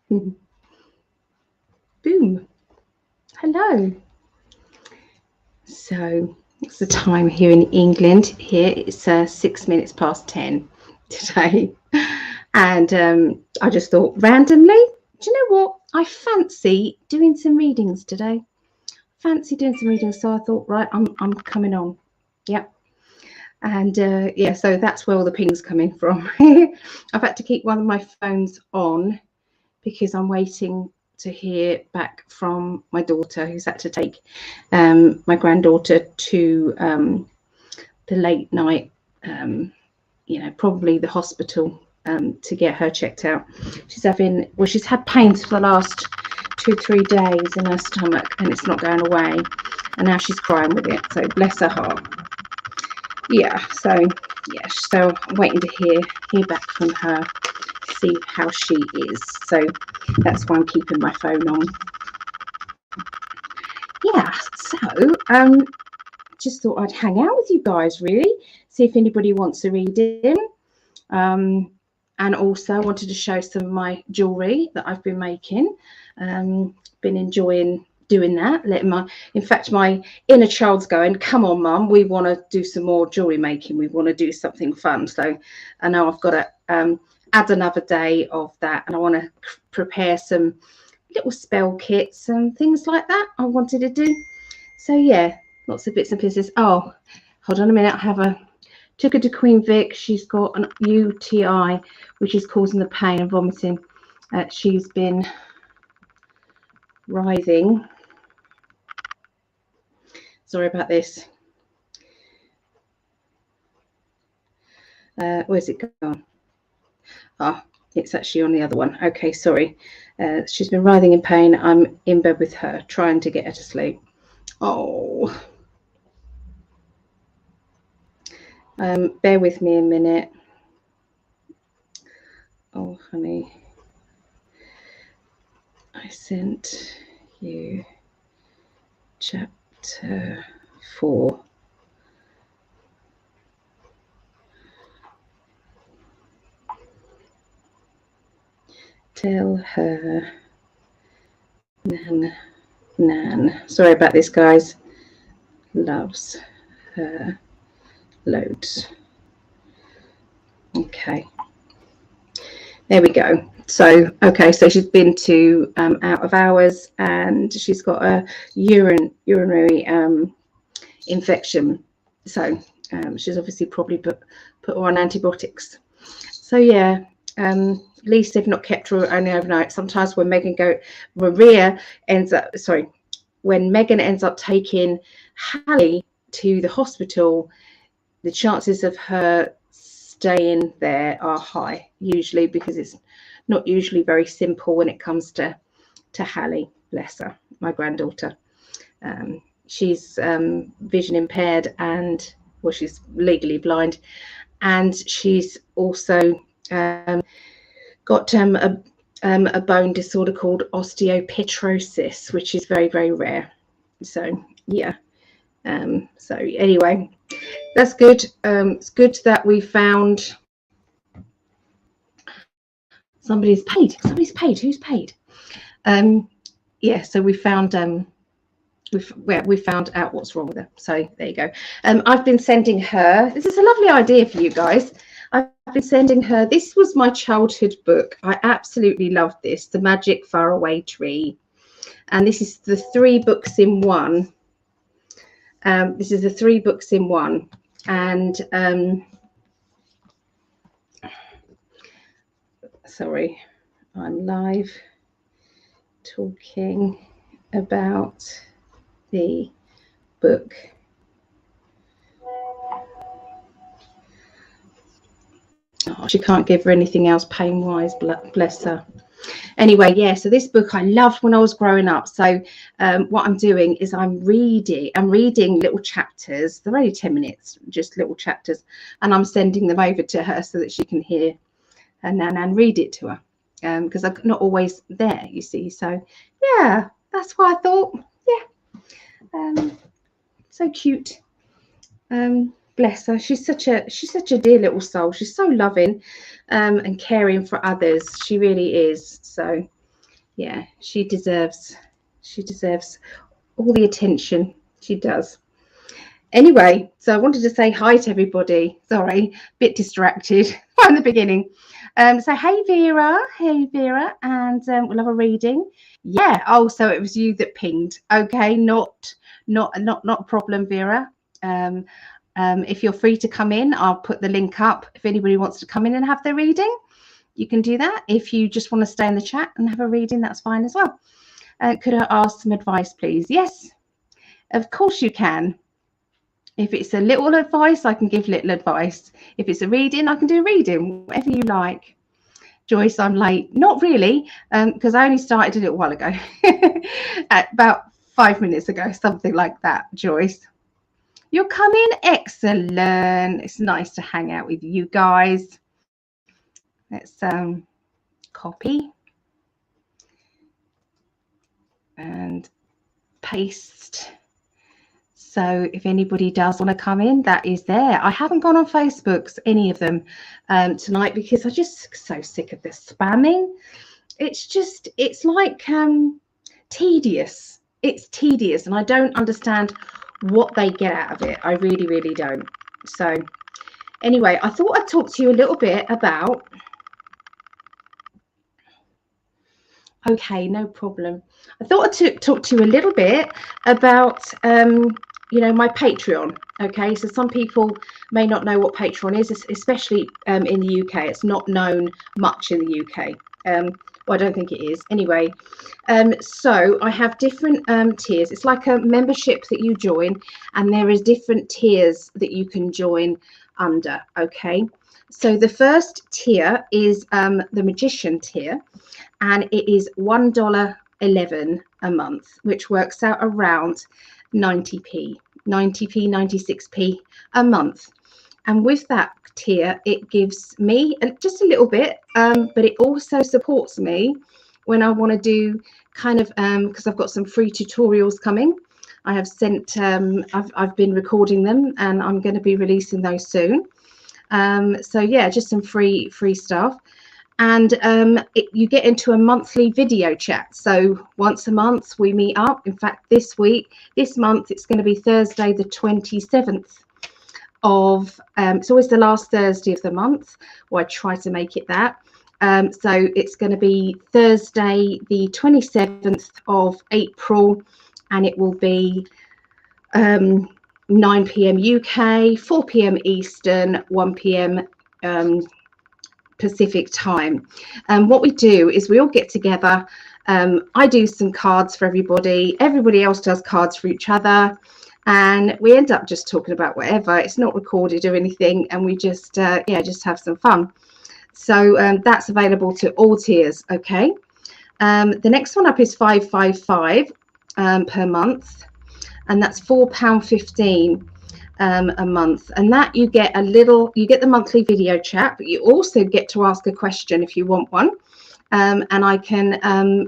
Boom. Hello. So it's the time here in England. Here it's 6 minutes past 10 today. And I just thought randomly, do you know what? I fancy doing some readings today. So I thought, right, I'm coming on. Yep. And yeah, so that's where all the ping's coming from. I've had to keep one of my phones on because I'm waiting to hear back from my daughter, who's had to take my granddaughter to the late night, probably the hospital to get her checked out. She's had pains for the last 2-3 days in her stomach, and it's not going away. And now she's crying with it. So bless her heart. Yeah. So I'm waiting to hear back from her, see how she is. So that's why I'm keeping my phone on. Yeah. So just thought I'd hang out with you guys, really, see if anybody wants a reading. And also wanted to show some of my jewelry that I've been making. Been enjoying doing that. In fact, my inner child's going, come on, Mum, we want to do some more jewelry making. We want to do something fun. So I know I've got to add another day of that, and I want to prepare some little spell kits and things like that I wanted to do. So yeah, lots of bits and pieces. Oh, hold on a minute. Took her to Queen Vic. She's got an UTI, which is causing the pain and vomiting. She's been writhing. Sorry about this. Where's it gone? Oh, it's actually on the other one. Okay, sorry. She's been writhing in pain. I'm in bed with her, trying to get her to sleep. Oh. Bear with me a minute. Oh, honey. I sent you chapter 4. Tell her Nan. Sorry about this, guys. Loves her loads. Okay. There we go. So, okay, so she's been to out of hours, and she's got a urinary infection. So she's obviously probably put her on antibiotics. So yeah, at least they've not kept her only overnight. Sometimes when Megan ends up taking Hallie to the hospital, the chances of her staying there are high, usually, because it's not usually very simple when it comes to Hallie, bless her, my granddaughter. She's vision impaired, and she's legally blind, and she's also got a bone disorder called osteopetrosis, which is very, very rare. So yeah. So anyway, that's good. It's good that we found somebody's paid. Who's paid? Yeah, so we found we found out what's wrong with her. So there you go. I've been sending her, this is a lovely idea for you guys. I've been sending her, this was my childhood book. I absolutely loved this, The Magic Faraway Tree. And this is the 3 books in one. This is the 3 books in one. And sorry, I'm live talking about the book. Oh, she can't give her anything else pain-wise, bless her. Anyway, yeah, so this book I loved when I was growing up. So what I'm doing is I'm reading little chapters. They're only 10 minutes, just little chapters, and I'm sending them over to her so that she can hear her nan read it to her, because I'm not always there, you see. So yeah, that's why I thought, yeah, so cute. Bless her. She's such a dear little soul. She's so loving and caring for others. She really is. So Yeah, she deserves all the attention. She does. Anyway, so I wanted to say hi to everybody. Sorry, bit distracted from the beginning. So hey Vera, and we'll have a reading. Yeah. Oh, so it was you that pinged. Okay, not a problem, Vera. If you're free to come in, I'll put the link up. If anybody wants to come in and have their reading, you can do that. If you just want to stay in the chat and have a reading, that's fine as well. Could I ask some advice, please? Yes, of course you can. If it's a little advice, I can give little advice. If it's a reading, I can do a reading, whatever you like. Joyce, I'm late. Not really, because I only started a little while ago, about 5 minutes ago, something like that, Joyce. You're coming? Excellent. It's nice to hang out with you guys. Let's copy and paste. So if anybody does want to come in, that is there. I haven't gone on Facebooks, any of them, tonight, because I'm just so sick of this spamming. It's like tedious. It's tedious, and I don't understand what they get out of it. I really, really don't. So anyway, I thought I'd talk to you a little bit about... Okay, no problem. I thought I'd talk to you a little bit about... my Patreon. Okay, so some people may not know what Patreon is, especially in the UK. It's not known much in the UK. Well, I don't think it is. Anyway, so I have different tiers. It's like a membership that you join, and there is different tiers that you can join under. Okay, so the first tier is the Magician tier, and it is $1.11 a month, which works out around 90p, 96p a month. And with that tier, it gives me just a little bit, but it also supports me when I want to do kind of, because I've got some free tutorials coming. I have sent, I've been recording them, and I'm going to be releasing those soon. So yeah, just some free stuff. And you get into a monthly video chat. So once a month we meet up. In fact, this month, it's going to be Thursday the 27th of, it's always the last Thursday of the month, or I try to make it that. So it's going to be Thursday the 27th of April, and it will be 9 p.m. UK, 4 p.m. Eastern, 1 p.m. Pacific time. And what we do is we all get together. I do some cards for everybody else does cards for each other, and we end up just talking about whatever. It's not recorded or anything, and we just just have some fun. So that's available to all tiers. Okay, the next one up is $5.55 per month, and that's £4.15 a month, and that you get the monthly video chat, but you also get to ask a question if you want one, and I can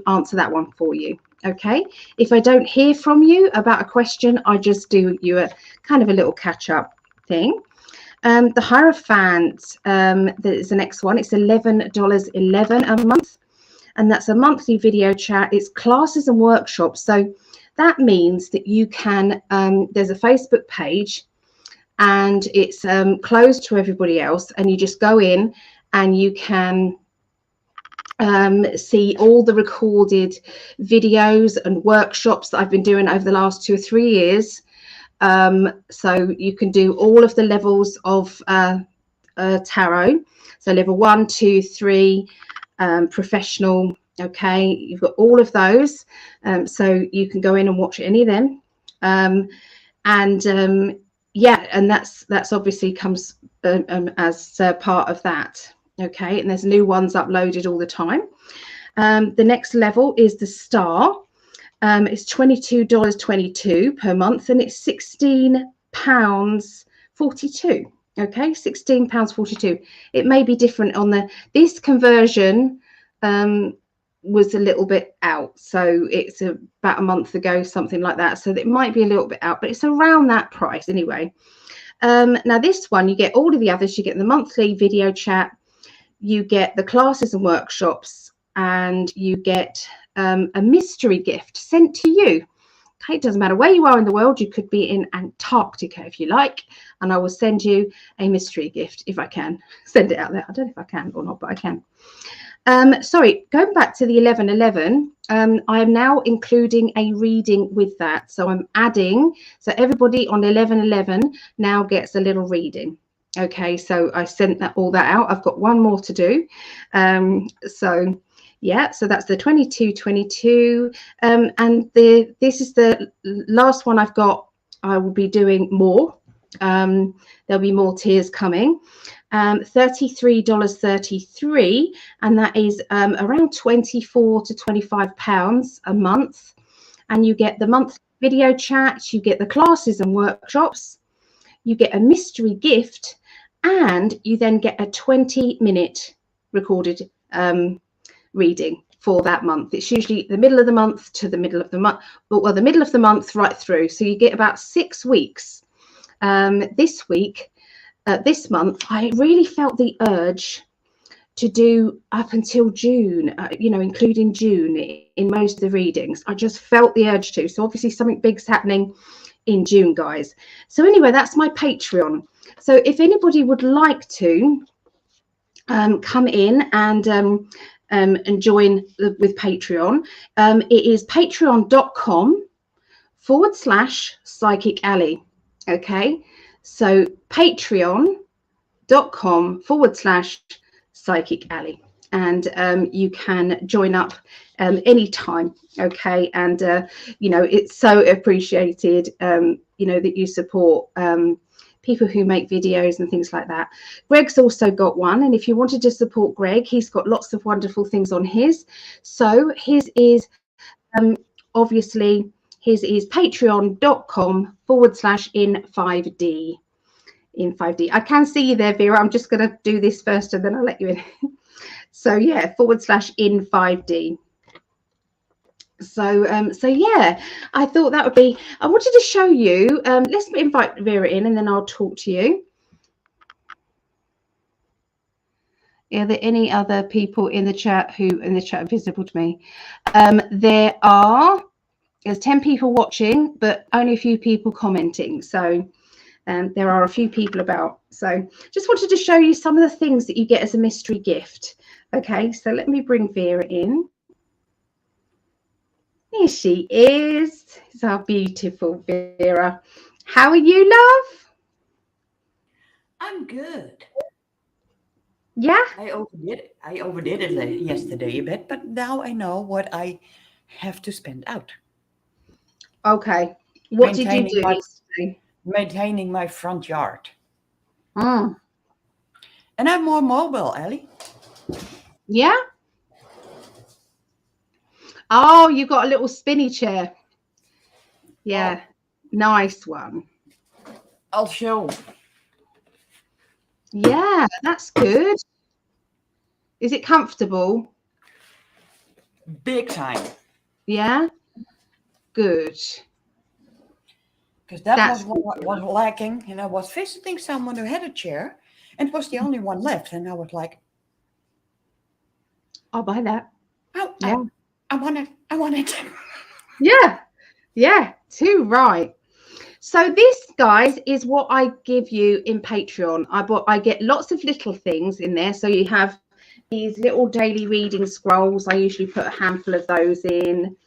answer that one for you. Okay, if I don't hear from you about a question, I just do you a kind of a little catch-up thing. The Hierophant, that is the next one. It's $11.11 a month, and that's a monthly video chat. It's classes and workshops, so that means that you can there's a Facebook page, and it's closed to everybody else, and you just go in and you can see all the recorded videos and workshops that I've been doing over the last 2 or 3 years. So you can do all of the levels of tarot. So level 1, 2, 3, professional. Okay, you've got all of those. So you can go in and watch any of them. Yeah, and that's obviously comes as part of that. Okay, and there's new ones uploaded all the time. The next level is the Star. It's $22.22 per month, and it's £16.42. Okay, £16.42. It may be different on this conversion. Was a little bit out, so it's about a month ago, something like that, so it might be a little bit out, but it's around that price anyway. Now this one, you get all of the others. You get the monthly video chat, you get the classes and workshops, and you get a mystery gift sent to you. Okay, it doesn't matter where you are in the world. You could be in Antarctica if you like, and I will send you a mystery gift if I can send it out there. I don't know if I can or not, but I can. Sorry, going back to the 1111, I am now including a reading with that. So I'm adding, so everybody on 1111 now gets a little reading. Okay, so I sent all that out. I've got one more to do. So yeah, so that's the 2222, and this is the last one I've got. I will be doing more. There'll be more tiers coming. $33.33, and that is around 24 to 25 pounds a month. And you get the monthly video chat, you get the classes and workshops, you get a mystery gift, and you then get a 20-minute recorded reading for that month. It's usually the middle of the month to the middle of the month, well, the middle of the month right through. So you get about 6 weeks. This week, this month, I really felt the urge to do up until June, including June in most of the readings. I just felt the urge to. So obviously something big's happening in June, guys. So anyway, that's my Patreon. So if anybody would like to come in and join with Patreon, it is patreon.com/Psychically. Okay, so patreon.com/Psychically, and you can join up anytime. Okay, and it's so appreciated that you support people who make videos and things like that. Greg's also got one, and if you wanted to support Greg, he's got lots of wonderful things on his. So his is obviously his is patreon.com/in5D. In 5D. I can see you there, Vera. I'm just going to do this first and then I'll let you in. So yeah, /in5D. So yeah, I thought that would be, I wanted to show you, let's invite Vera in and then I'll talk to you. Are there any other people in the chat visible to me? There's 10 people watching, but only a few people commenting. So there are a few people about. So just wanted to show you some of the things that you get as a mystery gift. Okay, so let me bring Vera in. Here she is. It's our beautiful Vera. How are you, love? I'm good. Yeah. I overdid it yesterday a bit, but now I know what I have to spend out. Okay. What did you do yesterday? Maintaining my front yard. Mm. And I'm more mobile, Ellie. Yeah. Oh, you got a little spinny chair. Yeah. Oh. Nice one. I'll show. Yeah, that's good. Is it comfortable? Big time. Yeah. Good. Because that was what was lacking, and I was visiting someone who had a chair, and it was the only one left, and I was like, "I'll buy that." Oh, yeah. I want it. Yeah. Too right. So this, guys, is what I give you in Patreon. I get lots of little things in there. So you have these little daily reading scrolls. I usually put a handful of those in,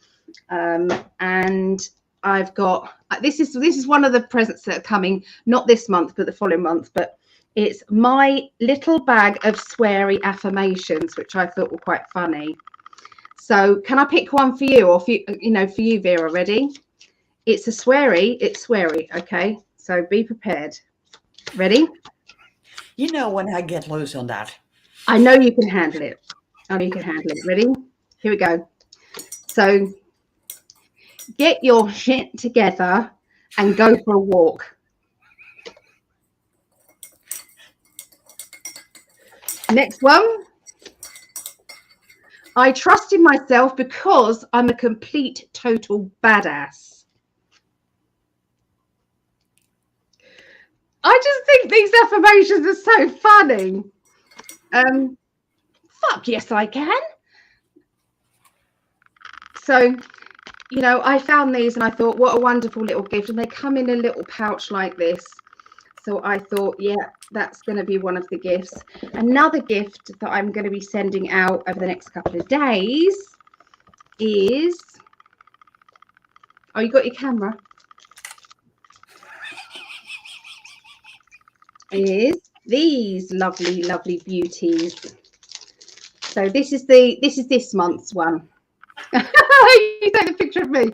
and I've got this is one of the presents that are coming, not this month but the following month, but it's my little bag of sweary affirmations, which I thought were quite funny. So can I pick one for you, or for you, Vera? Ready? It's sweary. Okay, so be prepared. Ready? You know when I get loose on that. I know you can handle it. Ready? Here we go. So get your shit together and go for a walk. Next one. I trust in myself because I'm a complete, total badass. I just think these affirmations are so funny. Fuck yes, I can. So, you know, I found these and I thought, what a wonderful little gift. And they come in a little pouch like this. So I thought, yeah, that's going to be one of the gifts. Another gift that I'm going to be sending out over the next couple of days is, oh, you got your camera? Is these lovely, lovely beauties. So this is this month's one. You take the picture of me.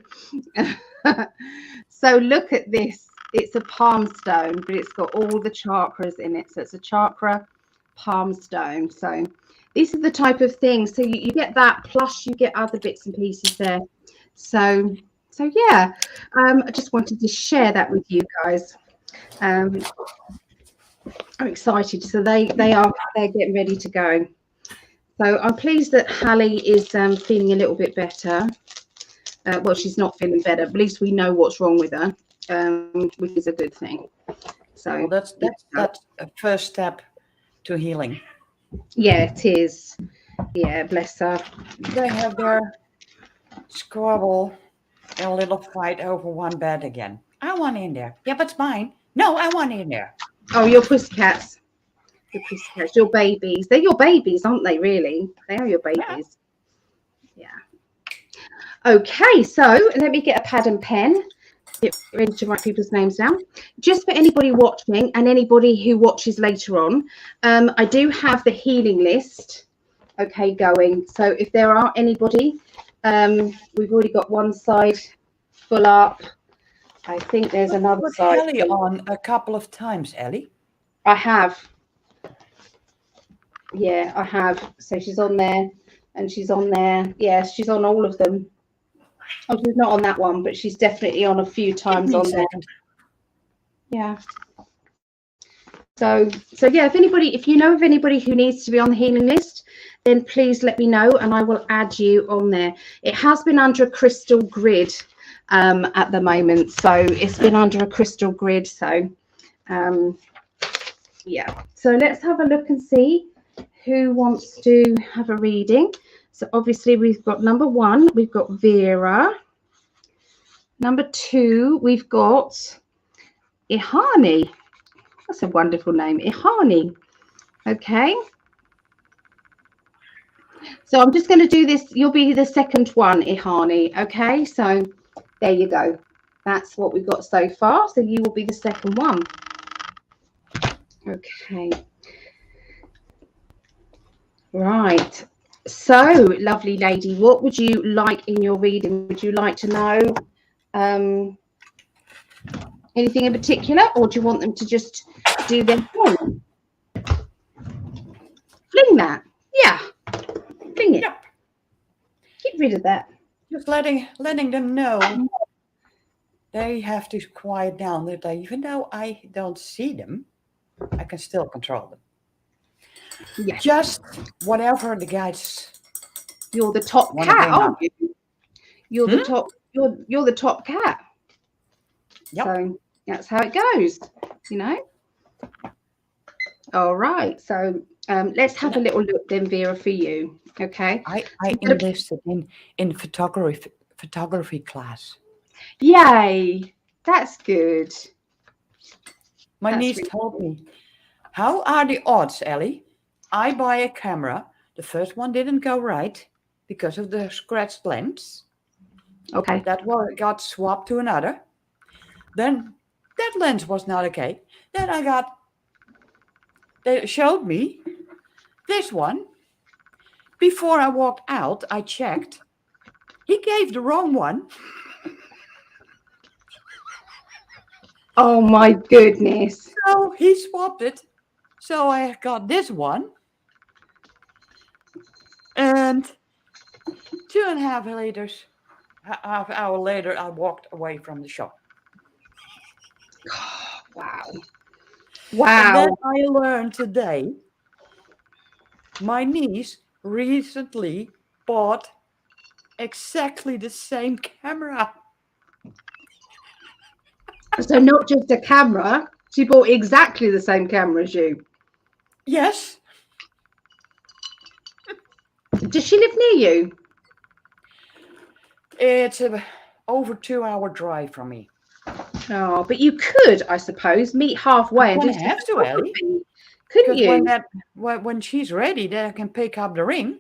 So look at this. It's a palm stone, but it's got all the chakras in it. So it's a chakra palm stone. So these are the type of things. So you get that, plus you get other bits and pieces there. So yeah, I just wanted to share that with you guys. I'm excited. So they're getting ready to go. So I'm pleased that Hallie is feeling a little bit better. Well, she's not feeling better. At least we know what's wrong with her, which is a good thing. So well, that's a first step to healing. Yeah, it is. Yeah, bless her. They have their squabble, a little fight over one bed again. I want in there. Yeah, but it's mine. No, I want in there. Oh, your pussycats. Your pussycats, your babies. They're your babies, aren't they, really? They are your babies. Yeah. Okay, so let me get a pad and pen. Get ready to write people's names down. Just for anybody watching and anybody who watches later on, I do have the healing list, okay, going. So if there are anybody, we've already got one side full up. I think there's another side. Ellie on a couple of times, Ellie. I have. Yeah, I have. So she's on there and she's on there. Yeah, she's on all of them. Oh, she's not on that one, but she's definitely on a few times on there. Yeah. So yeah, if you know of anybody who needs to be on the healing list, then please let me know and I will add you on there. It has been under a crystal grid at the moment. So it's been under a crystal grid. So yeah. So let's have a look and see who wants to have a reading. So obviously we've got number 1, we've got Vera. Number 2, we've got Ihani. That's a wonderful name, Ihani. Okay. So I'm just going to do this. You'll be the second one, Ihani. Okay. So there you go. That's what we've got so far. So you will be the second one. Okay. Right. So, lovely lady, what would you like in your reading? Would you like to know anything in particular, or do you want them to just do their thing? Fling that. Yeah. Fling it. Yep. Get rid of that. Just letting them know they have to quiet down. That even though I don't see them, I can still control them. Yeah. Just whatever the guides. You're the top cat, aren't you? You're the top. You're the top cat. Yep. So that's how it goes, you know. All right. So let's have a little look then, Vera, for you. Okay. I enlisted in photography class. Yay! That's good. My niece told me, "How are the odds, Ellie? I buy a camera. The first one didn't go right because of the scratched lens. Okay. That one got swapped to another. Then that lens was not okay. Then they showed me this one. Before I walked out, I checked. He gave the wrong one. Oh my goodness. So he swapped it. So I got this one. And 2.5 hour later, I walked away from the shop. Oh, wow. And then I learned today, my niece recently bought exactly the same camera. So not just a camera, she bought exactly the same camera as you. Yes. Does she live near you? It's a over 2 hour drive from me. Oh, but you could, I suppose, meet halfway I'm and do gonna some have to, Ellie, photography, couldn't because you? when she's ready, then I can pick up the ring.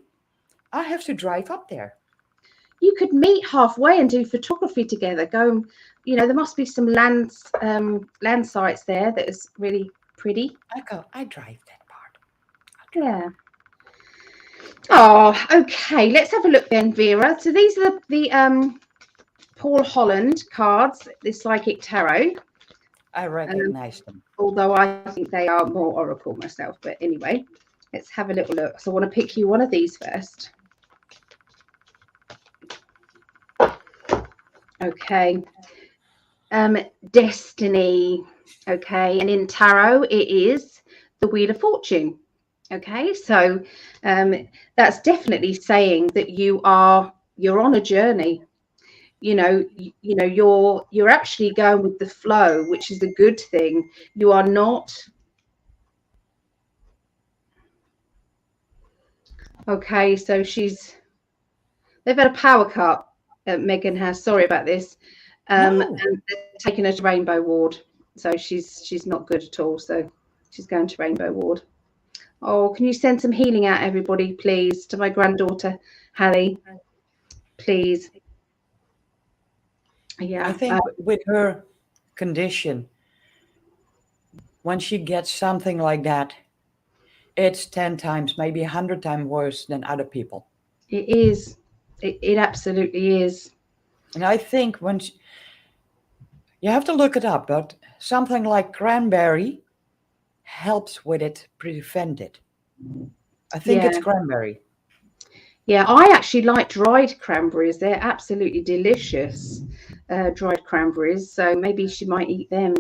I have to drive up there. You could meet halfway and do photography together. Go, there must be some land sites there that is really pretty. I drive that part. Yeah. Oh, okay. Let's have a look then, Vera. So these are the Paul Holland cards, the Psychic Tarot. I recognize them. Although I think they are more Oracle myself. But anyway, let's have a little look. So I want to pick you one of these first. Okay. Destiny. Okay. And in tarot, it is the Wheel of Fortune. Okay. So that's definitely saying that you're on a journey. You're actually going with the flow, which is a good thing. You are not. Okay. So they've had a power cut. Megan has. Sorry about this. No. And they're taking her to Rainbow Ward. So she's not good at all. So she's going to Rainbow Ward. Oh, can you send some healing out, everybody, please, to my granddaughter, Hallie, please. Yeah. I think with her condition, when she gets something like that, it's 10 times, maybe 100 times worse than other people. It is. It absolutely is. And I think you have to look it up, but something like cranberry helps with it, prevent it. I think it's cranberry. Yeah, I actually like dried cranberries. They're absolutely delicious, dried cranberries. So maybe she might eat them.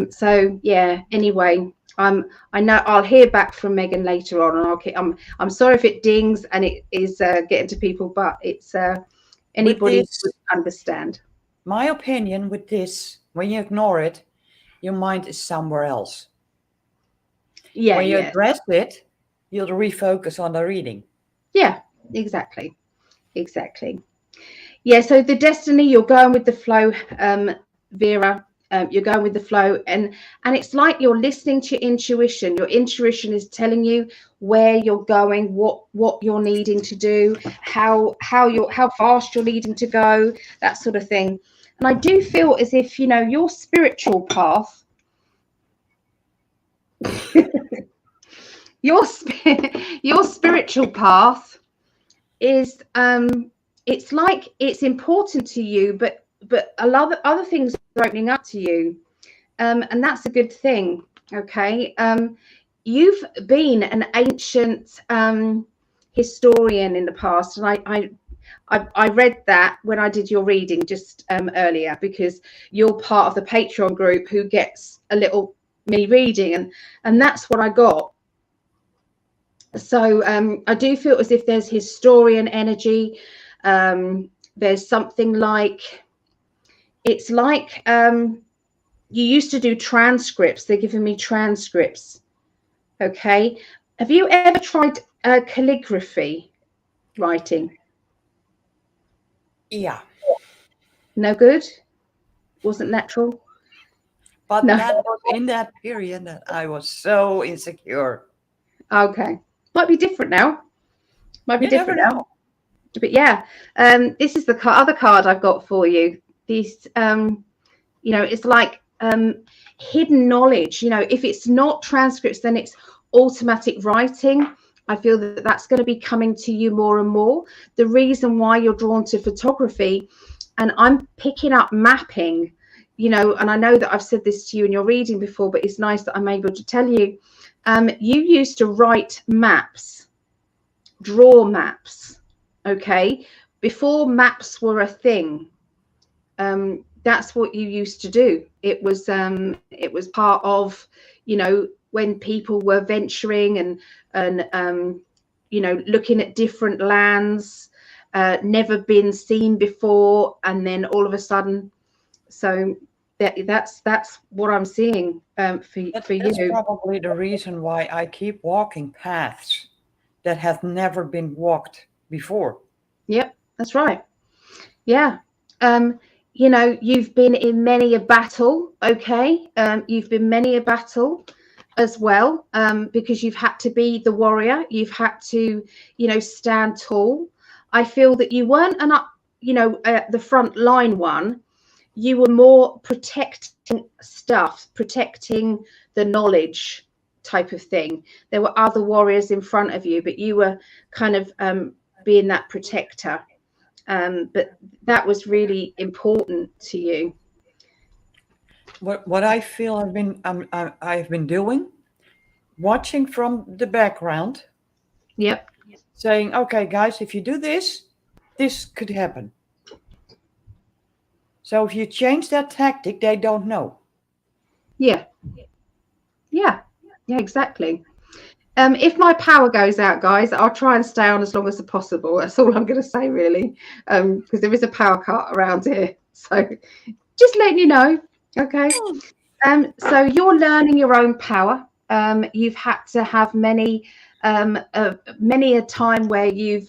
So yeah. Anyway, I know I'll hear back from Megan later on, and I'm sorry if it dings and it is getting to people, but it's anybody would understand. My opinion with this, when you ignore it, your mind is somewhere else. Yeah. When you address it, you'll refocus on the reading. Yeah, exactly. Yeah, so the destiny, you're going with the flow, Vera. You're going with the flow, and it's like you're listening to your intuition. Your intuition is telling you where you're going, what you're needing to do, how fast you're needing to go, that sort of thing. And I do feel as if your spiritual path, your spiritual path is it's like it's important to you, but a lot of other things are opening up to you, and that's a good thing. Okay. You've been an ancient historian in the past, and I read that when I did your reading just earlier, because you're part of the Patreon group who gets a little mini reading, and that's what I got. So I do feel as if there's historian energy. There's something like, it's like you used to do transcripts. They're giving me transcripts. Okay. Have you ever tried calligraphy writing? Yeah. No good? Wasn't natural? But no. That was in that period that I was so insecure. Okay. Might be different now. But yeah, this is the other card I've got for you. These, it's like hidden knowledge. If it's not transcripts, then it's automatic writing. I feel that that's going to be coming to you more and more. The reason why you're drawn to photography, and I'm picking up mapping, and I know that I've said this to you in your reading before, but it's nice that I'm able to tell you. You used to write maps, draw maps, okay, before maps were a thing. That's what you used to do. It was part of, when people were venturing and looking at different lands, never been seen before, and then all of a sudden, so that's what I'm seeing for you. That's probably the reason why I keep walking paths that have never been walked before. Yep, that's right. Yeah. You know, you've been in many a battle, okay? You've been many a battle as well, because you've had to be the warrior. You've had to, you know, stand tall. I feel that you weren't the front line one. You were more protecting stuff, protecting the knowledge type of thing. There were other warriors in front of you, but you were kind of being that protector. But that was really important to you. What I feel I've been doing, watching from the background, Yep. saying, okay, guys, if you do this, this could happen. So if you change that tactic, they don't know. Yeah. Yeah. Yeah, exactly. If my power goes out, guys, I'll try and stay on as long as possible. That's all I'm going to say, really, because there is a power cut around here. So just letting you know. Okay. So you're learning your own power. You've had to have many a time where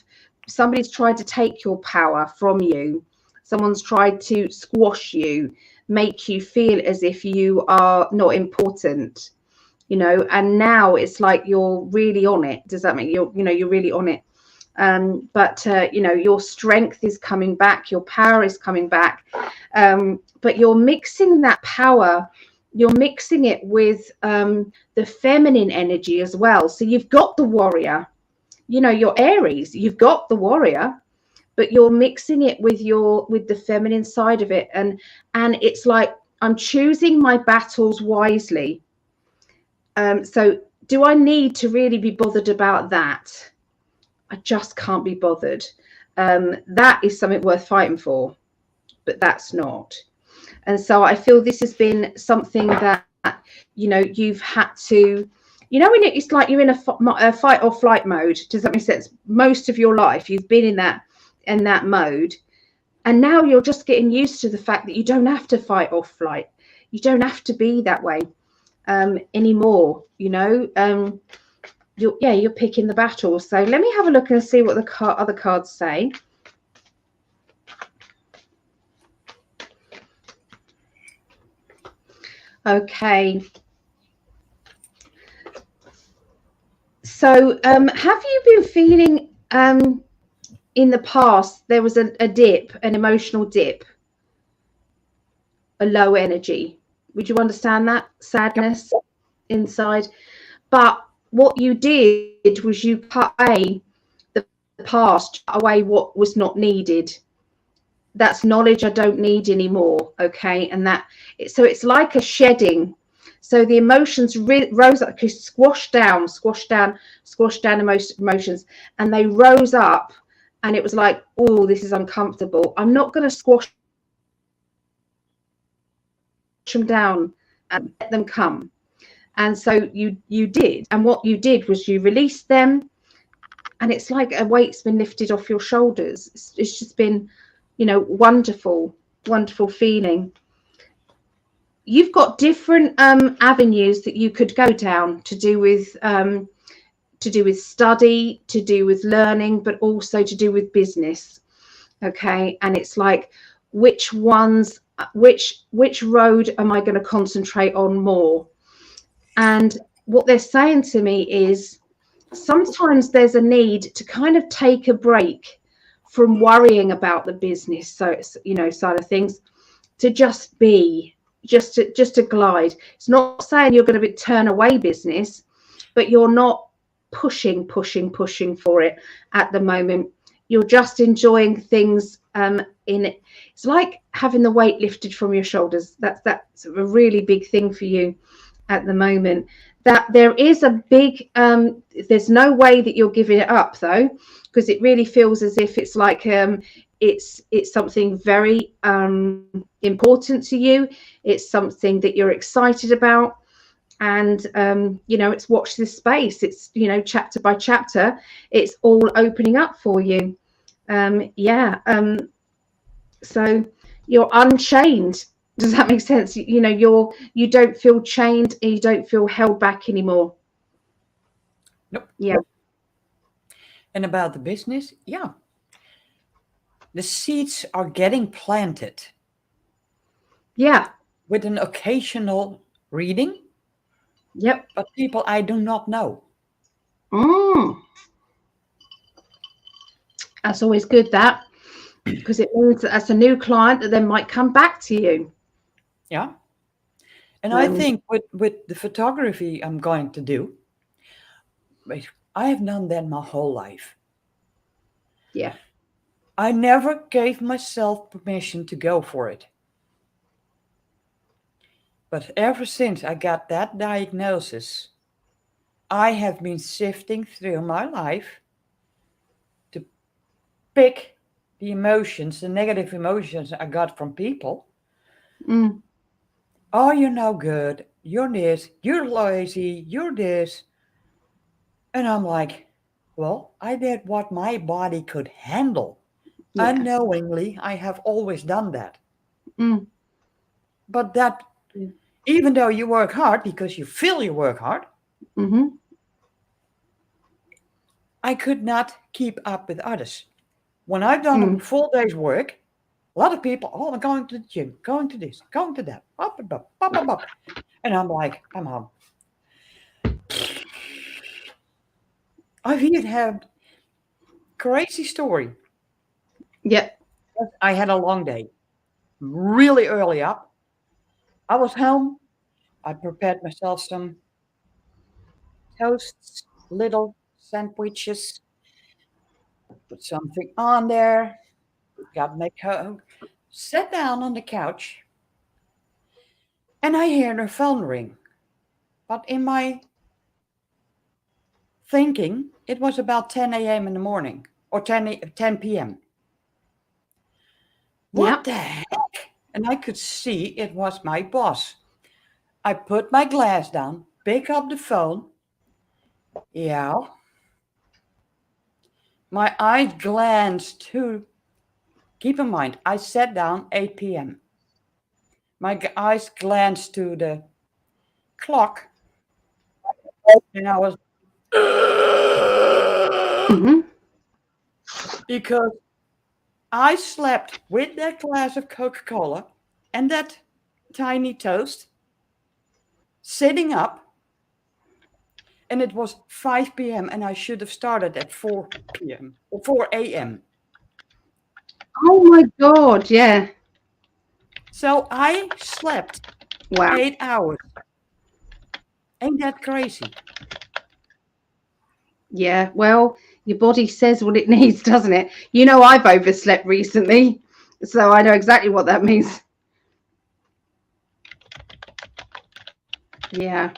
somebody's tried to take your power from you. Someone's tried to squash you, make you feel as if you are not important, you know, and now it's like you're really on it. Does that mean you're really on it? But you know, your strength is coming back, your power is coming back, but you're mixing that power, you're mixing it with the feminine energy as well. So you've got the warrior, you know, your Aries, you've got the warrior, but you're mixing it with the feminine side of it, and it's like, I'm choosing my battles wisely. So do I need to really be bothered about that? I just can't be bothered. That is something worth fighting for, but that's not. And so I feel this has been something that, you know, you've had to, you know, when it's like you're in a fight or flight mode. Does that make sense? Most of your life you've been in that mode, and now you're just getting used to the fact that you don't have to fight or flight. You don't have to be that way anymore, you know. You're picking the battle. So let me have a look and see what the other cards say. Okay. So have you been feeling in the past there was a dip, an emotional dip, a low energy? Would you understand that? Sadness inside. But what you did was you cut away the past, cut away what was not needed. That's knowledge I don't need anymore. Okay. And so it's like a shedding. So the emotions rose up, squashed down emotions, and they rose up, and it was like, oh, this is uncomfortable. I'm not going to squash them down and let them come. And so you did, and what you did was you released them, and it's like a weight's been lifted off your shoulders. It's just been, you know, wonderful feeling. You've got different avenues that you could go down to do with study, to do with learning, but also to do with business. Okay. And it's like, which road am I going to concentrate on more? And what they're saying to me is, sometimes there's a need to kind of take a break from worrying about the business, so it's, you know, side of things, to just be, just to glide. It's not saying you're going to turn away business, but you're not pushing for it at the moment. You're just enjoying things in it. It's like having the weight lifted from your shoulders. That's a really big thing for you at the moment. That there is a big there's no way that you're giving it up, though, because it really feels as if it's like it's something very important to you. It's something that you're excited about, and you know, it's watch this space. It's, you know, chapter by chapter, it's all opening up for you. So you're unchained. Does that make sense? You know, you don't feel chained, and you don't feel held back anymore. Nope. Yeah. And about the business, yeah. The seeds are getting planted Yeah. with an occasional reading, Yep. but people I do not know. That's always good, that, because it means that that's a new client that then might come back to you. Yeah. And I think with the photography I'm going to do, I have done that my whole life. Yeah. I never gave myself permission to go for it. But ever since I got that diagnosis, I have been sifting through my life to pick the emotions, the negative emotions I got from people. Oh, you're no good. You're this. You're lazy. You're this. And I'm like, well, I did what my body could handle. Yeah. Unknowingly, I have always done that. But that, Yeah. even though you work hard because you feel you work hard, I could not keep up with others. When I've done a full day's work, a lot of people, oh, I'm going to the gym, going to this, going to that, up, up, up, up, up, up. And I'm like, I'm home. I've even had crazy story. Yep. I had a long day, really early up. I was home. I prepared myself some toasts, little sandwiches, put something on there, got my coat, sat down on the couch, and I hear the phone ring. But in my thinking, it was about 10 a.m. in the morning or 10 p.m. What the heck? And I could see it was my boss. I put my glass down, pick up the phone. Yeah. My eyes glanced to, keep in mind, I sat down 8 p.m. My eyes glanced to the clock and I was because I slept with that glass of Coca-Cola and that tiny toast sitting up, and it was 5 p.m. and I should have started at 4 p.m. or 4 a.m. Oh my God, yeah. So I slept 8 hours. Ain't that crazy? Yeah, well, your body says what it needs, doesn't it? You know, I've overslept recently, so I know exactly what that means. Yeah.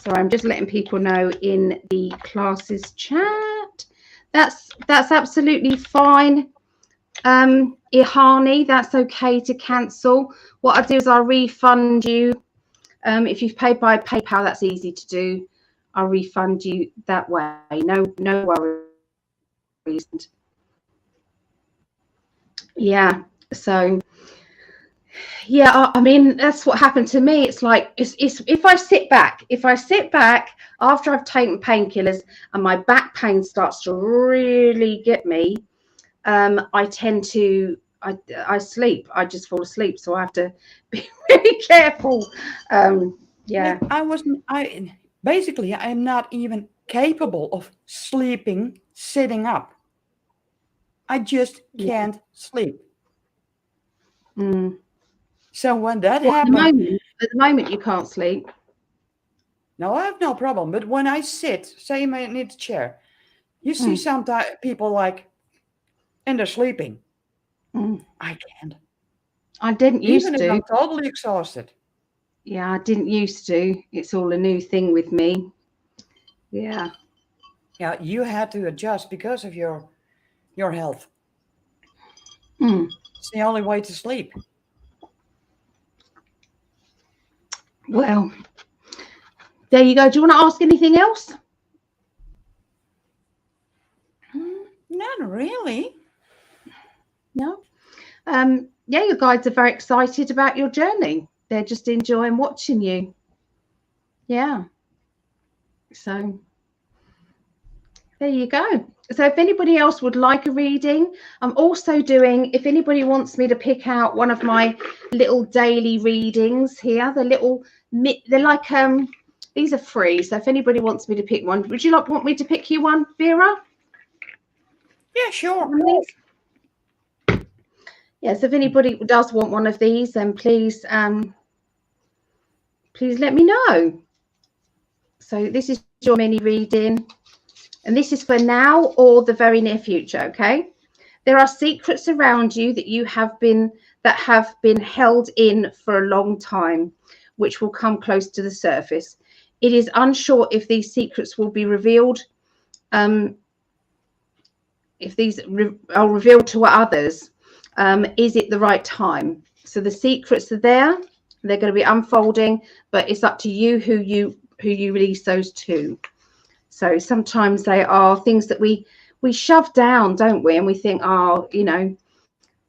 So I'm just letting people know in the classes chat. That's absolutely fine. Ihani, that's okay to cancel. What I'll do is I'll refund you. If you've paid by PayPal, that's easy to do. I'll refund you that way. No worries. Yeah. So yeah, I mean, that's what happened to me. It's like it's if I sit back after I've taken painkillers and my back pain starts to really get me, I tend to I sleep. I just fall asleep. So I have to be really careful. Yeah. I basically I am not even capable of sleeping sitting up. I just can't sleep. So when that happened, At the moment you can't sleep. no, I have no problem. But when I sit, say in the chair, you see sometimes people like, and they're sleeping. I can't. I didn't used Even if to. I'm totally exhausted. Yeah, I didn't used to. It's all a new thing with me. Yeah. Yeah, you had to adjust because of your health. It's the only way to sleep. Well, there you go. Do you want to ask anything else? Not really. No. Yeah, your guides are very excited about your journey. They're just enjoying watching you. Yeah. So There you go. So if anybody else would like a reading, I'm also doing, if anybody wants me to pick out one of my little daily readings here, they're like, these are free. So if anybody wants me to pick one, would you want me to pick you one, Vera? Yeah, sure. Yes, if anybody does want one of these, then please let me know. So this is your mini reading, and this is for now or the very near future, okay? There are secrets around you that have been held in for a long time, which will come close to the surface. It is unsure if these secrets will be revealed, if these are revealed to others. Is it the right time? So the secrets are there, they're going to be unfolding, but it's up to you who you release those to. So sometimes they are things that we shove down, don't we? And we think, oh,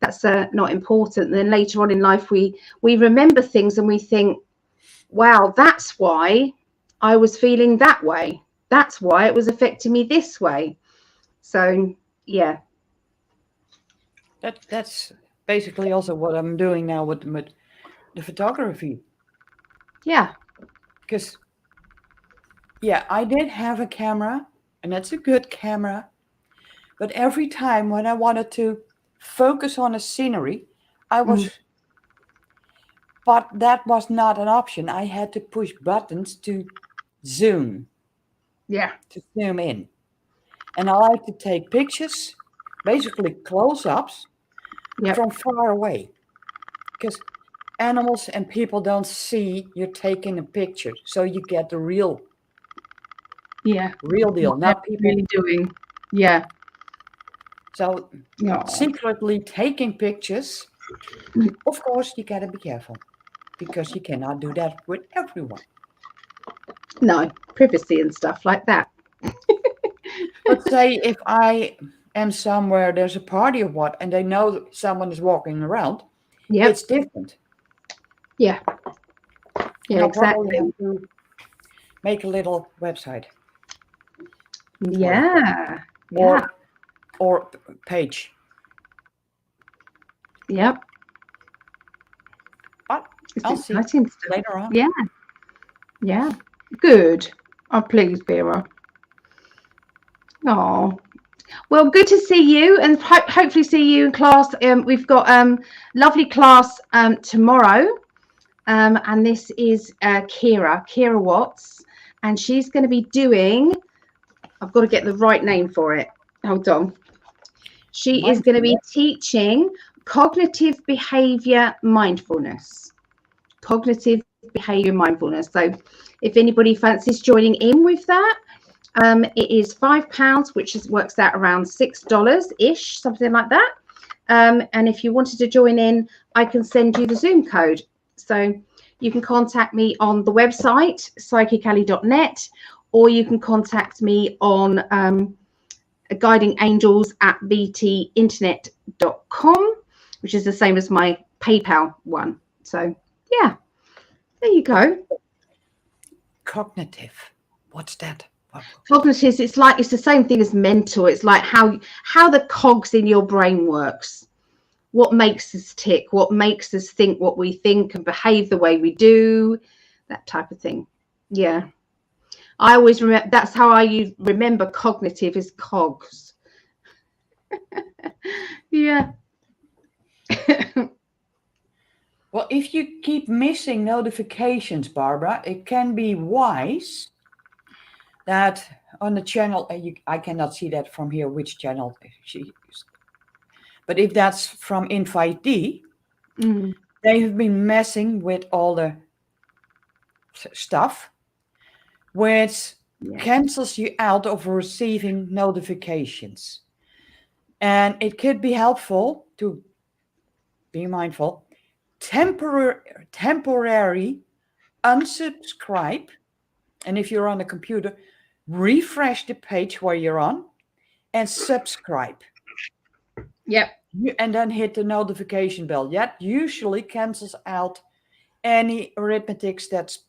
that's not important. And then later on in life, we remember things and we think, wow, that's why I was feeling that way. That's why it was affecting me this way. So, yeah. That's basically also what I'm doing now with the photography. Yeah. Because, yeah, I did have a camera, and that's a good camera. But every time when I wanted to focus on a scenery, but that was not an option. I had to push buttons to zoom. Yeah. To zoom in. And I like to take pictures, basically close-ups, from far away. Because animals and people don't see you're taking a picture. So you get the real deal. Not people really doing. Yeah. So secretly taking pictures, of course, you got to be careful because you cannot do that with everyone. No, privacy and stuff like that. Let's say if I am somewhere, there's a party or what, and they know someone is walking around, it's different. Yeah. Yeah, I'll exactly. probably have to make a little website. Yeah. Or page. Yep. But I'll see later on. Yeah. Yeah. Good. I'm pleased, Vera. Oh. Well, good to see you, and hopefully see you in class. We've got lovely class tomorrow, and this is Kira Watts, and she's going to be doing. I've got to get the right name for it. Hold on. She is going to be teaching cognitive behavior mindfulness. Cognitive behavior mindfulness. So, if anybody fancies joining in with that. It is £5, which works out around $6-ish, something like that. And if you wanted to join in, I can send you the Zoom code. So you can contact me on the website, psychically.net, or you can contact me on guidingangels@btinternet.com, which is the same as my PayPal one. So, yeah, there you go. Cognitive. What's that? Cognitive, it's the same thing as mental. It's like how the cogs in your brain works, what makes us tick, what makes us think what we think and behave the way we do, that type of thing. Yeah, I always remember, that's how I remember cognitive is cogs. Yeah. Well, if you keep missing notifications, Barbara, it can be wise that on the channel, I cannot see that from here, which channel she used. But if that's from Invitee, they have been messing with all the stuff, which cancels you out of receiving notifications. And it could be helpful to be mindful, temporary unsubscribe. And if you're on a computer, refresh the page where you're on and subscribe. Yep. And then hit the notification bell. That usually cancels out any arithmetics that's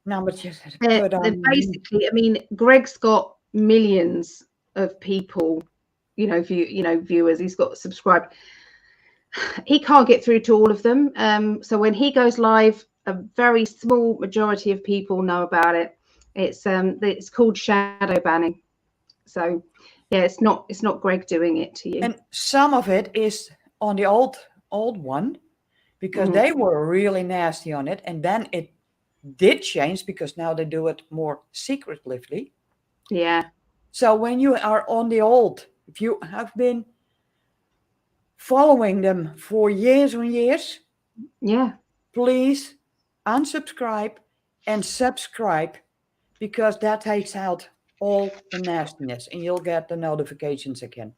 numbers. Basically, I mean, Greg's got millions of people, viewers. He's got subscribed. He can't get through to all of them. So when he goes live, a very small majority of people know about it. It's called shadow banning. So yeah, it's not Greg doing it to you. And some of it is on the old one, because they were really nasty on it, and then it did change because now they do it more secretively. Yeah. So when you are on the old, if you have been following them for years and years, yeah, please unsubscribe and subscribe, because that takes out all the nastiness and you'll get the notifications again.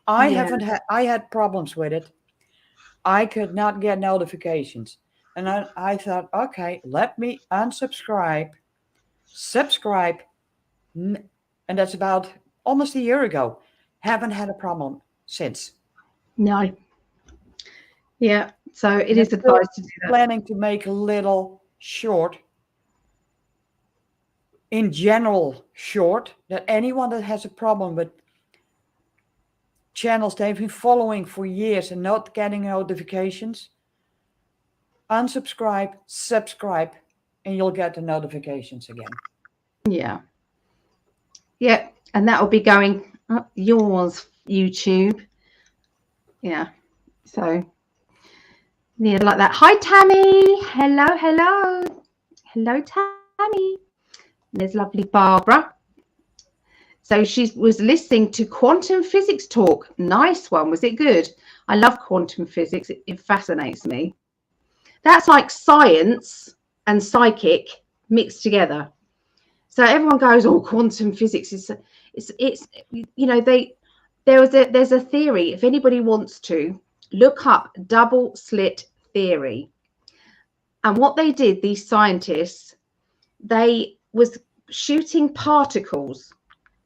I had problems with it. I could not get notifications. And I thought, okay, let me unsubscribe, subscribe. And that's about almost a year ago. Haven't had a problem since. No. Yeah. So it is advised to do that. Planning to make a little short, in general short, that anyone that has a problem with channels they've been following for years and not getting notifications, unsubscribe, subscribe, and you'll get the notifications again. Yeah. Yeah. And that will be going up yours, YouTube. Yeah. So yeah, like that. Hi, Tammy. Hello, Tammy. There's lovely Barbara. So she was listening to quantum physics talk. Nice one. Was it good? I love quantum physics. It fascinates me. That's like science and psychic mixed together. So everyone goes, "Oh, quantum physics is it's there's a theory. If anybody wants to look up double slit theory, and what they did, these scientists, they was shooting particles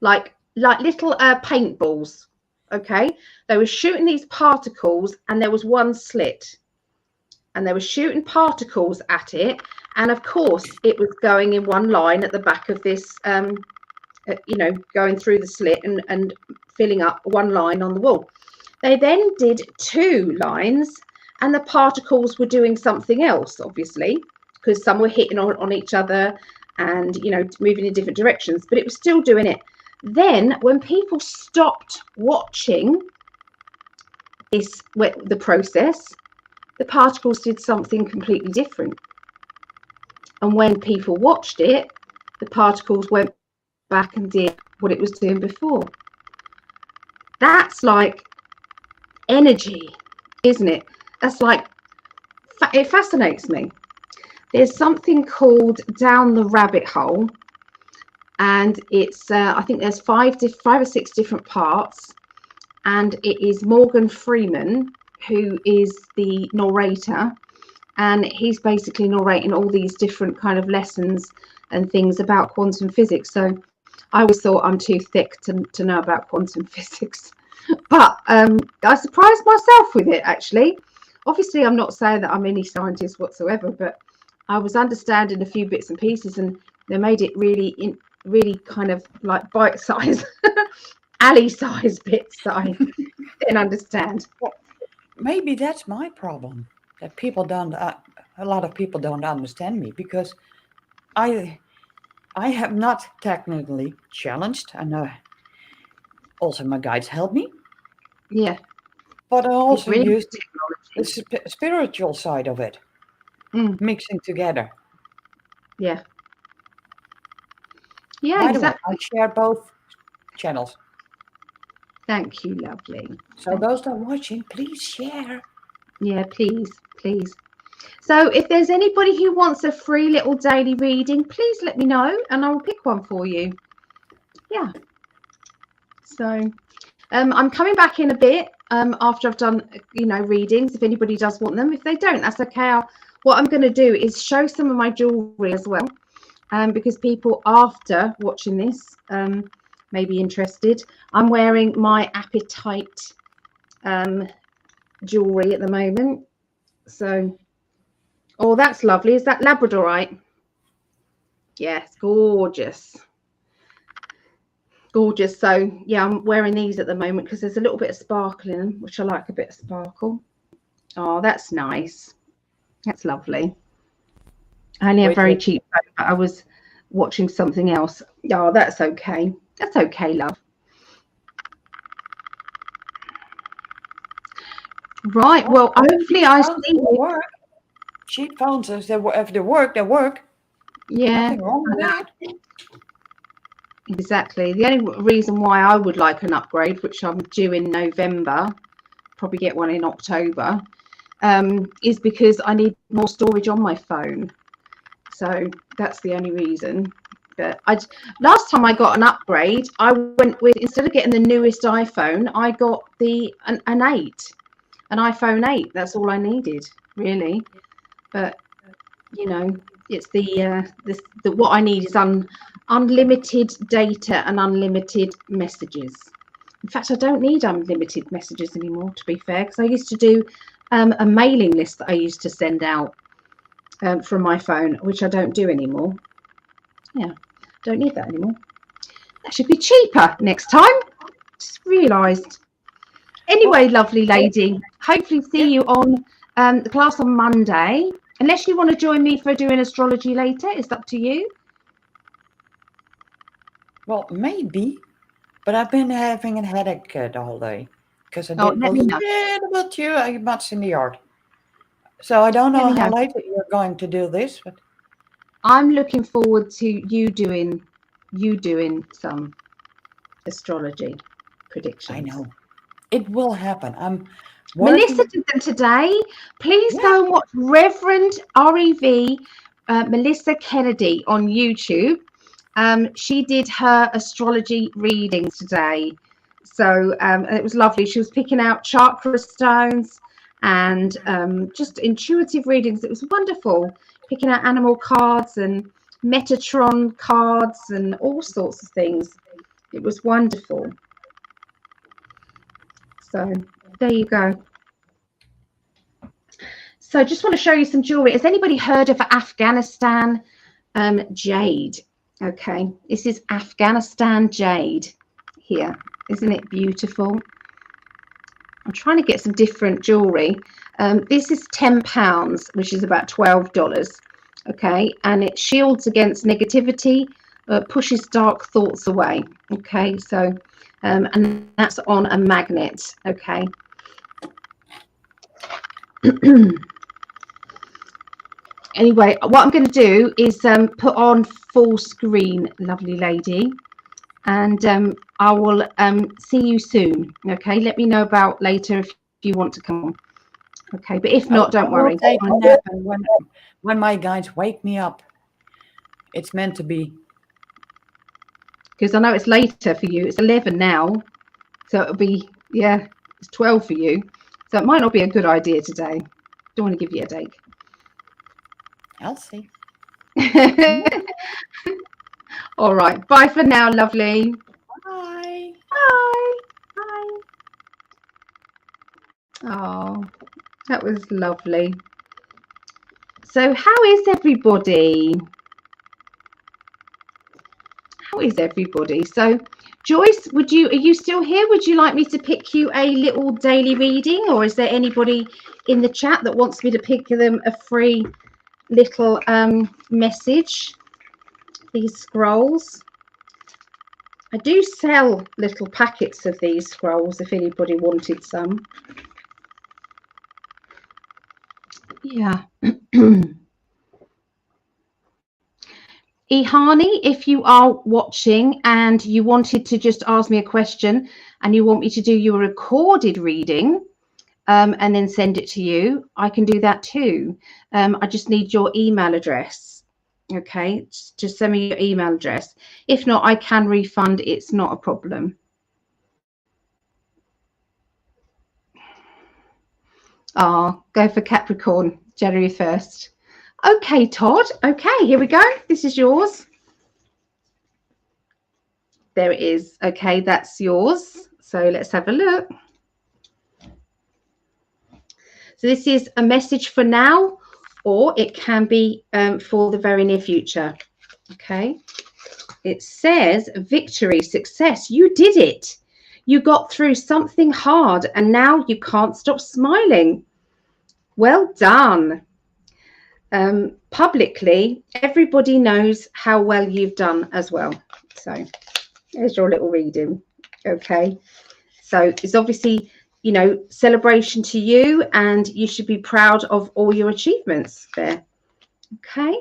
like little paintballs. Okay, they were shooting these particles, and there was one slit, and they were shooting particles at it, and of course it was going in one line at the back of this going through the slit and filling up one line on the wall. They then did two lines, and the particles were doing something else, obviously, because some were hitting on each other and moving in different directions, but it was still doing it. Then when people stopped watching the process, the particles did something completely different. And when people watched it, the particles went back and did what it was doing before. That's like energy, isn't it? That's like, it fascinates me. There's something called Down the Rabbit Hole, and it's I think there's five or six different parts, and it is Morgan Freeman who is the narrator, and he's basically narrating all these different kind of lessons and things about quantum physics. So I always thought I'm too thick to know about quantum physics, but I surprised myself with it, actually. Obviously, I'm not saying that I'm any scientist whatsoever, but I was understanding a few bits and pieces, and they made it really kind of like bite-sized, alley-sized bits that I didn't understand. Maybe that's my problem, that people don't, a lot of people don't understand me, because I have not technically challenged, and also my guides help me. Yeah. But I also really use the spiritual side of it, mixing together. Yeah. Yeah, By exactly. the way, I share both channels. Thank you, lovely. So those that are watching, please share. Yeah, please. So if there's anybody who wants a free little daily reading, please let me know and I will pick one for you. Yeah. So I'm coming back in a bit after I've done, readings, if anybody does want them. If they don't, that's okay. What I'm going to do is show some of my jewelry as well, because people after watching this may be interested. I'm wearing my Appetite jewelry at the moment. So, oh, that's lovely. Is that Labradorite? Yes, gorgeous. Gorgeous. So yeah, I'm wearing these at the moment because there's a little bit of sparkle in them, which I like a bit of sparkle. Oh, that's nice. That's lovely. Only a Wait, very wait. cheap phone, but I was watching something else. Oh, that's okay. That's okay, love. Right. Well, hopefully I see Phones will you. work. Cheap phones, if they work, they work. Yeah, Nothing wrong with that. exactly. The only reason why I would like an upgrade, which I'm due in November, probably get one in October, is because I need more storage on my phone. So that's the only reason. But last time I got an upgrade, I went with, instead of getting the newest iPhone, I got an 8, an iPhone 8. That's all I needed, really. But you know, it's the what I need is unlimited data and unlimited messages. In fact, I don't need unlimited messages anymore, to be fair, because I used to do a mailing list that I used to send out from my phone, which I don't do anymore. Yeah, don't need that anymore. That should be cheaper next time. Just realised. Anyway, Well, lovely lady, hopefully yeah. see you on the class on Monday. Unless you want to join me for doing astrology later, it's up to you. Well, maybe, but I've been having a headache the whole day because I Oh, did a let me know. little bit too much in the yard. So I don't Let know me how know. late you're going to do this, but I'm looking forward to you doing some astrology I predictions. know it will happen. I'm Melissa working. did them today. Please Yeah. go and watch Reverend REV Melissa Kennedy on YouTube. She did her astrology readings today. So it was lovely. She was picking out chakra stones and just intuitive readings. It was wonderful. Picking out animal cards and Metatron cards and all sorts of things. It was wonderful. So there you go. So I just want to show you some jewelry. Has anybody heard of Afghanistan jade? Okay, this is Afghanistan jade here. Isn't it beautiful? I'm trying to get some different jewelry. This is £10, which is about $12. Okay, and it shields against negativity, pushes dark thoughts away. Okay, so and that's on a magnet. Okay. Anyway, what I'm going to do is put on full screen, lovely lady, and I will see you soon. Okay, let me know about later if you want to come on. Okay, but if not, I don't will worry. take a nap, and when my guides wake me up, it's meant to be. Because I know it's later for you. It's 11 now, so it'll be, yeah, it's 12 for you. So it might not be a good idea today. Don't want to give you a headache. I'll see. All right, bye for now, lovely. Bye. Bye. Bye. Oh, that was lovely. So how is everybody? How is everybody? So Joyce, are you still here? Would you like me to pick you a little daily reading, or is there anybody in the chat that wants me to pick them a free little message? These scrolls. I do sell little packets of these scrolls if anybody wanted some. Yeah. Ihani, if you are watching and you wanted to just ask me a question and you want me to do your recorded reading and then send it to you, I can do that too. I just need your email address. Okay, just send me your email address. If not, I can refund. It's not a problem. Go for Capricorn, January 1st. Okay, Todd. Okay, here we go. This is yours. There it is. Okay, that's yours. So let's have a look. So this is a message for now, or it can be for the very near future. Okay. It says victory, success. You did it. You got through something hard and now you can't stop smiling. Well done. Publicly, everybody knows how well you've done as well. So there's your little reading. Okay. So it's obviously, you know, celebration to you, and you should be proud of all your achievements there. Okay.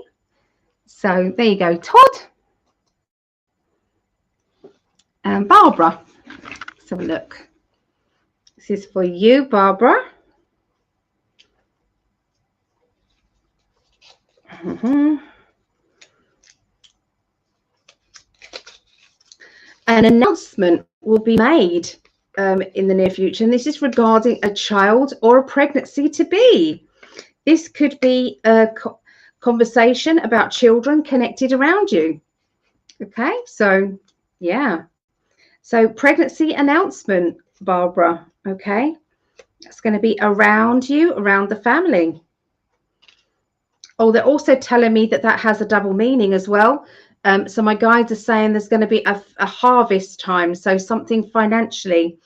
So there you go, Todd. And Barbara. Let's have a look. This is for you, Barbara. An announcement will be made in the near future, and this is regarding a child or a pregnancy to be. This could be a conversation about children connected around you. Okay, so yeah. So pregnancy announcement, Barbara. Okay, that's going to be around you, around the family. Oh, they're also telling me that that has a double meaning as well. So my guides are saying there's going to be a harvest time. So something financially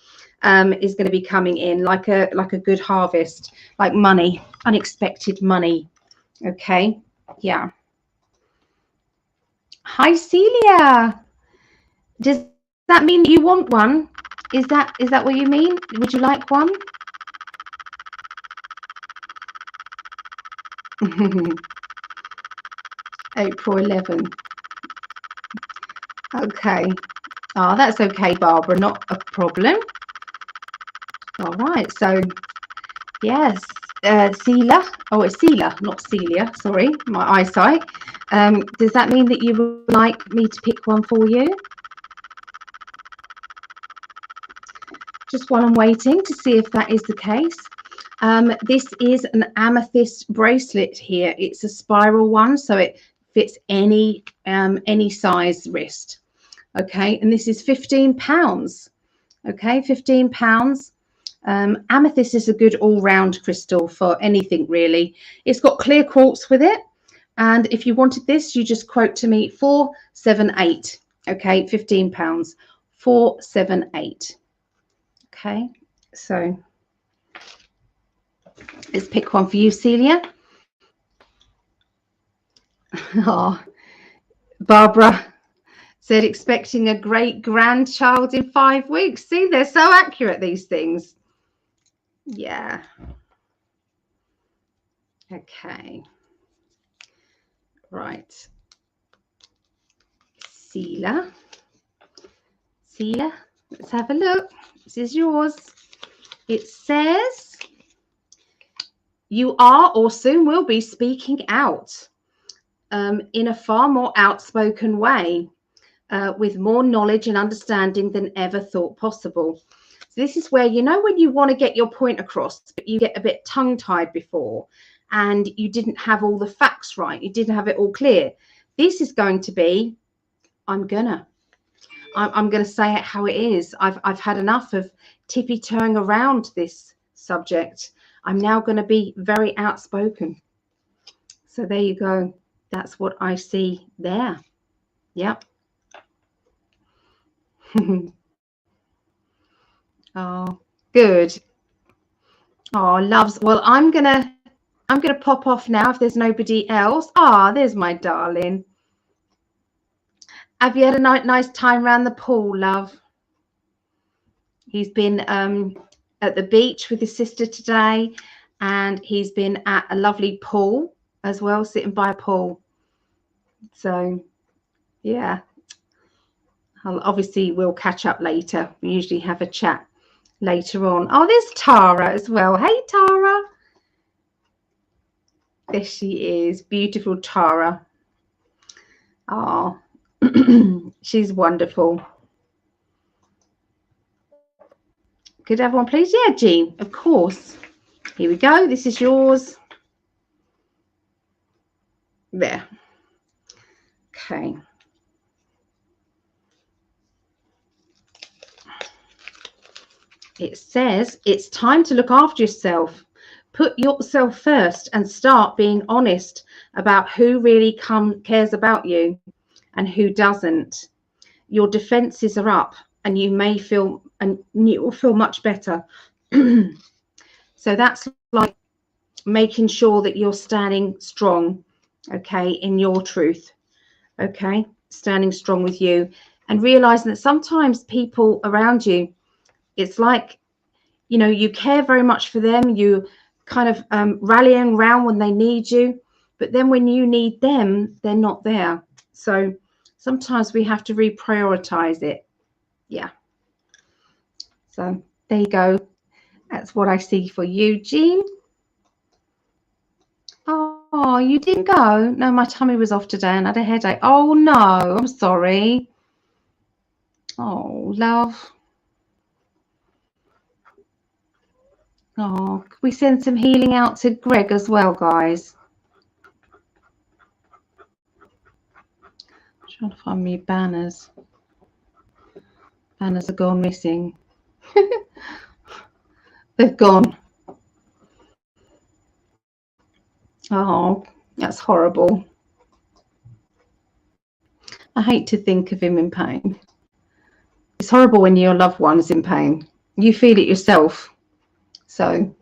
is going to be coming in, like a good harvest, like money, unexpected money. Okay, yeah. Hi, Celia. Does that mean you want one? Is that what you mean? Would you like one? April 11. Okay. Oh, that's okay, Barbara. Not a problem. All right. So, yes, Celia. Oh, it's Celia, not Celia. Sorry, my eyesight. Does that mean that you would like me to pick one for you? Just while I'm waiting to see if that is the case. This is an amethyst bracelet here. It's a spiral one, so it fits any size wrist. Okay, and this is £15. Okay, £15. Amethyst is a good all-round crystal for anything really. It's got clear quartz with it, and if you wanted this, you just quote to me 478. Okay, £15. 478. Okay, so let's pick one for you, Celia. Oh, Barbara said expecting a great grandchild in 5 weeks. See, they're so accurate, these things. Yeah. Okay. Right. Celia. Celia, let's have a look. This is yours. It says you are or soon will be speaking out in a far more outspoken way with more knowledge and understanding than ever thought possible. So this is where, you know, when you want to get your point across, but you get a bit tongue-tied before and you didn't have all the facts right, you didn't have it all clear. This is going to be, I'm gonna say it how it is. I've had enough of tippy-toeing around this subject. I'm now going to be very outspoken. So there you go. That's what I see there. Yep. Oh, good. Oh, loves. Well, I'm gonna pop off now if there's nobody else. Ah, there's my darling. Have you had a nice time around the pool, love? He's been at the beach with his sister today, and he's been at a lovely pool as well, sitting by a pool. So, yeah. Obviously, we'll catch up later. We usually have a chat later on. Oh, there's Tara as well. Hey, Tara. There she is. Beautiful Tara. Oh, she's wonderful. Could everyone please? Yeah, Jean, of course. Here we go. This is yours. There. Okay. It says it's time to look after yourself. Put yourself first and start being honest about who really cares about you and who doesn't. Your defenses are up, and you may feel, and you will feel much better. So that's like making sure that you're standing strong, okay, in your truth, okay, standing strong with you, and realizing that sometimes people around you, it's like, you know, you care very much for them, you kind of rallying around when they need you, but then when you need them, they're not there. So sometimes we have to reprioritize it. Yeah. So there you go. That's what I see for you, Jean. Oh, you didn't go? No, my tummy was off today and I had a headache. Oh, no, I'm sorry. Oh, love. Oh, could we send some healing out to Greg as well, guys? I'm trying to find me banners. Banners are gone missing. They've gone. Oh, that's horrible. I hate to think of him in pain. It's horrible when your loved one's in pain. You feel it yourself. So,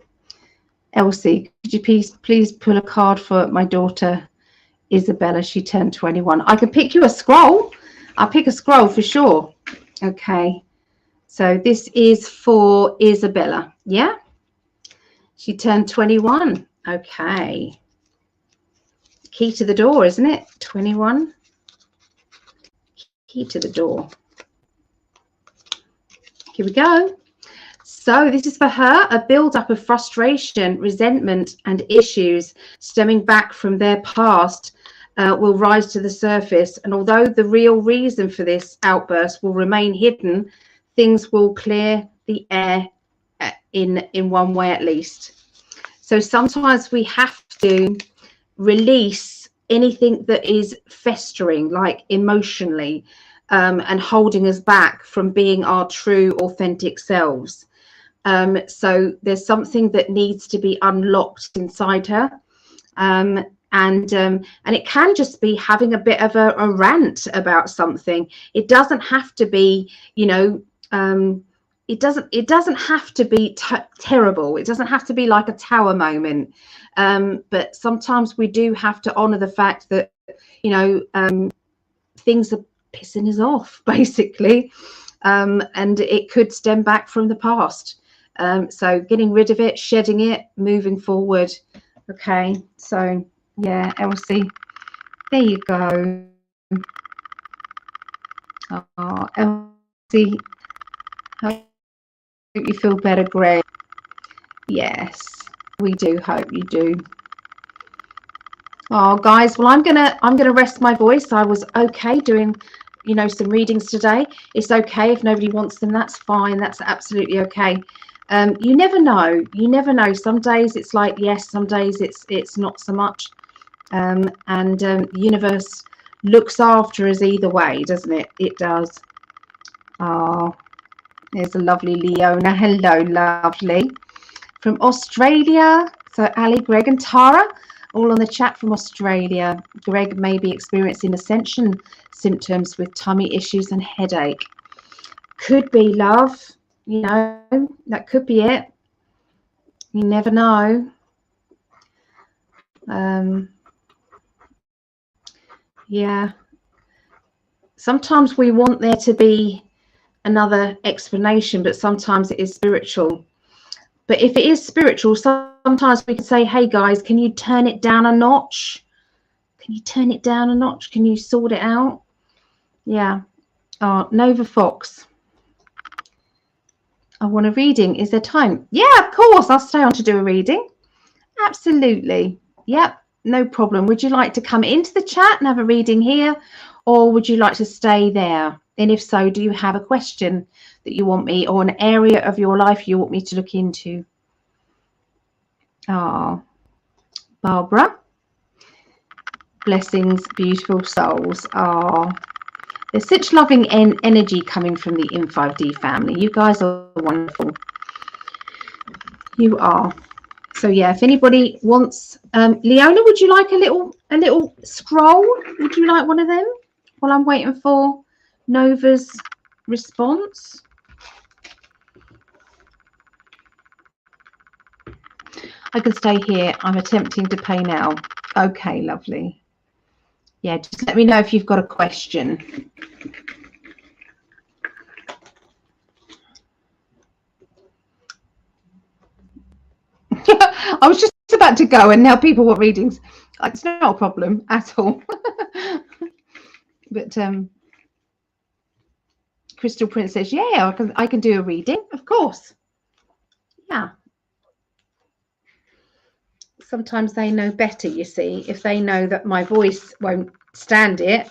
Elsie, could you please pull a card for my daughter, Isabella? She turned 21. I can pick you a scroll. I'll pick a scroll for sure. Okay. So this is for Isabella. Yeah? She turned 21. Okay. Key to the door, isn't it? 21. Key to the door. Here we go. So this is for her, a build-up of frustration, resentment, and issues stemming back from their past will rise to the surface. And although the real reason for this outburst will remain hidden, things will clear the air in one way at least. So sometimes we have to release anything that is festering, like emotionally, and holding us back from being our true, authentic selves. So there's something that needs to be unlocked inside her. And it can just be having a bit of a rant about something. It doesn't have to be, you know, it doesn't have to be terrible. It doesn't have to be like a tower moment. But sometimes we do have to honor the fact that, you know, things are pissing us off, basically. And it could stem back from the past. So getting rid of it, shedding it, moving forward. Okay, so yeah, Elsie, there you go. Oh, Elsie, hope you feel better, Greg. Yes, we do hope you do. Oh, guys, well, I'm gonna rest my voice. I was okay doing, you know, some readings today. It's okay if nobody wants them. That's fine. That's absolutely okay. You never know. You never know. Some days it's like yes, some days it's not so much. The universe looks after us either way, doesn't it? It does. Oh, there's a lovely Leona. Hello, lovely. From Australia. So Ali, Greg and Tara, all on the chat from Australia. Greg may be experiencing ascension symptoms with tummy issues and headache. Could be, love. You know, that could be it. You never know. Yeah. Sometimes we want there to be another explanation, but sometimes it is spiritual. But if it is spiritual, sometimes we can say, hey guys, can you turn it down a notch? Can you turn it down a notch? Can you sort it out? Yeah. Oh, Nova Fox. I want a reading. Is there time? Yeah, of course. I'll stay on to do a reading. Absolutely. Yep, no problem. Would you like to come into the chat and have a reading here? Or would you like to stay there? And if so, do you have a question that you want me, or an area of your life you want me to look into? Oh, Barbara. Blessings, beautiful souls. Oh, there's such loving energy coming from the In5D family. You guys are wonderful. You are. So yeah, if anybody wants, Leona, would you like a little scroll? Would you like one of them? while I'm waiting for Nova's response? I can stay here. I'm attempting to pay now. Okay, lovely. Yeah, just let me know if you've got a question. I was just about to go and now people want readings. It's not a problem at all. But Crystal Prince says, yeah, I can do a reading, of course. Yeah. Sometimes they know better, you see. If they know that my voice won't stand it,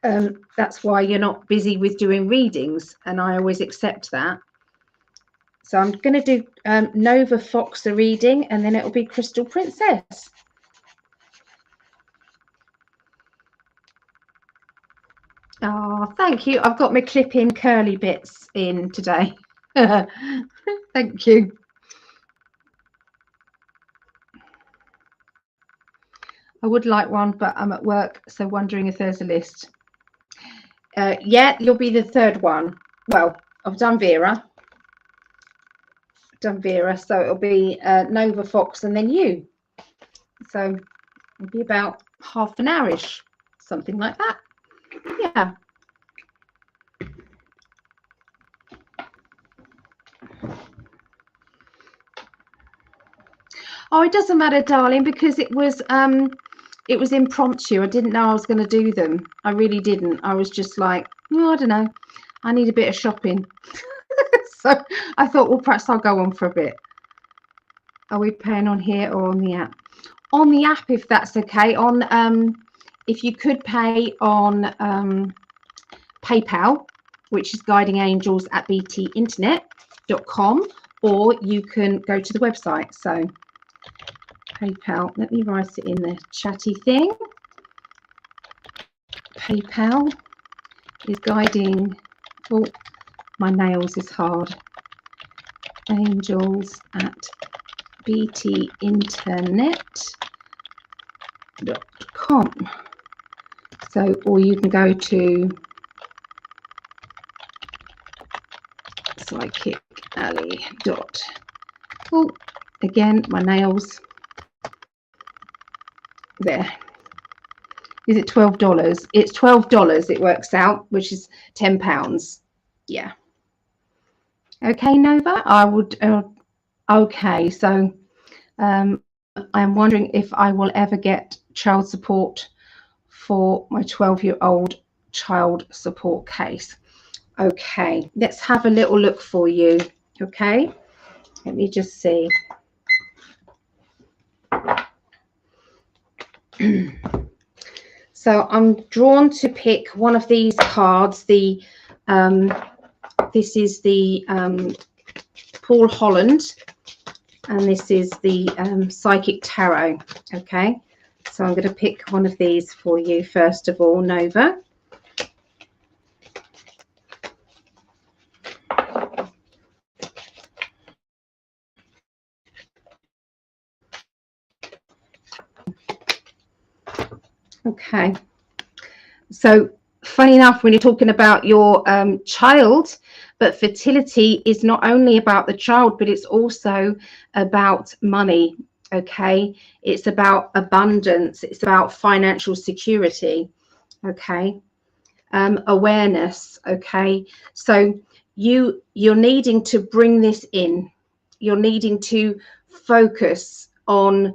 that's why you're not busy with doing readings, and I always accept that. So I'm going to do Nova Fox a reading, and then it'll be Crystal Princess. Oh, thank you. I've got my clip-in curly bits in today. Thank you. I would like one, but I'm at work, so wondering if there's a list. Yeah, you'll be the third one. Well, I've done Vera. So it'll be Nova Fox and then you. So it'll be about half an hour-ish, something like that. Yeah. Oh, it doesn't matter, darling, because it was impromptu. I didn't know I was going to do them. I really didn't. I was just like, oh, I don't know. I need a bit of shopping. So I thought, well, perhaps I'll go on for a bit. Are we paying on here or on the app? On the app, if that's okay. On if you could pay on PayPal, which is guidingangels@btinternet.com, or you can go to the website. So PayPal, let me write it in the chatty thing. PayPal is guiding, oh, my nails is hard, angels@btinternet.com. So, or you can go to Psychically. Oh, again, my nails. There. Is it $12? It's $12 it works out, which is £10. Yeah. Okay, Nova, I would okay, so I'm wondering if I will ever get child support for my 12-year-old child support case. Okay, let's have a little look for you. Okay, let me just see. So I'm drawn to pick one of these cards. The this is the Paul Holland, and this is the Psychic Tarot. Okay, so I'm going to pick one of these for you first of all, Nova. Okay, so funny enough, when you're talking about your child, but fertility is not only about the child, but it's also about money. Okay, it's about abundance, it's about financial security. Okay, awareness. Okay, so you're needing to bring this in. You're needing to focus on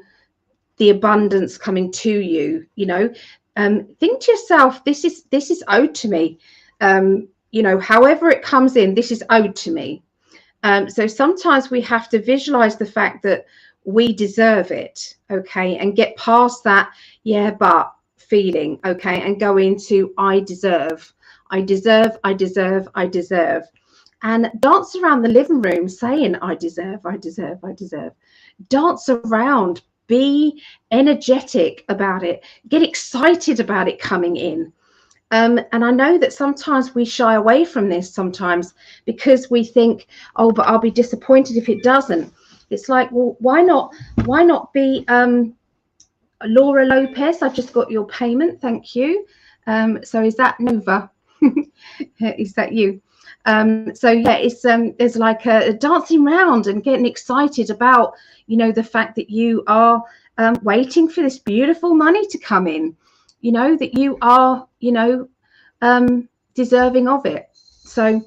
the abundance coming to you. You know, think to yourself, this is owed to me. You know, however it comes in, this is owed to me. So sometimes we have to visualize the fact that we deserve it. Okay, and get past that yeah but feeling. Okay, and go into I deserve, I deserve, I deserve, I deserve, and dance around the living room saying I deserve, I deserve, I deserve. Dance around. Be energetic about it. Get excited about it coming in. And I know that sometimes we shy away from this sometimes because we think, oh, but I'll be disappointed if it doesn't. It's like, well, why not be Laura Lopez? I just got your payment. Thank you. So is that Nova? Is that you? So yeah, it's there's like a dancing around and getting excited about, you know, the fact that you are waiting for this beautiful money to come in, you know, that you are, you know, deserving of it. So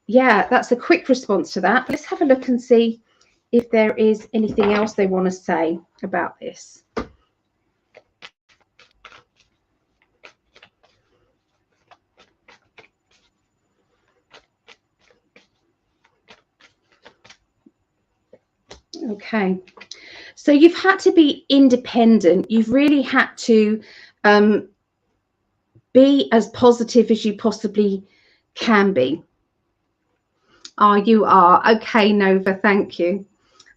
yeah, that's a quick response to that. Let's have a look and see if there is anything else they want to say about this. Okay, so you've had to be independent. You've really had to be as positive as you possibly can be. Oh, you are. Okay, Nova, thank you.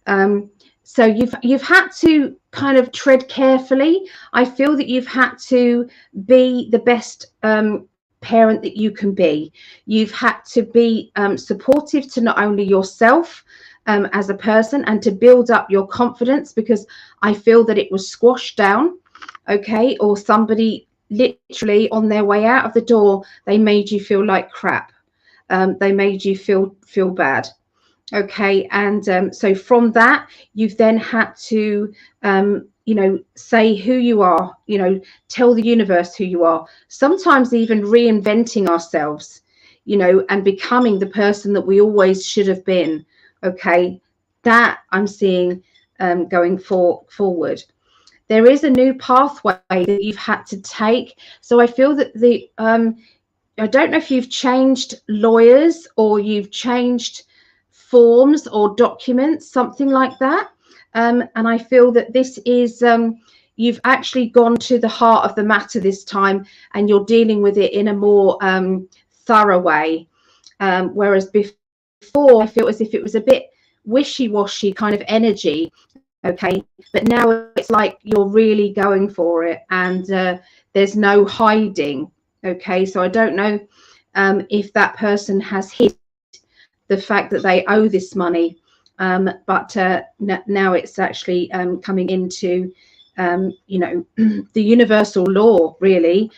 So you've had to kind of tread carefully. I feel that you've had to be the best parent that you can be. You've had to be supportive to not only yourself as a person, and to build up your confidence, because I feel that it was squashed down, okay, or somebody literally on their way out of the door, they made you feel like crap. They made you feel bad. Okay, and so from that, you've then had to you know, say who you are, you know, tell the universe who you are, sometimes even reinventing ourselves, you know, and becoming the person that we always should have been. Okay, that I'm seeing going forward. There is a new pathway that you've had to take. So I feel that the I don't know if you've changed lawyers or you've changed forms or documents, something like that. And I feel that this is, you've actually gone to the heart of the matter this time, and you're dealing with it in a more thorough way. Whereas before, I feel as if it was a bit wishy-washy kind of energy. Okay, but now it's like you're really going for it, and there's no hiding. Okay, so I don't know if that person has hid the fact that they owe this money, but now it's actually coming into you know, the universal law, really.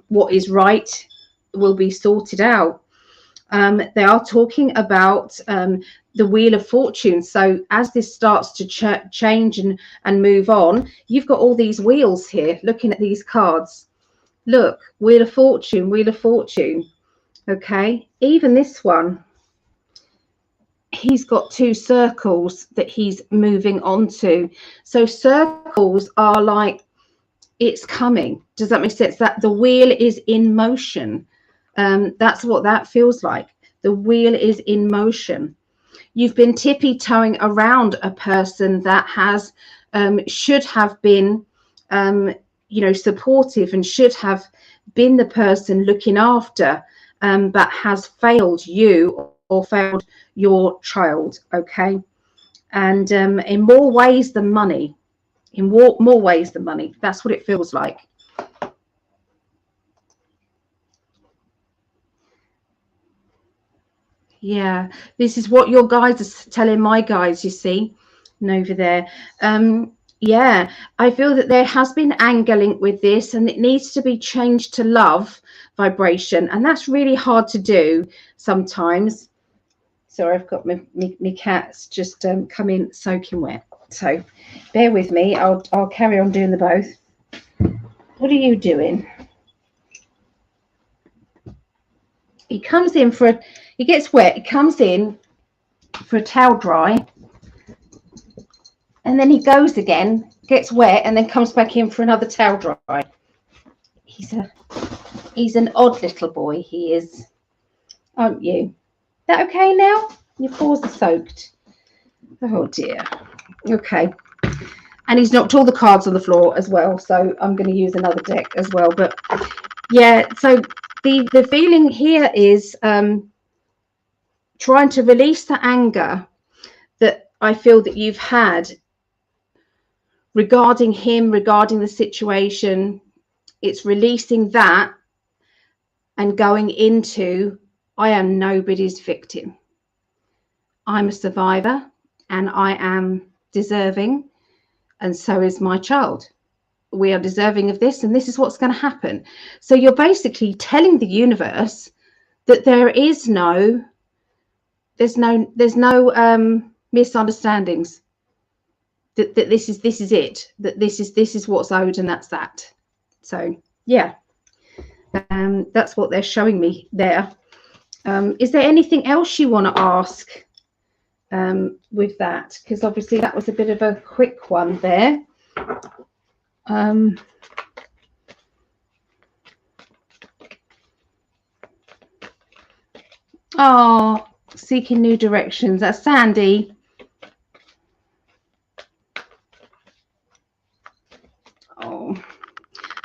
What is right will be sorted out. They are talking about the Wheel of Fortune. So as this starts to change and move on, you've got all these wheels here, looking at these cards. Look, Wheel of Fortune, Wheel of Fortune. Okay, even this one, he's got two circles that he's moving on to. So circles are like, it's coming. Does that make sense? That the wheel is in motion. That's what that feels like. The wheel is in motion. You've been tippy-toeing around a person that has should have been you know, supportive, and should have been the person looking after, but has failed you or failed your child. Okay, and in more ways than money, in more ways than money. That's what it feels like. Yeah, this is what your guides are telling my guides, you see, and over there. Yeah, I feel that there has been anger linked with this, and it needs to be changed to love vibration, and that's really hard to do sometimes. Sorry, I've got my cats just come in soaking wet, so bear with me. I'll carry on doing the both. What are you doing? He comes in for he gets wet, he comes in for a towel dry, and then he goes again, gets wet, and then comes back in for another towel dry. He's an odd little boy, he is, aren't you? That okay now? Your paws are soaked. Oh dear. Okay. And he's knocked all the cards on the floor as well, so I'm going to use another deck as well. But yeah, so the feeling here is trying to release the anger that I feel that you've had regarding him, regarding the situation. It's releasing that and going into, I am nobody's victim. I'm a survivor, and I am deserving, and so is my child. we are deserving of this, and this is what's going to happen. So you're basically telling the universe that there's no misunderstandings, that this is it, that this is what's owed, and that's that. So yeah, that's what they're showing me there. Is there anything else you want to ask with that? Because obviously that was a bit of a quick one there. Oh, seeking new directions. That's Sandy. Oh,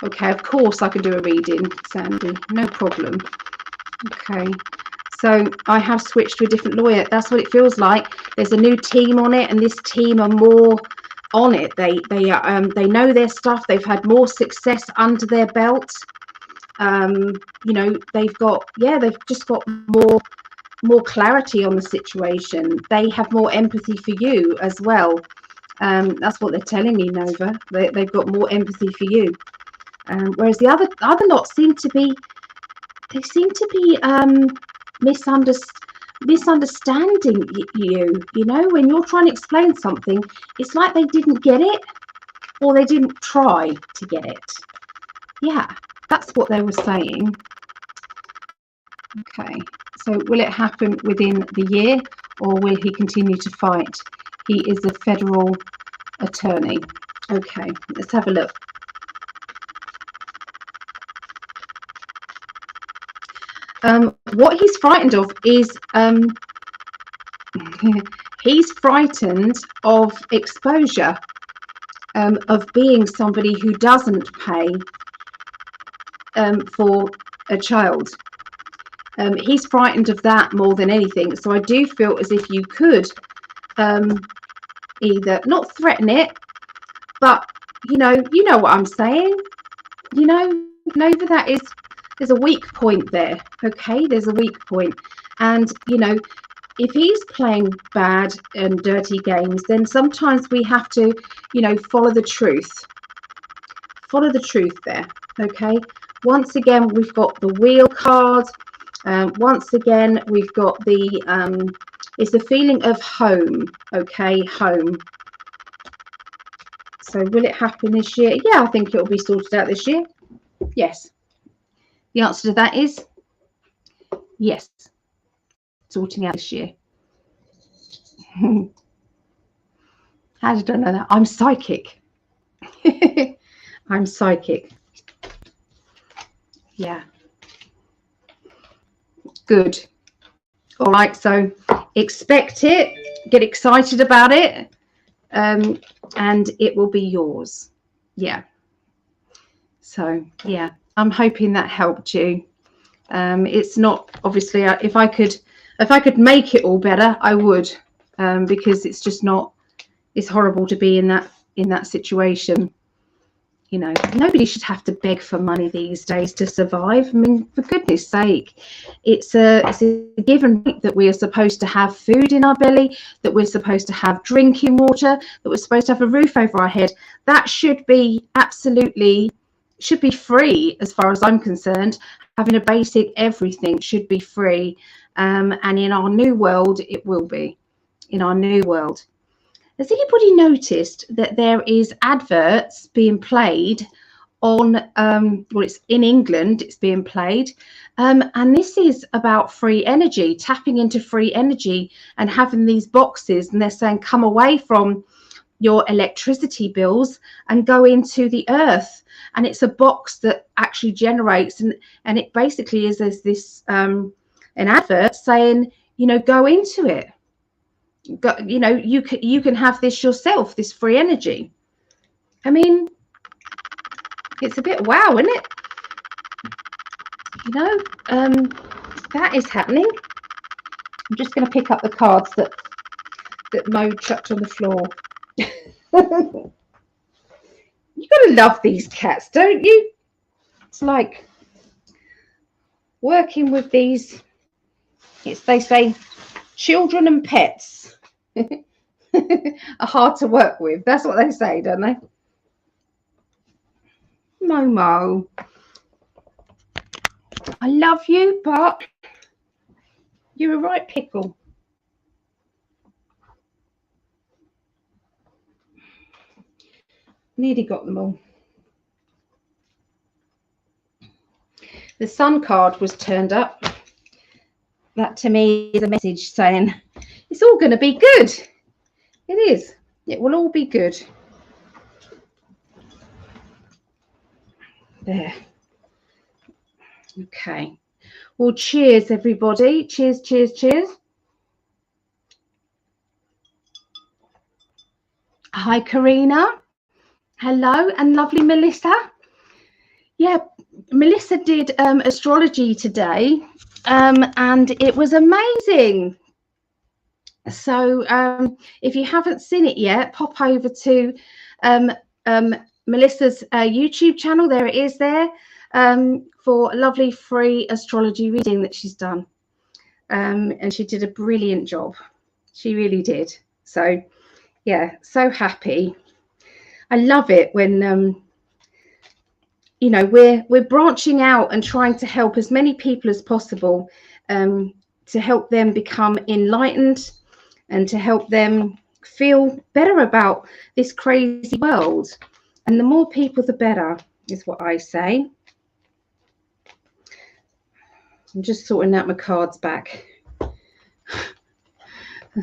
okay. Of course I can do a reading, Sandy. No problem. Okay. So I have switched to a different lawyer. That's what it feels like. There's a new team on it, and this team are more on it. They know their stuff. They've had more success under their belt. You know, they've just got more clarity on the situation. They have more empathy for you as well. That's what they're telling me, Nova. They've got more empathy for you. Whereas the other lot seem to be misunderstanding you. You know, when you're trying to explain something, it's like they didn't get it, or they didn't try to get it. Yeah, that's what they were saying. Okay, so will it happen within the year, or will he continue to fight? He is a federal attorney. Okay, let's have a look. What he's frightened of is he's frightened of exposure, of being somebody who doesn't pay for a child. He's frightened of that more than anything. So I do feel as if you could either not threaten it, but you know what I'm saying. You know that there's a weak point there. Okay, there's a weak point, and you know, if he's playing bad and dirty games, then sometimes we have to, you know, follow the truth. Follow the truth there. Okay. Once again, we've got the wheel card. Once again, we've got the it's the feeling of home. Okay, home. So will it happen this year? Yeah, I think it'll be sorted out this year. Yes. The answer to that is yes. Sorting out this year. How did I know that? I'm psychic. I'm psychic. Yeah. Good. All right, so expect it, get excited about it, and it will be yours. Yeah. So yeah, I'm hoping that helped you. It's not, obviously, if I could make it all better, I would, because it's just not, it's horrible to be in that situation. You know, nobody should have to beg for money these days to survive. I mean, for goodness sake, it's a given right that we are supposed to have food in our belly, that we're supposed to have drinking water, that we're supposed to have a roof over our head. That should be should be free, as far as I'm concerned. Having a basic everything should be free, and in our new world, it will be. In our new world. Has anybody noticed that there is adverts being played on, well, it's in England, it's being played, and this is about free energy, tapping into free energy and having these boxes, and they're saying come away from your electricity bills and go into the earth. And it's a box that actually generates, and it basically is as this an advert saying, you know, go into it. You know, you can have this yourself, this free energy. I mean, it's a bit wow, isn't it? You know, that is happening. I'm just going to pick up the cards that Mo chucked on the floor. You got to love these cats, don't you? It's like working with these. They say children and pets are hard to work with. That's what they say, don't they? Momo, I love you, but you're a right pickle. Nearly got them all. The sun card was turned up. That to me is a message saying it's all going to be good. It is. It will all be good. There. Okay. Well, cheers, everybody. Cheers, cheers, cheers. Hi, Karina. Hello, and lovely Melissa. Yeah, Melissa did astrology today, and it was amazing. So if you haven't seen it yet, pop over to Melissa's YouTube channel. There it is there, for a lovely free astrology reading that she's done. And she did a brilliant job. She really did. So yeah, so happy. I love it when you know, we're branching out and trying to help as many people as possible, to help them become enlightened and to help them feel better about this crazy world. And the more people, the better, is what I say. I'm just sorting out my cards back.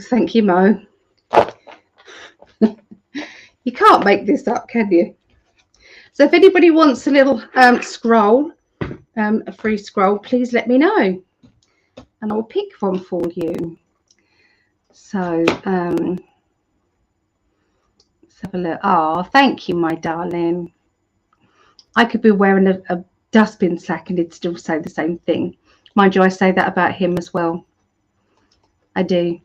Thank you, Mo. You can't make this up, can you? So if anybody wants a little scroll, a free scroll, please let me know and I'll pick one for you. So let's have a look. Oh, thank you, my darling. I could be wearing a dustbin sack and it'd still say the same thing. Mind you, I say that about him as well. I do.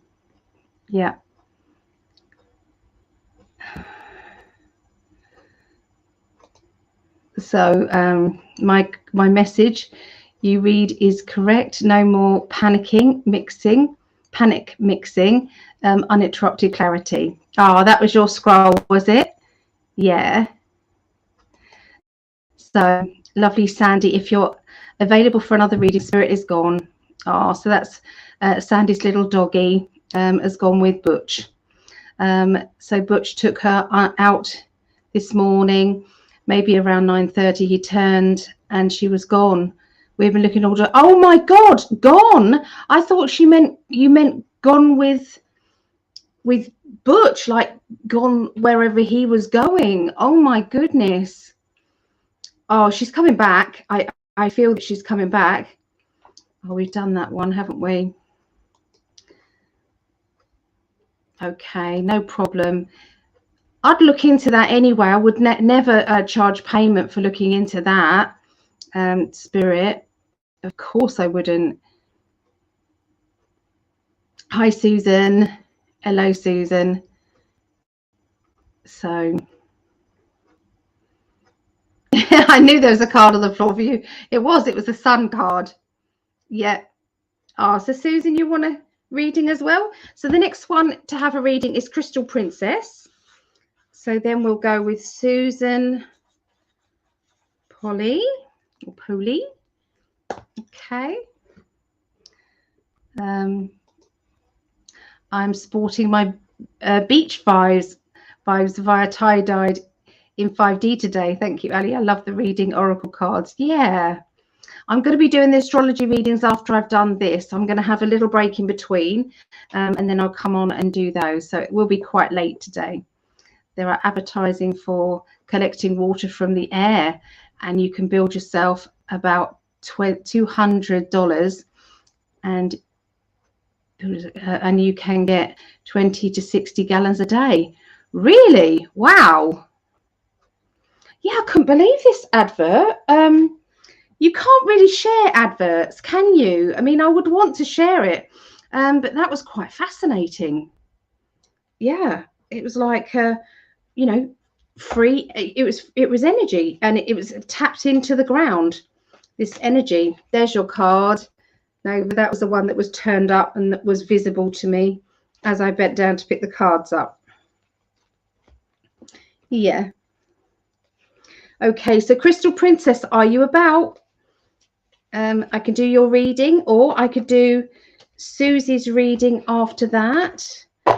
Yeah. So my message you read is correct. No more panicking, panic mixing, uninterrupted clarity. Oh, that was your scroll, was it? Yeah. So lovely, Sandy. If you're available for another reading, Spirit is gone. Oh, so that's Sandy's little doggy has gone with Butch. So Butch took her out this morning, maybe around 9:30. He turned and she was gone. We've been looking all day. Oh my God, gone! I thought you meant gone with Butch, like gone wherever he was going. Oh my goodness. Oh, she's coming back. I feel that she's coming back. Oh, we've done that one, haven't we? Okay, no problem. I'd look into that anyway. I would never charge payment for looking into that, Spirit. Of course I wouldn't. Hi, Susan. Hello, Susan. So I knew there was a card on the floor for you. It was a sun card. Yeah. Oh, so Susan, you want a reading as well? So the next one to have a reading is Crystal Princess. So then we'll go with Susan Polly or Polly. Okay. I'm sporting my beach vibes via tie-dyed in 5D today. Thank you, Ali. I love the reading oracle cards. Yeah. I'm going to be doing the astrology readings after I've done this. I'm going to have a little break in between, and then I'll come on and do those. So it will be quite late today. There are advertising for collecting water from the air, and you can build yourself about $200, and you can get 20 to 60 gallons a day. Really? Wow. Yeah, I couldn't believe this advert. You can't really share adverts, can you? I mean, I would want to share it, but that was quite fascinating. Yeah, it was like, you know, free. It was energy, and it was tapped into the ground. This energy. There's your card. No, that was the one that was turned up and that was visible to me as I bent down to pick the cards up. Yeah. Okay, so Crystal Princess, are you about? I can do your reading, or I could do Susie's reading after that.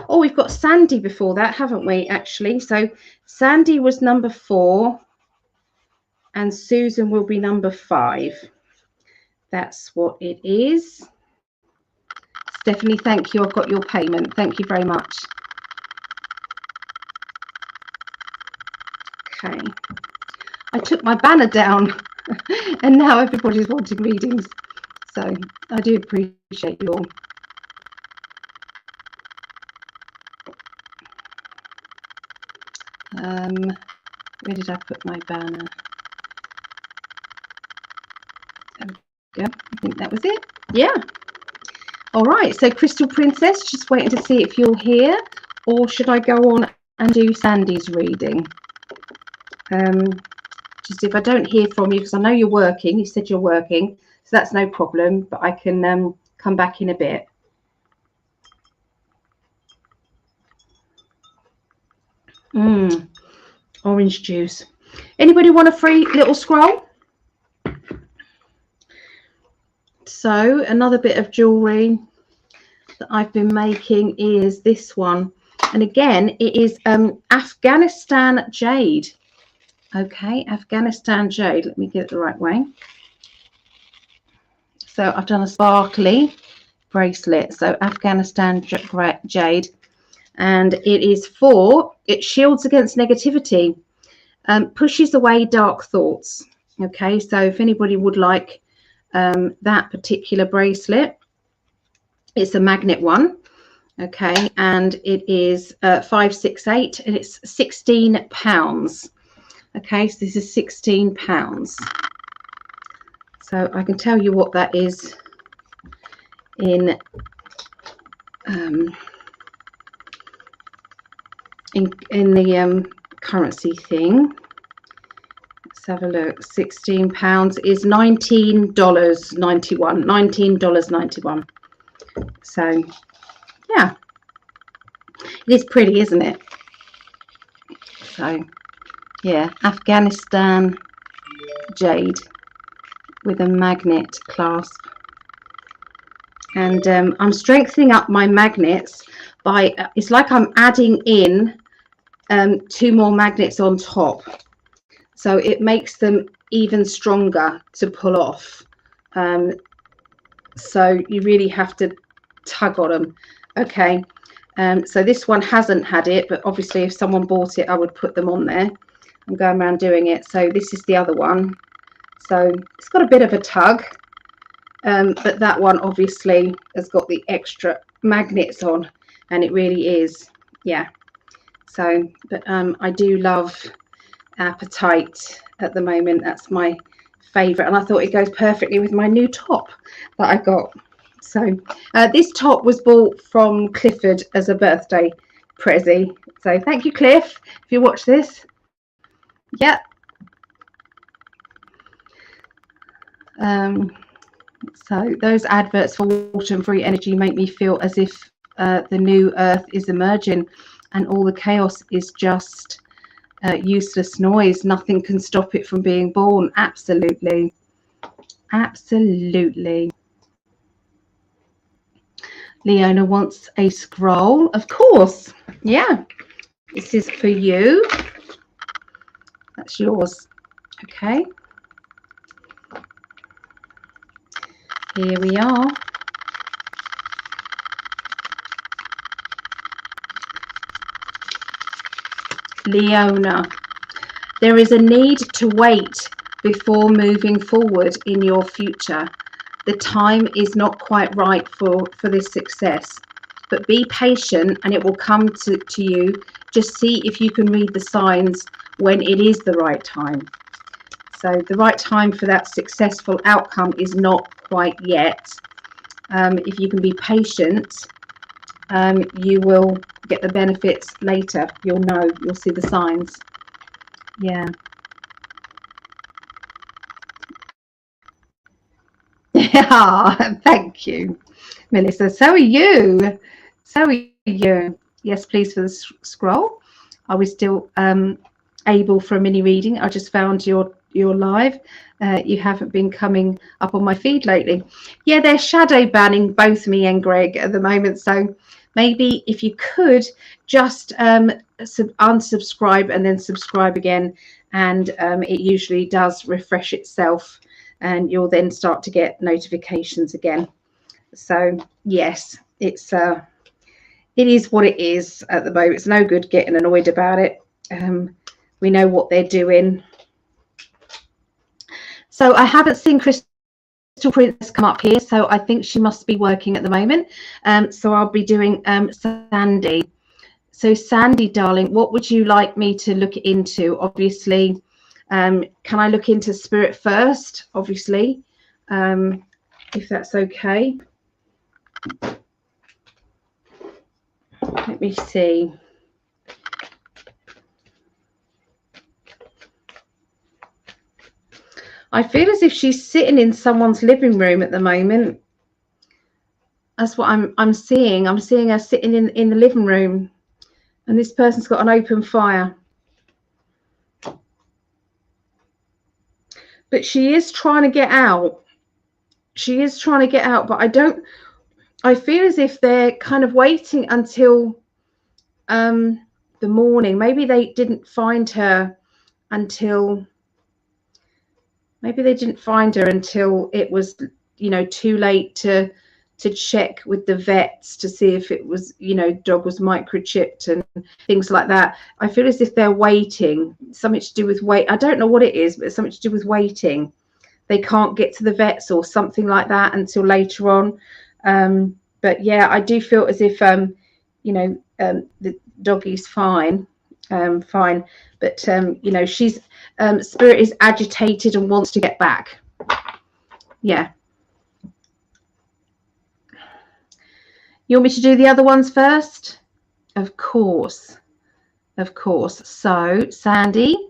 Oh, we've got Sandy before that, haven't we, actually? So Sandy was number 4 and Susan will be number 5. That's what it is. Stephanie, thank you. I've got your payment. Thank you very much. Okay. I took my banner down and now everybody's wanting readings. So I do appreciate you all. Where did I put my banner? There we go. I think that was it. Yeah. All right. So Crystal Princess, just waiting to see if you're here, or should I go on and do Sandy's reading? Just if I don't hear from you, because I know you're working. You said you're working, so that's no problem. But I can come back in a bit. Orange juice. Anybody want a free little scroll? So another bit of jewelry that I've been making is this one, and again it is Afghanistan jade. Okay, Afghanistan jade. Let me get it the right way. So I've done a sparkly bracelet, so Afghanistan jade, and it shields against negativity, pushes away dark thoughts. Okay, so if anybody would like that particular bracelet, it's a magnet one. Okay, and it is 568 and it's £16. Okay, so this is £16. So I can tell you what that is in the currency thing. Let's have a look. £16 is $19.91. $19.91. So yeah, it is pretty, isn't it? So yeah, Afghanistan jade with a magnet clasp. And I'm strengthening up my magnets by, it's like I'm adding in 2 more magnets on top. So it makes them even stronger to pull off. So you really have to tug on them. Okay. So this one hasn't had it, but obviously if someone bought it, I would put them on there. I'm going around doing it. So this is the other one. So it's got a bit of a tug. But that one obviously has got the extra magnets on, and it really is, yeah. So, but I do love Appetite at the moment. That's my favorite, and I thought it goes perfectly with my new top that I got. So this top was bought from Clifford as a birthday prezi. So thank you, Cliff, if you watch this. Yeah. So those adverts for water and free energy make me feel as if the new earth is emerging and all the chaos is just useless noise. Nothing can stop it from being born. Absolutely. Absolutely. Leona wants a scroll. Of course. Yeah. This is for you. That's yours. Okay. Here we are. Leona, there is a need to wait before moving forward in your future. The time is not quite right for this success, but be patient and it will come to you. Just see if you can read the signs when it is the right time. So the right time for that successful outcome is not quite yet. If you can be patient, you will get the benefits later. You'll know, you'll see the signs. Yeah. Yeah, thank you, Melissa. So are you. So are you. Yes, please, for the scroll. Are we still able for a mini reading. I just found your live. You haven't been coming up on my feed lately. Yeah, they're shadow banning both me and Greg at the moment. So maybe if you could just unsubscribe and then subscribe again, and it usually does refresh itself, and you'll then start to get notifications again. So yes, it is what it is at the moment. It's no good getting annoyed about it. We know what they're doing. So I haven't seen Crystal Princess come up here, so I think she must be working at the moment. So I'll be doing Sandy. So Sandy, darling, what would you like me to look into? Obviously, can I look into spirit first? Obviously, if that's okay. Let me see. I feel as if she's sitting in someone's living room at the moment. That's what I'm seeing. I'm seeing her sitting in the living room, and this person's got an open fire. But she is trying to get out. She is trying to get out, but I feel as if they're kind of waiting until the morning. Maybe they didn't find her until it was, too late to check with the vets to see if it was, dog was microchipped and things like that. I feel as if they're waiting, something to do with wait. I don't know what it is, but it's something to do with waiting. They can't get to the vets or something like that until later on. But yeah, I do feel as if, the doggy's fine. Fine. But, she's, spirit is agitated and wants to get back. Yeah. You want me to do the other ones first? Of course. So, Sandy,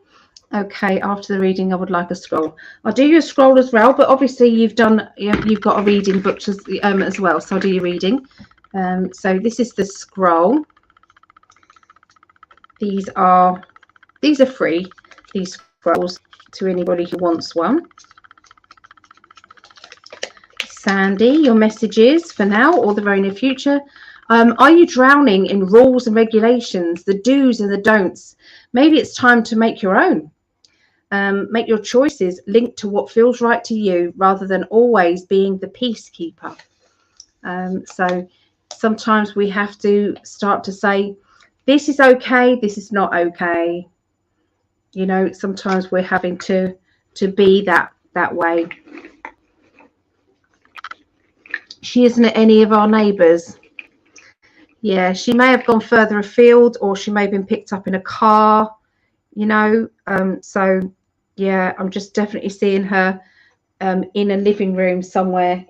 okay, after the reading, I would like a scroll. I'll do you a scroll as well, but obviously you've got a reading booked as well, so I'll do your reading. So this is the scroll. These are free, these scrolls, to anybody who wants one. Sandy, your messages for now or the very near future. Are you drowning in rules and regulations, the do's and the don'ts? Maybe it's time to make your own. Make your choices linked to what feels right to you rather than always being the peacekeeper. So sometimes we have to start to say, this is okay, this is not okay. Sometimes we're having to be that way. She isn't any of our neighbours. Yeah, she may have gone further afield, or she may have been picked up in a car, so yeah, I'm just definitely seeing her in a living room somewhere,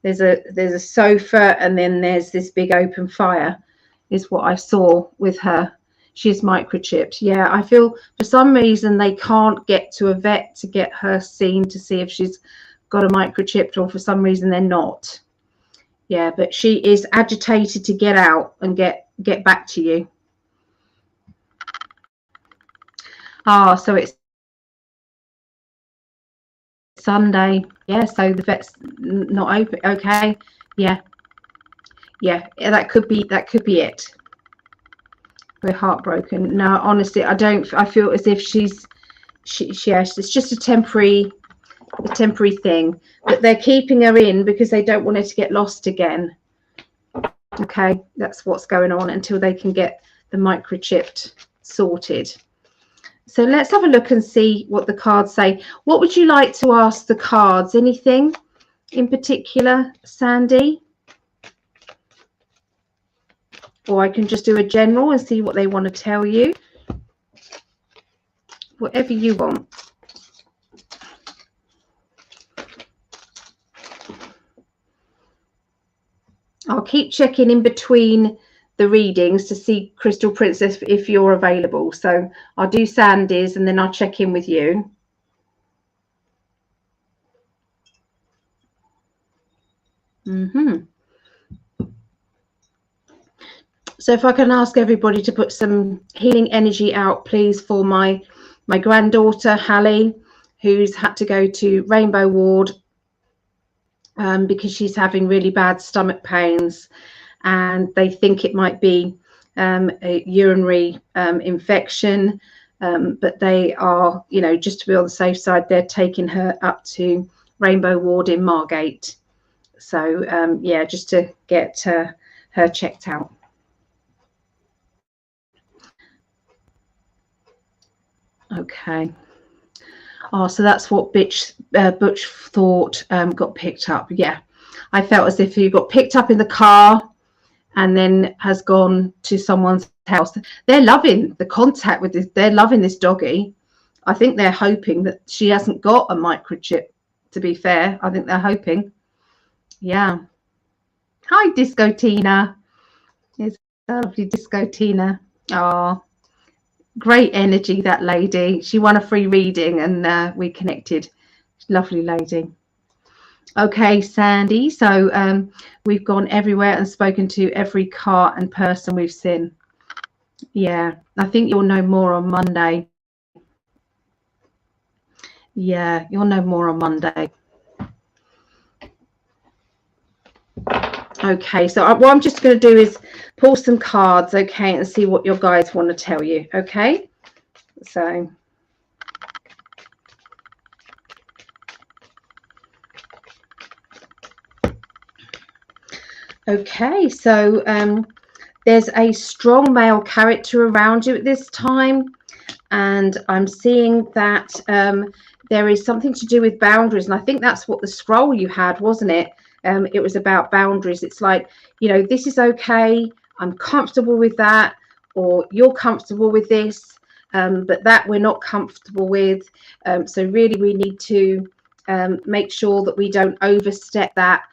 there's a sofa, and then there's this big open fire is what I saw with her. She's microchipped. Yeah, I feel for some reason they can't get to a vet to get her seen to see if she's got a microchipped, or for some reason they're not. Yeah, but she is agitated to get out and get back to you. So it's Sunday. Yeah, so the vet's not open. Okay. Yeah, that could be it. We're heartbroken. No, honestly, I feel as if it's just a temporary thing, but they're keeping her in because they don't want her to get lost again. Okay, that's what's going on until they can get the microchipped sorted. So let's have a look and see what the cards say. What would you like to ask the cards? Anything in particular, Sandy? Or I can just do a general and see what they want to tell you. Whatever you want. I'll keep checking in between the readings to see, Crystal Princess, if you're available. So I'll do Sandy's and then I'll check in with you. So if I can ask everybody to put some healing energy out, please, for my granddaughter, Hallie, who's had to go to Rainbow Ward because she's having really bad stomach pains, and they think it might be a urinary infection, but they are, you know, just to be on the safe side, they're taking her up to Rainbow Ward in Margate. So yeah, just to get her checked out. Okay. Oh, so that's what Butch thought got picked up. Yeah, I felt as if he got picked up in the car and then has gone to someone's house. They're loving the contact with this. They're loving this doggy. I think they're hoping that she hasn't got a microchip, to be fair. I think they're hoping. Yeah. Hi, Disco Tina. It's lovely Disco Tina. Oh, great energy, that lady. She won a free reading and we connected. Lovely lady. Okay, Sandy. So we've gone everywhere and spoken to every car and person we've seen. Yeah, I think you'll know more on Monday. Yeah, you'll know more on Monday. Okay, so what I'm just going to do is pull some cards, okay, and see what your guides want to tell you, okay? So, okay, so there's a strong male character around you at this time, and I'm seeing that there is something to do with boundaries, and I think that's what the scroll you had, wasn't it? It was about boundaries. It's like, you know, this is okay, I'm comfortable with that, or you're comfortable with this, but that we're not comfortable with. So really we need to make sure that we don't overstep that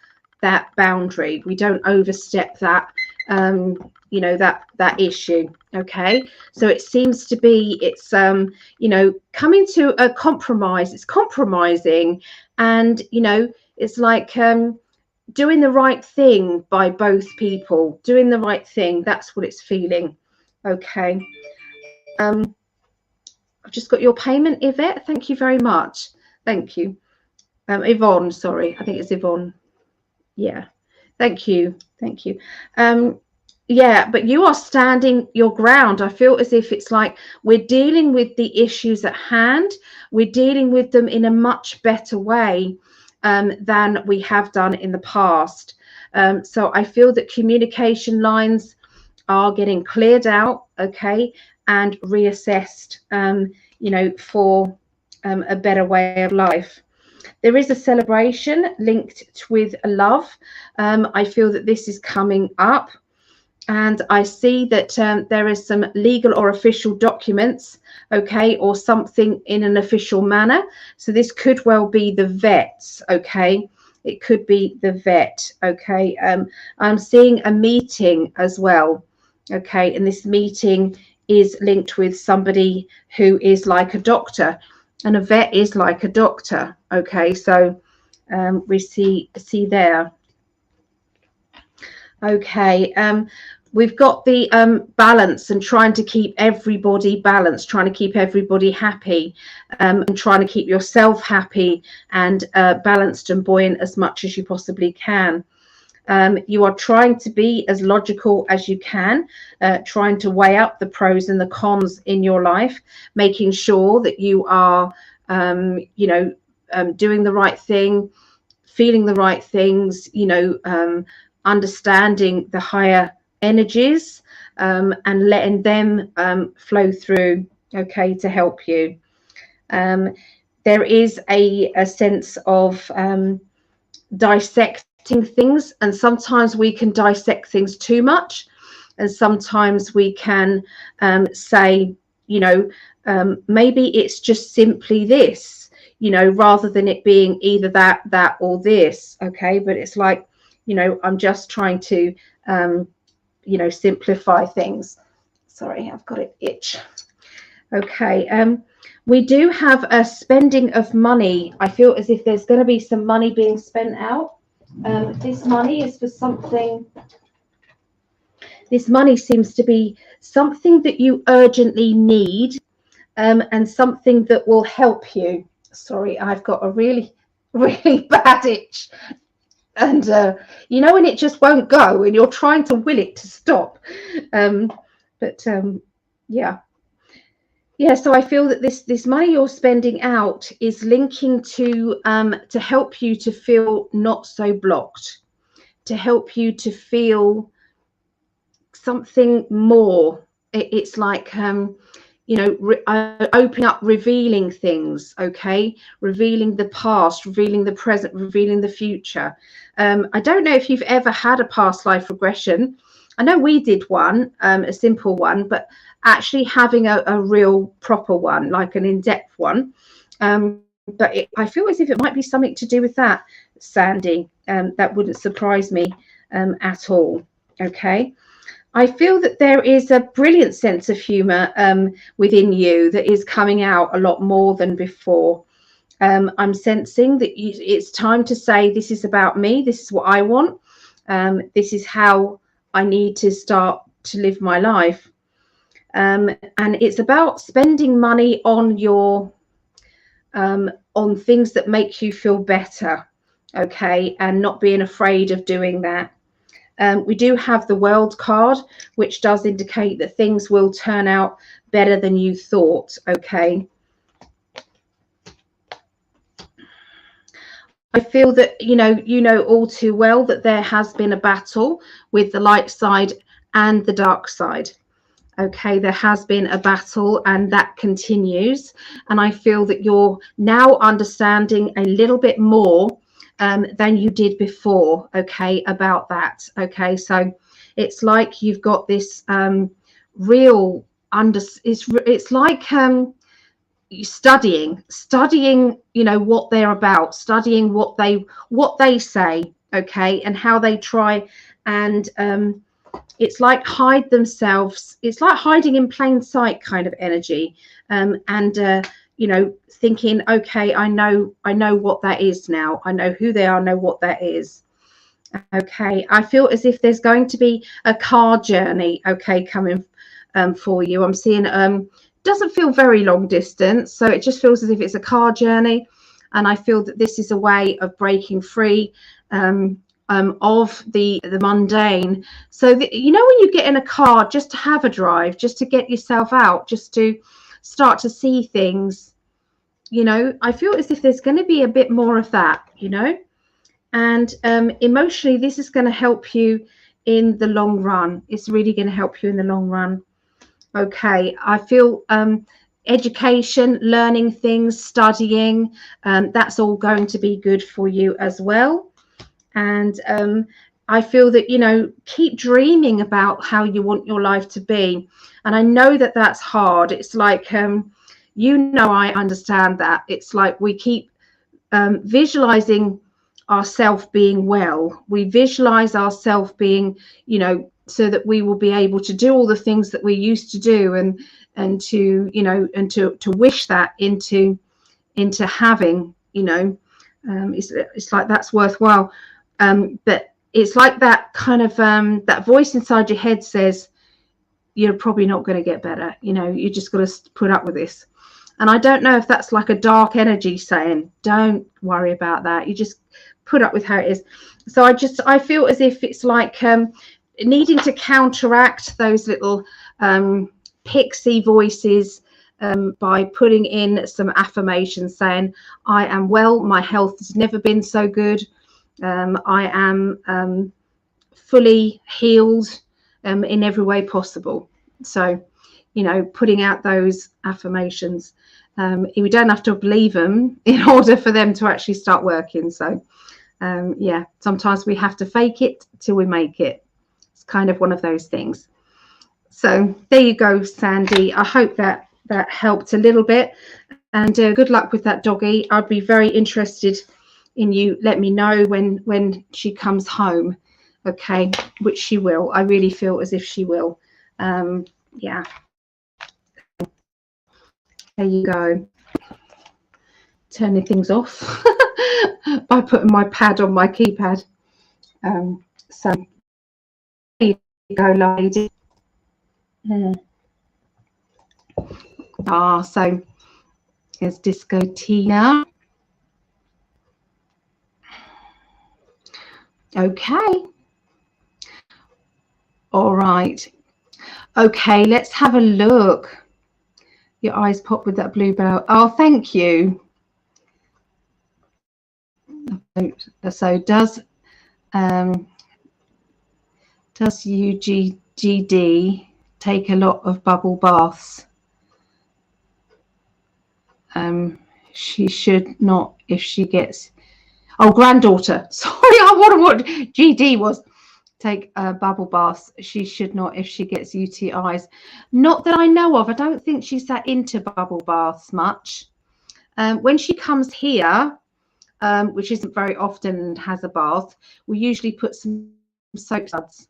boundary. We don't overstep that, you know, that issue. Okay, so it seems to be, it's you know, coming to a compromise. It's compromising, and you know, it's like doing the right thing by both people, doing the right thing. That's what it's feeling. Okay. I've just got your payment, Yvette. Thank you very much. Thank you. Yvonne, sorry. I think it's Yvonne. Yeah. Thank you. Thank you. Yeah, but you are standing your ground. I feel as if it's like we're dealing with the issues at hand. We're dealing with them in a much better way than we have done in the past. So I feel that communication lines are getting cleared out, okay, and reassessed, you know, for a better way of life. There is a celebration linked with love. I feel that this is coming up, and I see that there is some legal or official documents, okay, or something in an official manner. So this could well be the vets, okay. It could be the vet, okay. I'm seeing a meeting as well, okay, and this meeting is linked with somebody who is like a doctor, and a vet is like a doctor, okay. So we see there. Okay, we've got the balance and trying to keep everybody balanced, trying to keep everybody happy, and trying to keep yourself happy and balanced and buoyant as much as you possibly can. You are trying to be as logical as you can, trying to weigh up the pros and the cons in your life, making sure that you are, you know, doing the right thing, feeling the right things, you know, understanding the higher energies, and letting them flow through, okay, to help you. There is a sense of dissecting things, and sometimes we can dissect things too much, and sometimes we can say, you know, maybe it's just simply this, you know, rather than it being either that or this, okay. But it's like, you know, I'm just trying to you know, simplify things. Sorry, I've got an itch. Okay, we do have a spending of money. I feel as if there's going to be some money being spent out. This money is for something this money seems to be something that you urgently need, and something that will help you. Sorry, I've got a really, really bad itch. And you know, when it just won't go and you're trying to will it to stop. Um, but yeah. Yeah, so I feel that this money you're spending out is linking to help you to feel not so blocked, to help you to feel something more. It's like you know, opening up, revealing things, okay, revealing the past, revealing the present, revealing the future. I don't know if you've ever had a past life regression. I know we did one, a simple one, but actually having a real proper one, like an in-depth one, but I feel as if it might be something to do with that, Sandy. That wouldn't surprise me at all. Okay. I feel that there is a brilliant sense of humour within you that is coming out a lot more than before. I'm sensing that it's time to say, this is about me, this is what I want, this is how I need to start to live my life. And it's about spending money on your on things that make you feel better, okay, and not being afraid of doing that. We do have the World card, which does indicate that things will turn out better than you thought, okay? I feel that, you know all too well that there has been a battle with the light side and the dark side. Okay, there has been a battle and that continues. And I feel that you're now understanding a little bit more than you did before, okay, about that. Okay, so it's like you've got this real it's like studying, you know, what they're about, studying what they say, okay, and how they try and it's like hide themselves. It's like hiding in plain sight kind of energy, and you know, thinking, okay, I know what that is now. I know who they are. I know what that is. Okay, I feel as if there's going to be a car journey, okay, coming for you. I'm seeing doesn't feel very long distance, so it just feels as if it's a car journey, and I feel that this is a way of breaking free of the mundane. So you know, when you get in a car just to have a drive, just to get yourself out, just to start to see things, you know, I feel as if there's going to be a bit more of that, you know, and emotionally this is going to help you in the long run. It's really going to help you in the long run. Okay, I feel education, learning things, studying, that's all going to be good for you as well. And I feel that, you know, keep dreaming about how you want your life to be. And I know that that's hard. It's like, you know, I understand that. It's like we keep visualizing ourselves being well. We visualize ourselves being, you know, so that we will be able to do all the things that we used to do, and to, you know, and to wish that into having, you know, it's like that's worthwhile. But it's like that kind of that voice inside your head says you're probably not going to get better, you know, you just got to put up with this. And I don't know if that's like a dark energy saying don't worry about that, you just put up with how it is. So I feel as if it's like needing to counteract those little pixie voices by putting in some affirmations saying, I am well, my health has never been so good, I am fully healed in every way possible. So, you know, putting out those affirmations. We don't have to believe them in order for them to actually start working. So, yeah, sometimes we have to fake it till we make it. It's kind of one of those things. So there you go, Sandy. I hope that helped a little bit. And good luck with that doggy. I'd be very interested in you. Let me know when she comes home, okay, which she will. I really feel as if she will. Yeah, there you go. Turning things off by putting my pad on my keypad. So go, lady. So there's Disco Tina. Okay. All right. Okay, let's have a look. Your eyes pop with that bluebell. Oh, thank you. So does UGD take a lot of bubble baths? She should not if she gets. Oh, granddaughter. Sorry, I wonder what GD was. Take bubble baths. She should not if she gets UTIs. Not that I know of. I don't think she's that into bubble baths much. When she comes here, which isn't very often and has a bath, we usually put some soap suds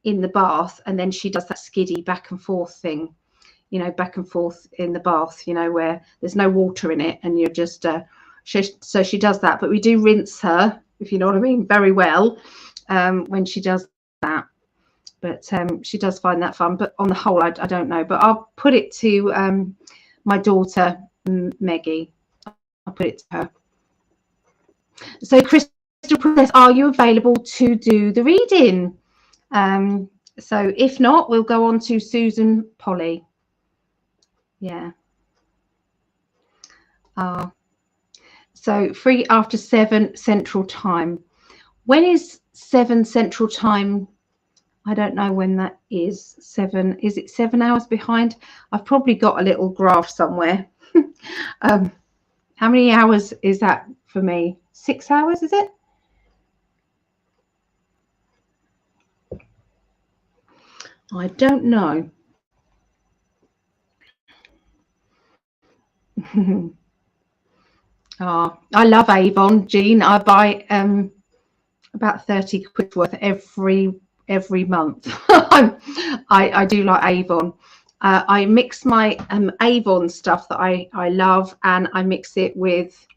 in the bath, and then she does that skiddy back and forth thing, you know, back and forth in the bath, you know, where there's no water in it and you're just so she does that. But we do rinse her, if you know what I mean, very well when she does that. But she does find that fun. But on the whole, I don't know. But I'll put it to my daughter Meggie. I'll put it to her. So Crystal Princess, are you available to do the reading? So if not, we'll go on to Susan Polly. Yeah. So free after 7 Central Time. When is 7 Central Time? I don't know when that is. 7, is it 7 hours behind? I've probably got a little graph somewhere. How many hours is that for me? 6 hours, is it? I don't know. Oh, I love Avon, Jean. I buy about 30 quid worth every month. I do like Avon. I mix my Avon stuff that I love, and I mix it with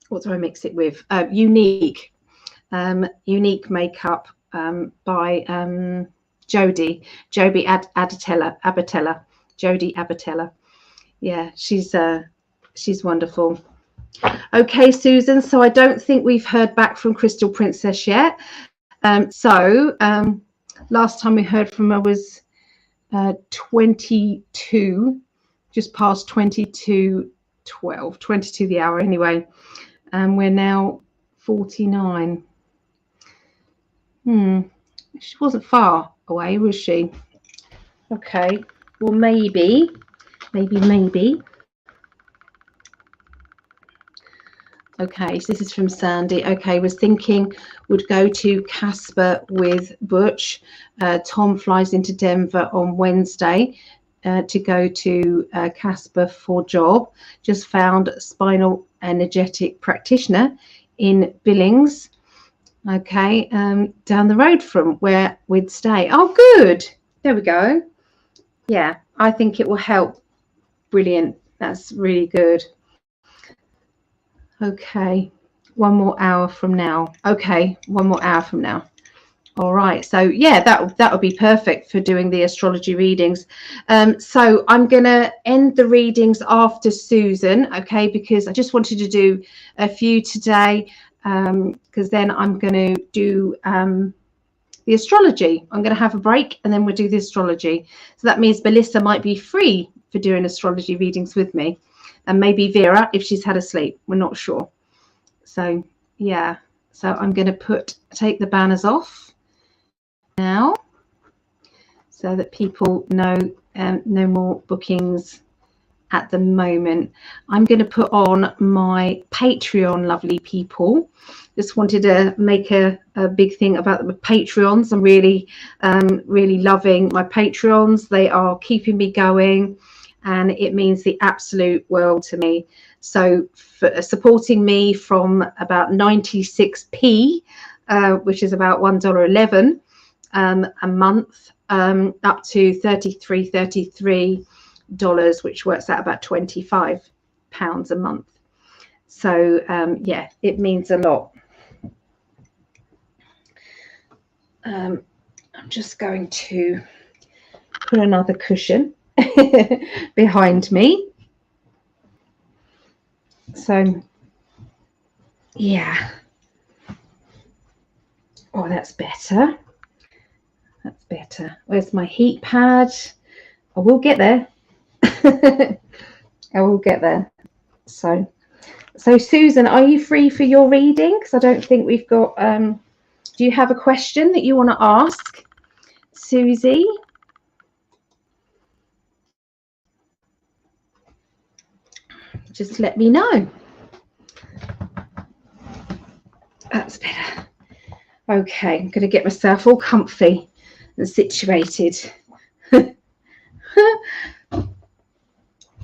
what do I mix it with? Unique makeup by Jodie Abatella. Yeah, she's wonderful. Okay, Susan, so I don't think we've heard back from Crystal Princess yet. Last time we heard from her was 22, just past 22 the hour anyway, and we're now 49. She wasn't far away, was she? Okay, well maybe. Okay, so this is from Sandy. Okay, was thinking would go to Casper with Butch. Tom flies into Denver on Wednesday to go to Casper for job. Just found spinal energetic practitioner in Billings. Okay, down the road from where we'd stay. Oh, good. There we go. Yeah, I think it will help. Brilliant. That's really good. Okay, 1 more hour from now. Okay, 1 more hour from now. All right, so yeah, that would be perfect for doing the astrology readings. So I'm going to end the readings after Susan, okay, because I just wanted to do a few today, because then I'm going to do the astrology. I'm going to have a break and then we'll do the astrology. So that means Melissa might be free for doing astrology readings with me. And maybe Vera if she's had a sleep. We're not sure. So yeah. So I'm going to take the banners off now, so that people know no more bookings at the moment. I'm going to put on my Patreon, lovely people. Just wanted to make a big thing about the Patreons. I'm really loving my Patreons. They are keeping me going, and it means the absolute world to me. So for supporting me from about 96p, which is about $1.11 a month, up to $33, which works out about £25 a month. So yeah, it means a lot. I'm just going to put another cushion behind me. So, yeah. Oh, that's better. That's better. Where's my heat pad? I will get there. I will get there. So Susan, are you free for your reading? Because I don't think we've got. Do you have a question that you want to ask, Susie? Just let me know. That's better. Okay, I'm going to get myself all comfy and situated.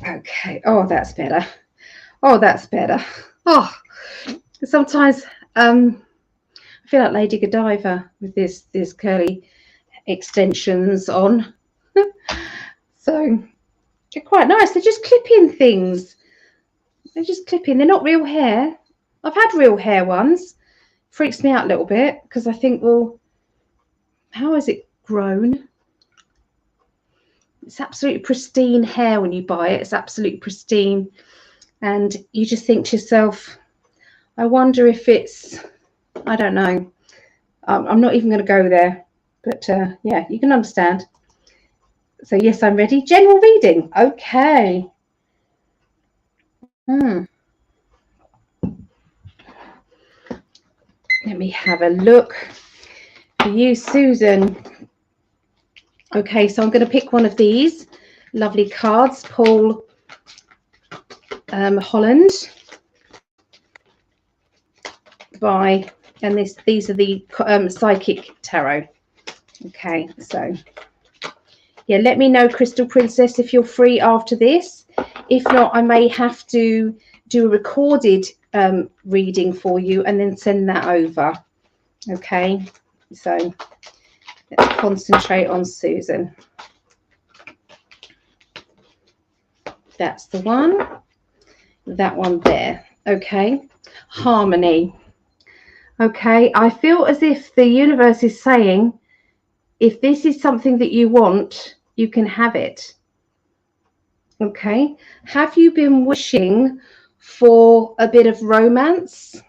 Okay. Oh, that's better. Oh, that's better. Oh, sometimes I feel like Lady Godiva with this curly extensions on. So they're quite nice. They're just clip-in things. They're just clip-in. They're not real hair. I've had real hair ones. Freaks me out a little bit because I think, well, how has it grown? It's absolutely pristine hair when you buy it. It's absolutely pristine. And you just think to yourself, I wonder if it's, I don't know. I'm not even going to go there. But yeah, you can understand. So yes, I'm ready. General reading. Okay. Let me have a look for you, Susan. Okay, so I'm going to pick one of these lovely cards, Paul Holland and these are the Psychic Tarot. Okay, so yeah, let me know, Crystal Princess, if you're free after this. If not, I may have to do a recorded reading for you and then send that over. Okay, so let's concentrate on Susan. That's the one. That one there. Okay, harmony. Okay, I feel as if the universe is saying, if this is something that you want, you can have it. Okay, have you been wishing for a bit of romance,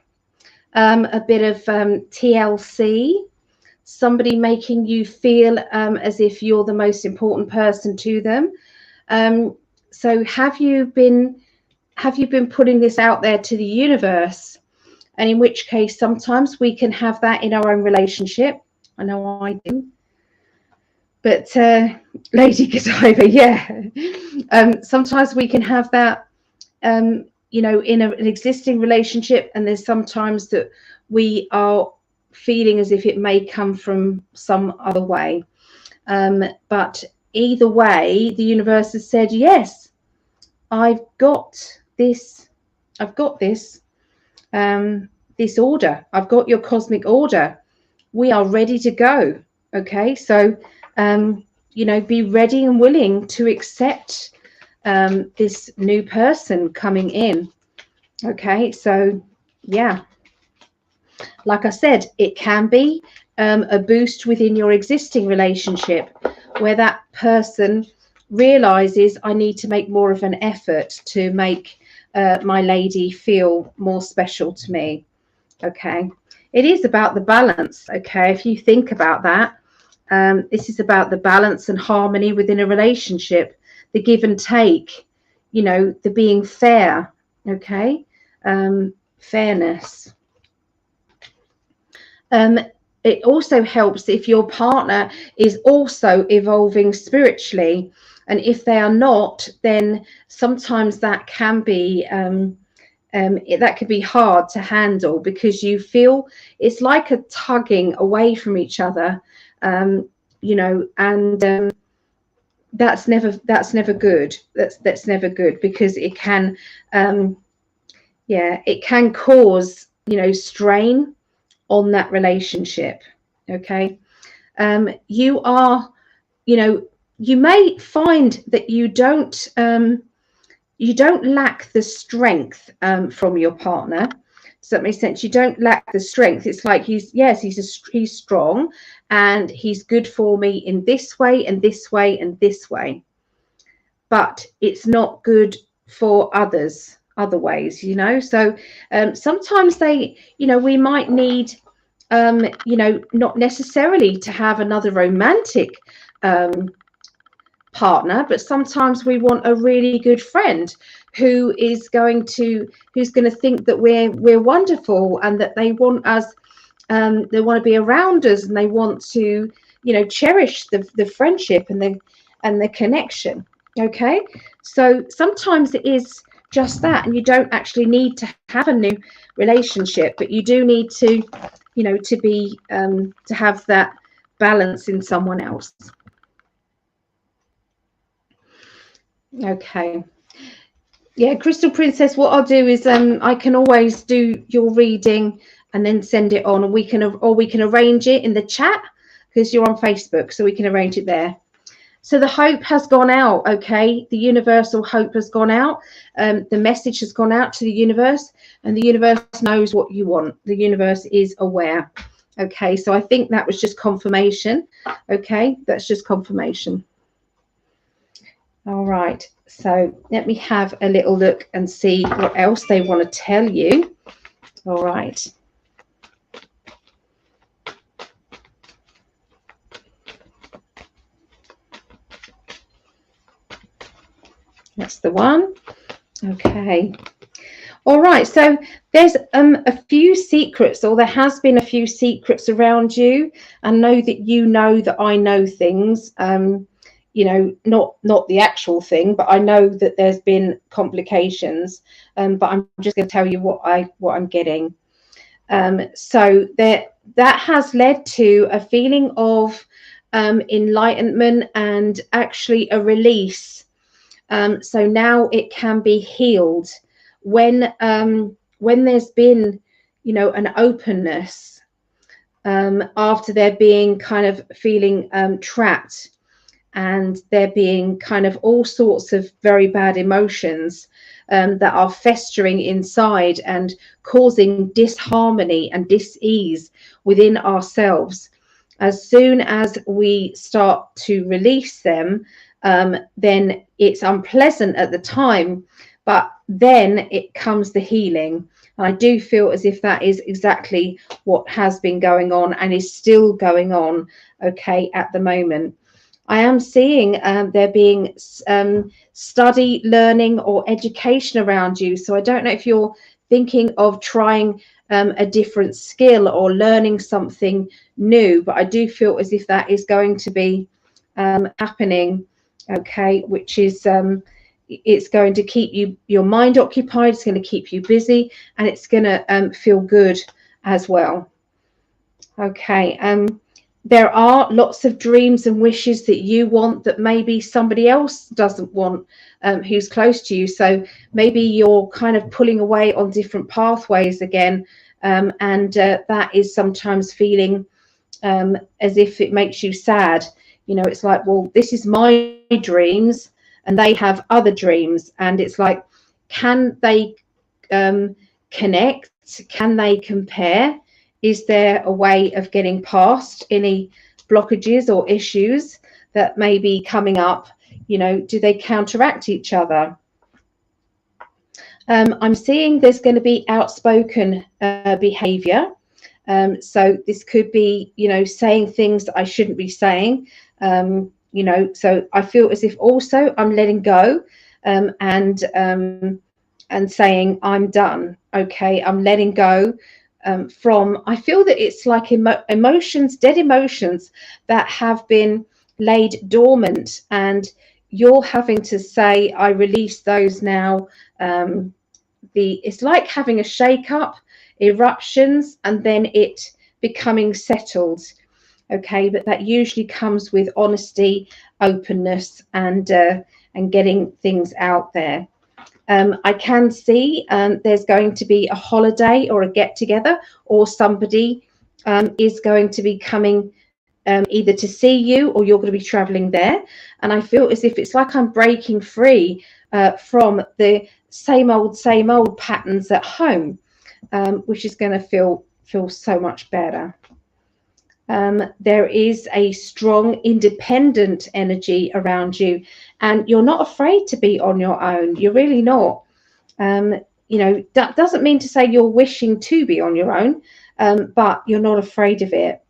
a bit of TLC, somebody making you feel as if you're the most important person to them? So have you been putting this out there to the universe? And in which case, sometimes we can have that in our own relationship. I know I do. But Lady Godiva, yeah. Sometimes we can have that, you know, in an existing relationship, and there's sometimes that we are feeling as if it may come from some other way. But either way, the universe has said, yes, I've got this. I've got this. This order. I've got your cosmic order. We are ready to go. Okay, so you know, be ready and willing to accept this new person coming in. Okay, so yeah, like I said, it can be a boost within your existing relationship where that person realizes, I need to make more of an effort to make my lady feel more special to me. Okay, it is about the balance. Okay, if you think about that, this is about the balance and harmony within a relationship, the give and take, you know, the being fair. Okay, fairness. It also helps if your partner is also evolving spiritually, and if they are not, then sometimes that can be that could be hard to handle, because you feel it's like a tugging away from each other, you know, and that's never good. That's never good, because it can yeah, it can cause, you know, strain on that relationship. Okay, you are, you know, you may find that you don't lack the strength from your partner Does that make sense? You don't lack the strength. It's like he's strong, and he's good for me in this way and this way and this way, but it's not good for others other ways, you know. So sometimes we might need not necessarily to have another romantic partner, but sometimes we want a really good friend who's going to think that we're wonderful, and that they want us, they want to be around us, and they want to cherish the friendship and the connection. Okay, so sometimes it is just that, and you don't actually need to have a new relationship, but you do need to to have that balance in someone else. Okay. Yeah, Crystal Princess, what I'll do is I can always do your reading and then send it on, and we can arrange it in the chat, because you're on Facebook, so we can arrange it there. So the hope has gone out. Okay, the universal hope has gone out. The message has gone out to the universe, and the universe knows what you want. The universe is aware. Okay, so I think that was just confirmation. Okay, that's just confirmation. All right, so let me have a little look and see what else they want to tell you. All right. That's the one. Okay. All right, so there's a few secrets, or there has been a few secrets around you. I know that I know things, not the actual thing, but I know that there's been complications, but I'm just going to tell you what I'm getting. So that has led to a feeling of enlightenment and actually a release. So now it can be healed when there's been, an openness after there being kind of feeling trapped, and there being kind of all sorts of very bad emotions that are festering inside and causing disharmony and dis-ease within ourselves. As soon as we start to release them, then it's unpleasant at the time, but then it comes the healing. And I do feel as if that is exactly what has been going on and is still going on, okay, at the moment. I am seeing there being study, learning, or education around you. So I don't know if you're thinking of trying a different skill or learning something new, but I do feel as if that is going to be happening, okay, which is it's going to keep your mind occupied, it's going to keep you busy, and it's going to feel good as well. Okay, there are lots of dreams and wishes that you want that maybe somebody else doesn't want, who's close to you. So maybe you're kind of pulling away on different pathways again, and that is sometimes feeling as if it makes you sad. It's like, well, this is my dreams and they have other dreams, and it's like, can they connect? Can they compare? Is there a way of getting past any blockages or issues that may be coming up? Do they counteract each other? I'm seeing there's going to be outspoken behavior. So this could be, saying things that I shouldn't be saying. So I feel as if also I'm letting go and saying I'm done. Okay, I'm letting go. I feel that it's like emotions, dead emotions that have been laid dormant, and you're having to say, I release those now. It's like having a shake-up, eruptions, and then it becoming settled. Okay, but that usually comes with honesty, openness, and getting things out there. I can see there's going to be a holiday or a get-together, or somebody is going to be coming either to see you, or you're going to be traveling there. And I feel as if it's like I'm breaking free from the same old patterns at home. which is going to feel so much better. There is a strong independent energy around you, and you're not afraid to be on your own. You're really not. You know, that doesn't mean to say you're wishing to be on your own, but you're not afraid of it.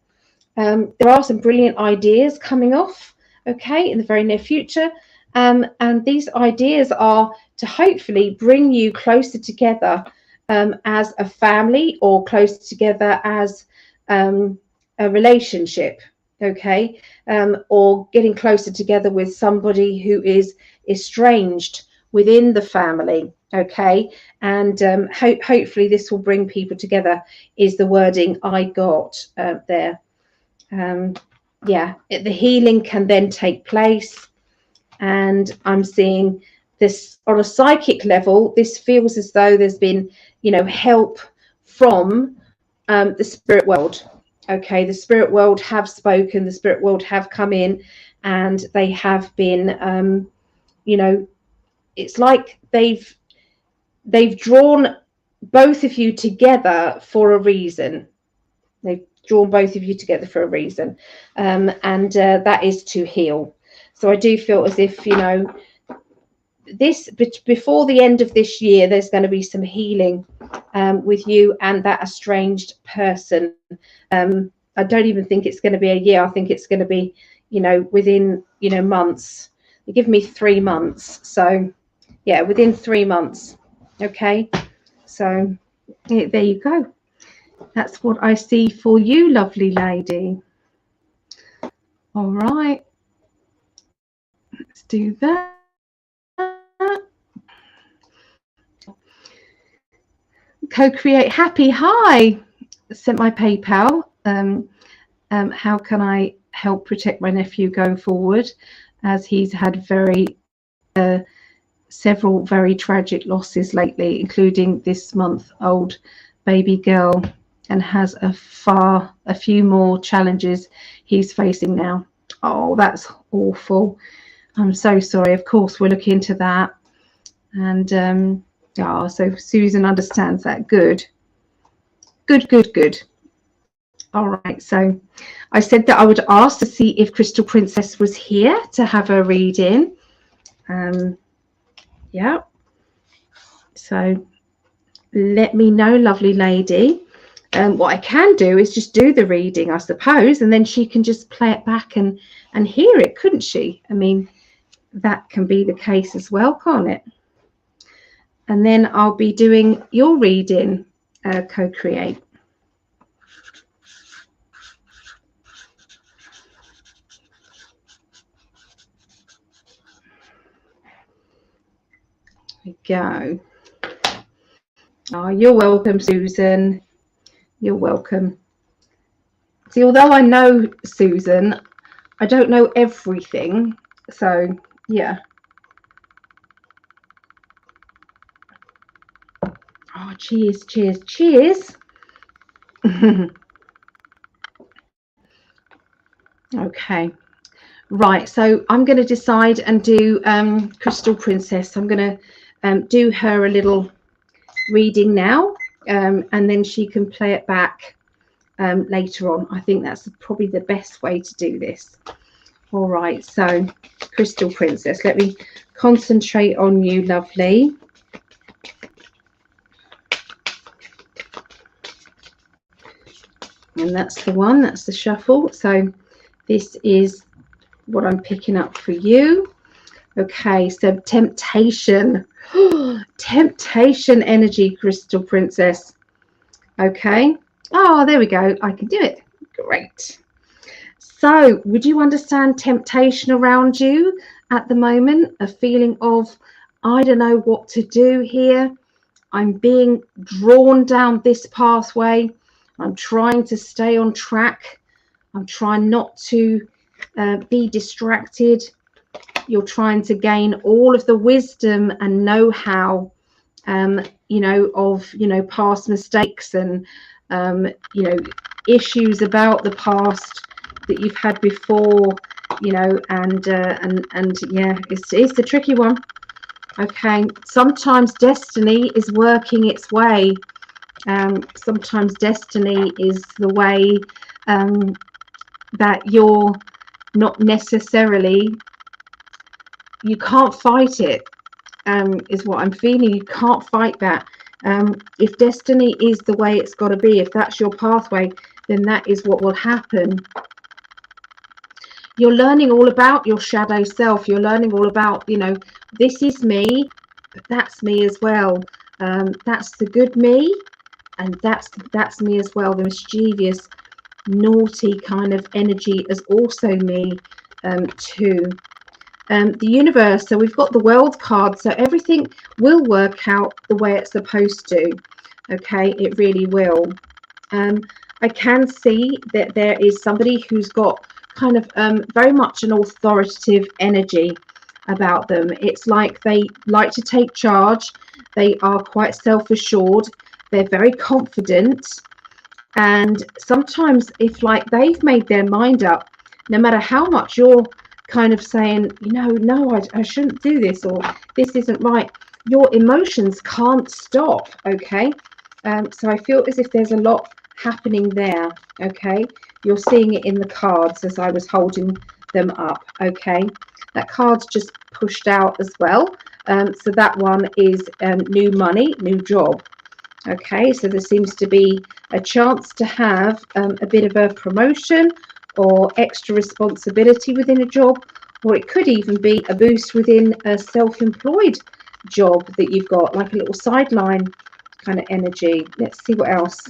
There are some brilliant ideas coming off, okay, in the very near future. And these ideas are to hopefully bring you closer together as a family, or closer together as a relationship, okay, or getting closer together with somebody who is estranged within the family, okay. And hopefully this will bring people together, is the wording I got there. Yeah, the healing can then take place, and I'm seeing this on a psychic level. This feels as though there's been, you know, help from the spirit world. Okay, the spirit world have spoken, the spirit world have come in, and they have been, you know, it's like they've drawn both of you together for a reason. They've drawn both of you together for a reason, and that is to heal. So I do feel as if, you know, this before the end of this year, there's going to be some healing with you and that estranged person. I don't even think it's going to be a year. I think it's going to be, you know, within, you know, months. You give me 3 months. So yeah, within 3 months. Okay. So yeah, there you go. That's what I see for you, lovely lady. All right. Let's do that. Co-create happy. Hi. Sent my PayPal. How can I help protect my nephew going forward, as he's had several very tragic losses lately, including this month-old baby girl, and has a few more challenges he's facing now. Oh, that's awful. I'm so sorry. Of course, we'll look into that. And oh, so Susan understands that. Good. All right, so I said that I would ask to see if Crystal Princess was here to have a reading. Yeah. So let me know, lovely lady. What I can do is just do the reading, I suppose, and then she can just play it back and hear it, couldn't she? I mean, that can be the case as well, can't it? And then I'll be doing your reading, co-create. There we go. Oh, you're welcome, Susan. You're welcome. See, although I know Susan, I don't know everything. So, yeah. Oh, cheers. Okay. Right, so I'm going to decide and do Crystal Princess. I'm going to do her a little reading now, and then she can play it back later on. I think that's probably the best way to do this. All right, so Crystal Princess, let me concentrate on you, lovely. And that's the one, that's the shuffle. So this is what I'm picking up for you. Okay, so temptation. Temptation energy, Crystal Princess. Okay. Oh, there we go. I can do it. Great. So would you understand temptation around you at the moment? A feeling of, I don't know what to do here. I'm being drawn down this pathway. I'm trying to stay on track. I'm trying not to be distracted. You're trying to gain all of the wisdom and know-how, you know, of, you know, past mistakes and, you know, issues about the past that you've had before, you know, and yeah, it's a tricky one. Okay, sometimes destiny is working its way Sometimes destiny is the way that you're not necessarily, you can't fight it, is what I'm feeling. You can't fight that. If destiny is the way it's got to be, if that's your pathway, then that is what will happen. You're learning all about your shadow self. You're learning all about, you know, this is me, but that's me as well. That's the good me, and that's me as well. The mischievous, naughty kind of energy is also me too. The universe, so we've got the world card, so everything will work out the way it's supposed to. Okay, it really will. I can see that there is somebody who's got kind of very much an authoritative energy about them. It's like they like to take charge. They are quite self-assured. They're very confident. And sometimes if like they've made their mind up, no matter how much you're kind of saying, you know, no, I shouldn't do this, or this isn't right, your emotions can't stop. Okay, so I feel as if there's a lot happening there. Okay, you're seeing it in the cards as I was holding them up. Okay, that card's just pushed out as well. So that one is new money, new job. Okay, so there seems to be a chance to have a bit of a promotion or extra responsibility within a job, or it could even be a boost within a self-employed job that you've got, like a little sideline kind of energy. Let's see what else.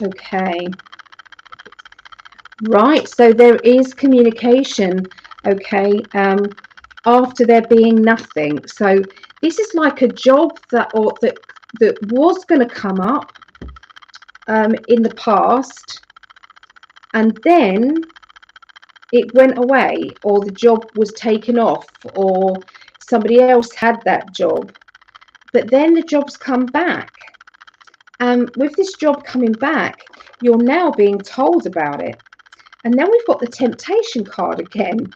Okay. Right, so there is communication, okay, after there being nothing. So this is like a job that was going to come up in the past, and then it went away, or the job was taken off, or somebody else had that job. But then the job's come back. With this job coming back, you're now being told about it. And then we've got the temptation card again.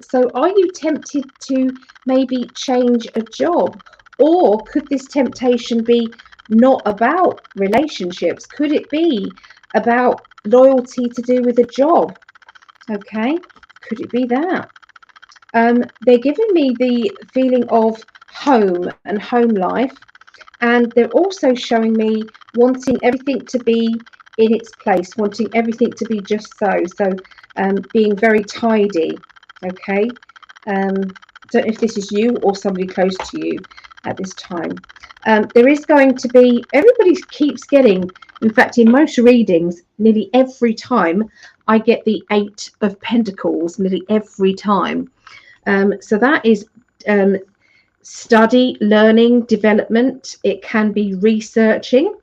So are you tempted to maybe change a job? Or could this temptation be not about relationships? Could it be about loyalty to do with a job? Okay, could it be that? They're giving me the feeling of home and home life. And they're also showing me wanting everything to be in its place, wanting everything to be just so. So being very tidy. Okay. Don't know if this is you or somebody close to you at this time. There is going to be, everybody keeps getting, in fact, in most readings, nearly every time I get the 8 of Pentacles, nearly every time. So that is study, learning, development. It can be researching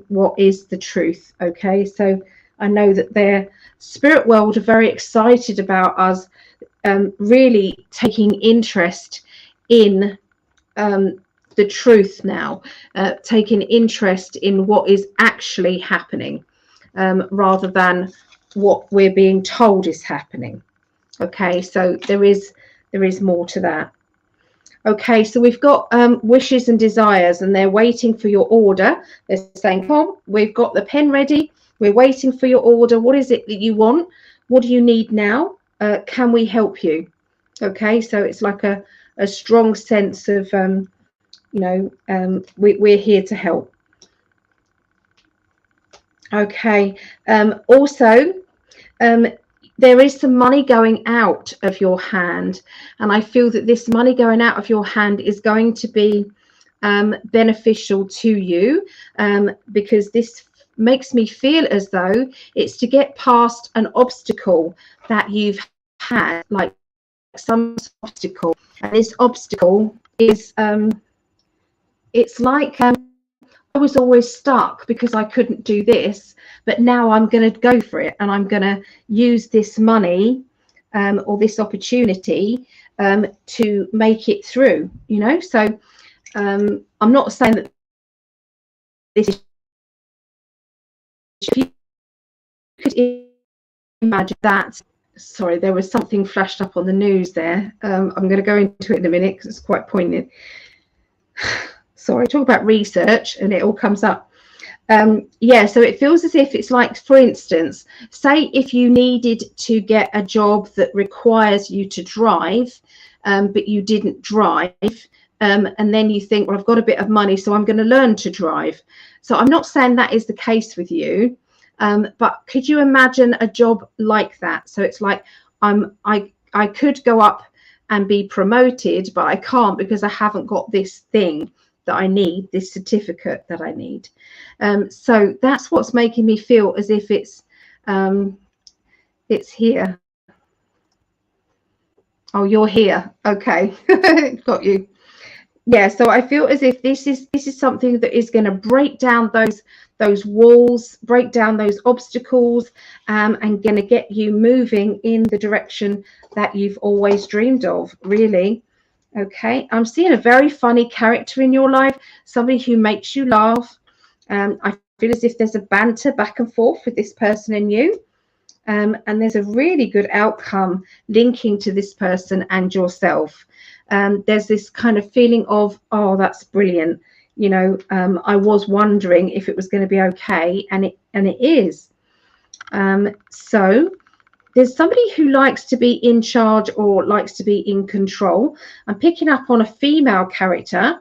what is the truth. Okay, so I know that their spirit world are very excited about us really taking interest in the truth now, taking interest in what is actually happening rather than what we're being told is happening. Okay, so there is more to that. Okay, so we've got wishes and desires, and they're waiting for your order. They're saying, Tom, we've got the pen ready. We're waiting for your order. What is it that you want? What do you need now? Can we help you? Okay, so it's like a strong sense of, we're here to help. Okay, also, there is some money going out of your hand, and I feel that this money going out of your hand is going to be beneficial to you, because this makes me feel as though it's to get past an obstacle that you've had, like some obstacle, and this obstacle is it's like I was always stuck because I couldn't do this, but now I'm going to go for it, and I'm going to use this money or this opportunity to make it through, you know. So I'm not saying that this is, if you could imagine that sorry, there was something flashed up on the news there. I'm going to go into it in a minute because it's quite poignant. Sorry, talk about research and it all comes up. Yeah, so it feels as if it's like, for instance, say if you needed to get a job that requires you to drive, but you didn't drive, and then you think, well, I've got a bit of money, so I'm going to learn to drive. So I'm not saying that is the case with you, but could you imagine a job like that? So it's like, I could go up and be promoted, but I can't because I haven't got this thing that I need, this certificate that I need. So that's what's making me feel as if it's here. Oh, you're here. Okay, got you. Yeah, so I feel as if this is something that is going to break down those walls, break down those obstacles, and going to get you moving in the direction that you've always dreamed of, really. Okay, I'm seeing a very funny character in your life, somebody who makes you laugh. I feel as if there's a banter back and forth with this person and you. And there's a really good outcome linking to this person and yourself. There's this kind of feeling of, oh, that's brilliant. You know, I was wondering if it was going to be okay, and it is. So there's somebody who likes to be in charge or likes to be in control. I'm picking up on a female character.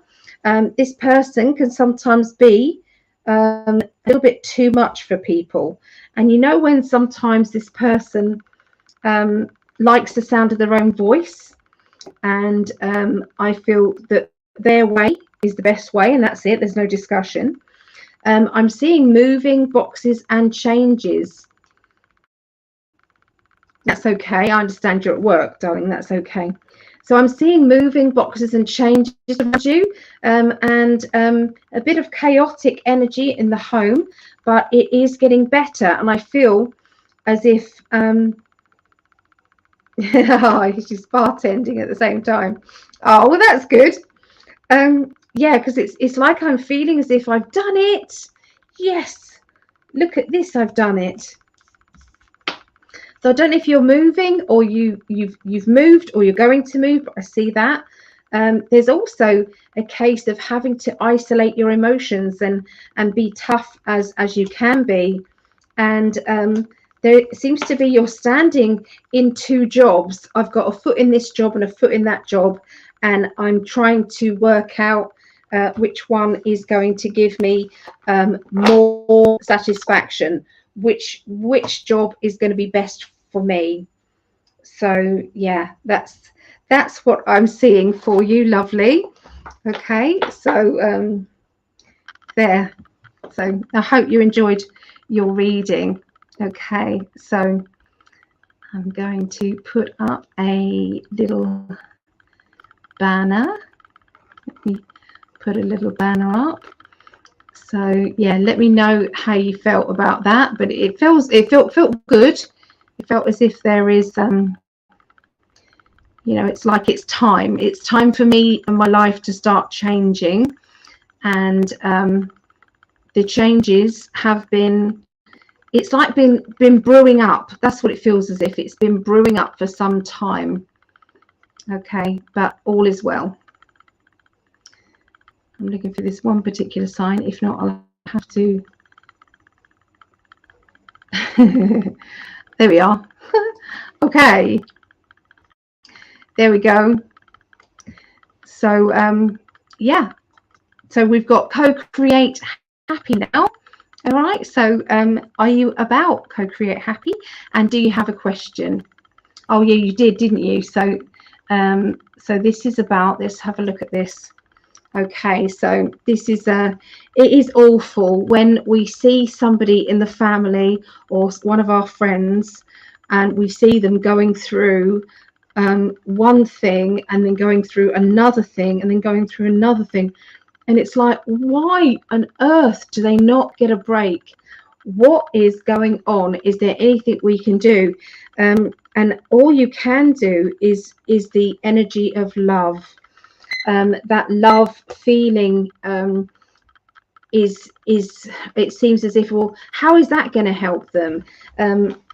This person can sometimes be a little bit too much for people. And you know when sometimes this person likes the sound of their own voice, and I feel that their way is the best way, and that's it. There's no discussion. I'm seeing moving boxes and changes. That's okay. I understand you're at work, darling. That's okay. So I'm seeing moving boxes and changes around you, and a bit of chaotic energy in the home, but it is getting better. And I feel as if she's bartending at the same time. Oh, well, that's good. Yeah, because it's like I'm feeling as if I've done it. Yes, look at this. I've done it. So I don't know if you're moving or you've moved or you're going to move, but I see that. There's also a case of having to isolate your emotions and be tough as you can be. And there seems to be you're standing in two jobs. I've got a foot in this job and a foot in that job, and I'm trying to work out which one is going to give me more satisfaction. Which job is going to be best for me. So yeah, that's what I'm seeing for you, lovely. Okay, so there. So I hope you enjoyed your reading. Okay, so I'm going to put up a little banner. Let me put a little banner up. So yeah, let me know how you felt about that. But it felt good. It felt as if there is you know, it's like it's time for me and my life to start changing. And the changes have been, it's like been brewing up. That's what it feels as if it's been brewing up for some time. Okay, but all is well. I'm looking for this one particular sign. If not, I'll have to. There we are. Okay. There we go. So, yeah. So we've got co-create happy now. All right. So, are you about co-create happy? And do you have a question? Oh, yeah, you did, didn't you? So, so this is about. Let's have a look at this. Okay, so this is it is awful when we see somebody in the family or one of our friends and we see them going through one thing and then going through another thing and then going through another thing, and it's like, why on earth do they not get a break? What is going on? Is there anything we can do? And all you can do is the energy of love. That love feeling is it seems as if, well, how is that going to help them?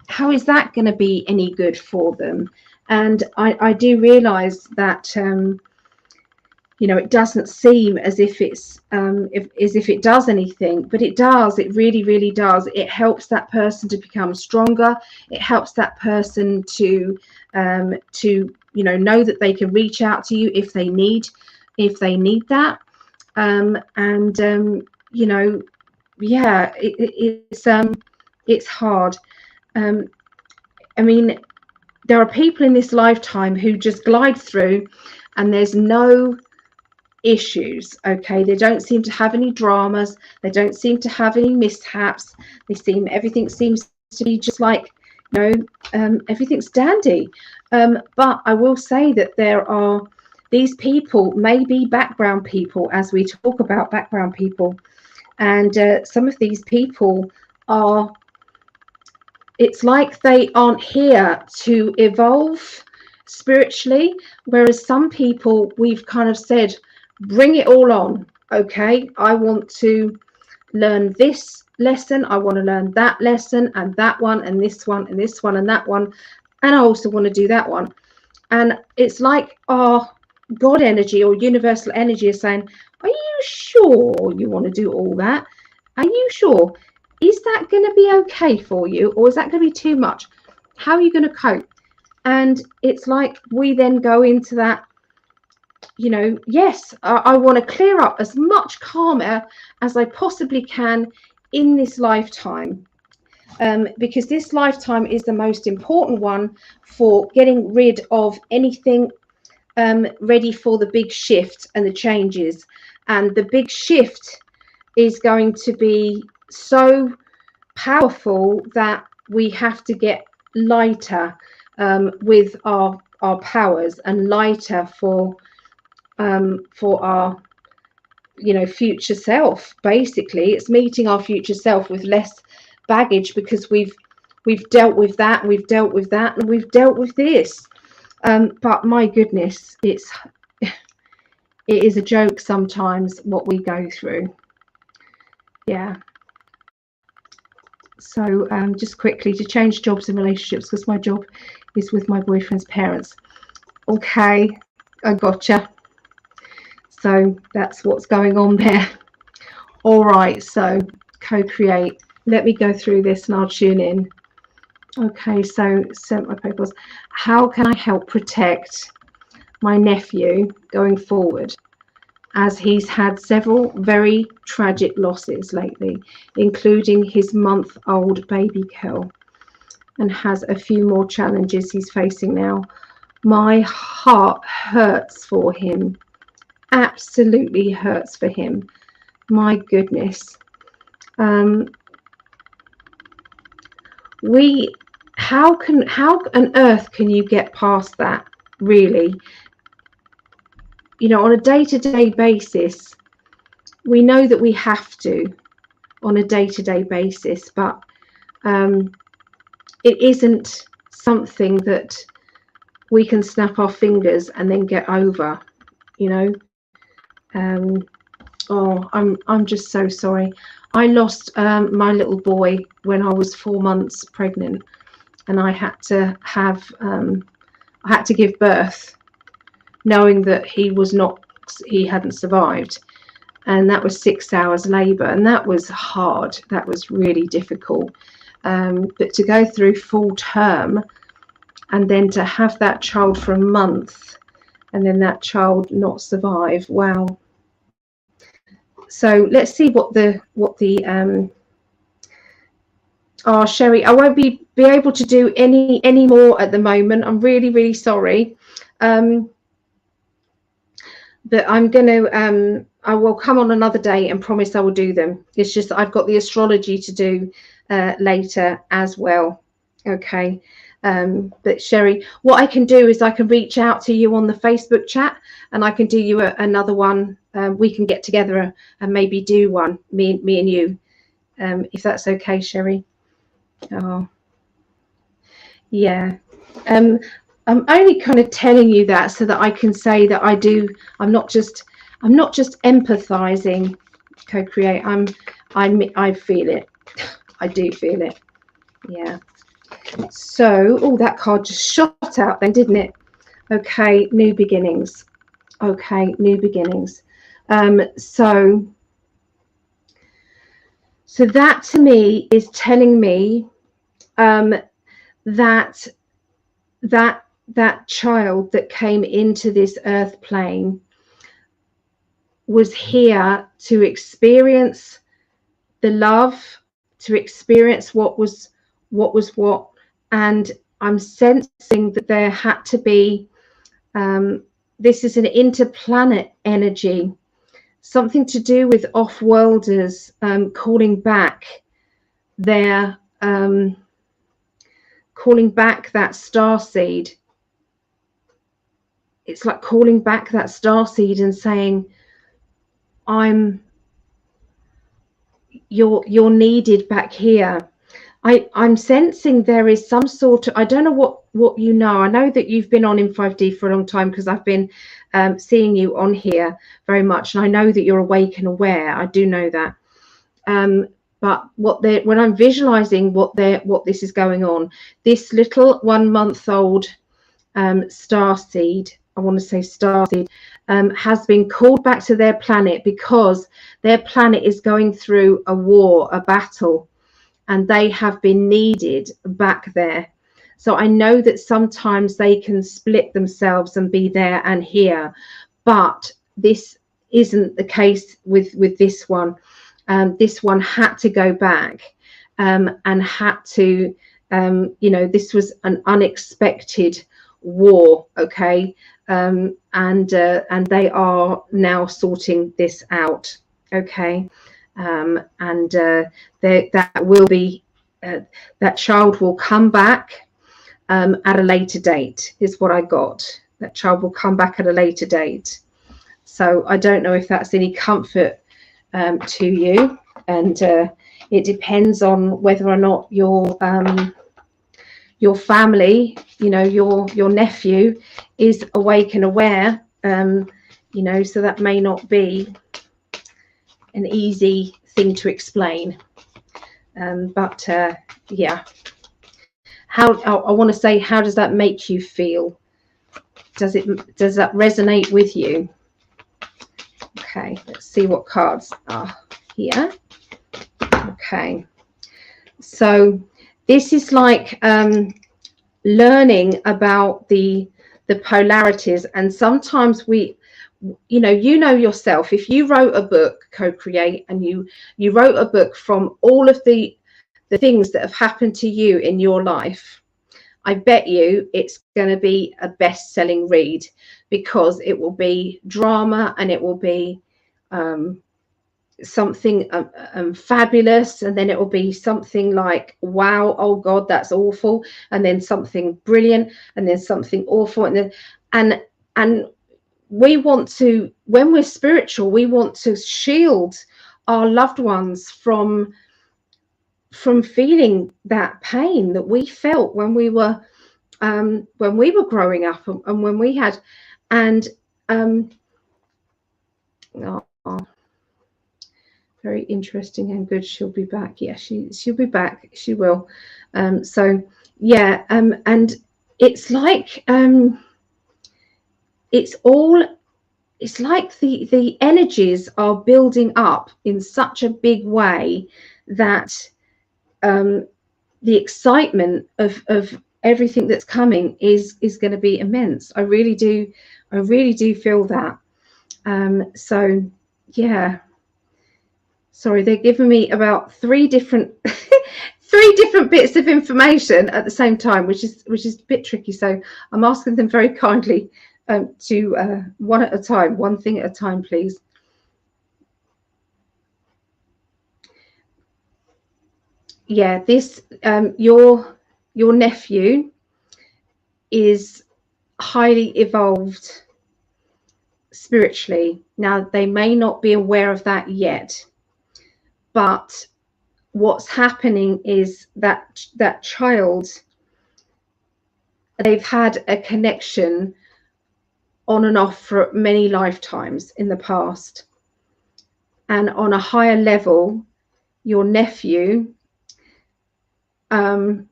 how is that going to be any good for them? And I do realize that you know, it doesn't seem as if it's as if it does anything, but it does. It really, really does. It helps that person to become stronger. It helps that person to you know that they can reach out to you if they need that. You know, yeah, it's hard. I mean, there are people in this lifetime who just glide through, and there's no issues. Okay, they don't seem to have any dramas, they don't seem to have any mishaps, everything seems to be just like, you know, everything's dandy. But I will say that there are these people, maybe background people, as we talk about background people, and some of these people are, it's like they aren't here to evolve spiritually, whereas some people, we've kind of said, bring it all on. Okay, I want to learn this lesson, I want to learn that lesson, and that one, and this one, and this one, and that one, and I also want to do that one. And it's like our God energy or universal energy is saying, are you sure you want to do all that? Are you sure? Is that going to be okay for you, or is that going to be too much? How are you going to cope? And it's like we then go into that, you know, yes, I want to clear up as much karma as I possibly can in this lifetime, because this lifetime is the most important one for getting rid of anything, ready for the big shift and the changes. And the big shift is going to be so powerful that we have to get lighter with our powers, and lighter for our, you know, future self. Basically, it's meeting our future self with less baggage, because we've dealt with that, we've dealt with that, and we've dealt with this. But my goodness, it is a joke sometimes what we go through. Yeah. So just quickly, to change jobs and relationships, because my job is with my boyfriend's parents. Okay, I gotcha. So that's what's going on there. All right, so co-create. Let me go through this and I'll tune in. Okay, so sent my papers. How can I help protect my nephew going forward, as he's had several very tragic losses lately, including his month-old baby girl, and has a few more challenges he's facing now. My heart hurts for him. Absolutely hurts for him. My goodness. How on earth can you get past that, really? You know, on a day-to-day basis, we know that we have to on a day-to-day basis, but it isn't something that we can snap our fingers and then get over, you know. Oh, I'm just so sorry. I lost my little boy when I was 4 months pregnant, and I had to give birth, knowing that he hadn't survived, and that was 6 hours labor, and that was hard. That was really difficult. But to go through full term, and then to have that child for a month, and then that child not survive. Wow. So let's see what the oh, Sherry, I won't be able to do any more at the moment. I'm really sorry. But I'm going to I will come on another day and promise I will do them. It's just that I've got the astrology to do later as well. Okay. But Sherry, what I can do is I can reach out to you on the Facebook chat, and I can do you another one. We can get together and maybe do one, me and you, if that's okay, Sherry. Oh, yeah. I'm only kind of telling you that so that I can say that I do. I'm not just empathizing. Co-create. I feel it. I do feel it. Yeah. So, oh, that card just shot out then, didn't it? Okay, new beginnings. Okay, new beginnings. So that to me is telling me that that child that came into this earth plane was here to experience the love, to experience what was what, and I'm sensing that there had to be this is an interplanet energy, something to do with off-worlders calling back their calling back that star seed. It's like calling back that star seed and saying, you're needed back here. I'm sensing there is some sort of, I don't know what you know. I know that you've been on in 5D for a long time because I've been seeing you on here very much, and I know that you're awake and aware. I do know that. But when I'm visualizing what this is going on, this little 1-month-old star seed, I want to say star seed, has been called back to their planet because their planet is going through a war, a battle, and they have been needed back there. So I know that sometimes they can split themselves and be there and here, but this isn't the case with this one. This one had to go back and had to, this was an unexpected war, okay, and they are now sorting this out, okay, and that will be that child will come back at a later date, is what I got. That child will come back at a later date. So I don't know if that's any comfort to you, and it depends on whether or not your family, your nephew is awake and aware, so that may not be an easy thing to explain, but yeah, I want to say, how does that make you feel? Does that resonate with you? Okay, let's see what cards are here. Okay, so this is like learning about the polarities, and sometimes we, you know yourself, if you wrote a book, Co-Create, and you wrote a book from all of the things that have happened to you in your life, I bet you it's going to be a best-selling read, because it will be drama and it will be something fabulous, and then it will be something like, wow, oh God, that's awful, and then something brilliant, and then something awful, and then and we want to, when we're spiritual, we want to shield our loved ones from feeling that pain that we felt when we were growing up, and when we had, and very interesting and good. She'll be back. Yeah, she'll be back. She will. So yeah, and it's like it's like the energies are building up in such a big way that the excitement of everything that's coming is going to be immense. I really do feel that. So yeah, sorry, they're giving me about three different bits of information at the same time, which is a bit tricky. So I'm asking them very kindly to one at a time, one thing at a time, please. Yeah, this your nephew is highly evolved spiritually. Now, they may not be aware of that yet, but what's happening is that child, they've had a connection on and off for many lifetimes in the past, and on a higher level, your nephew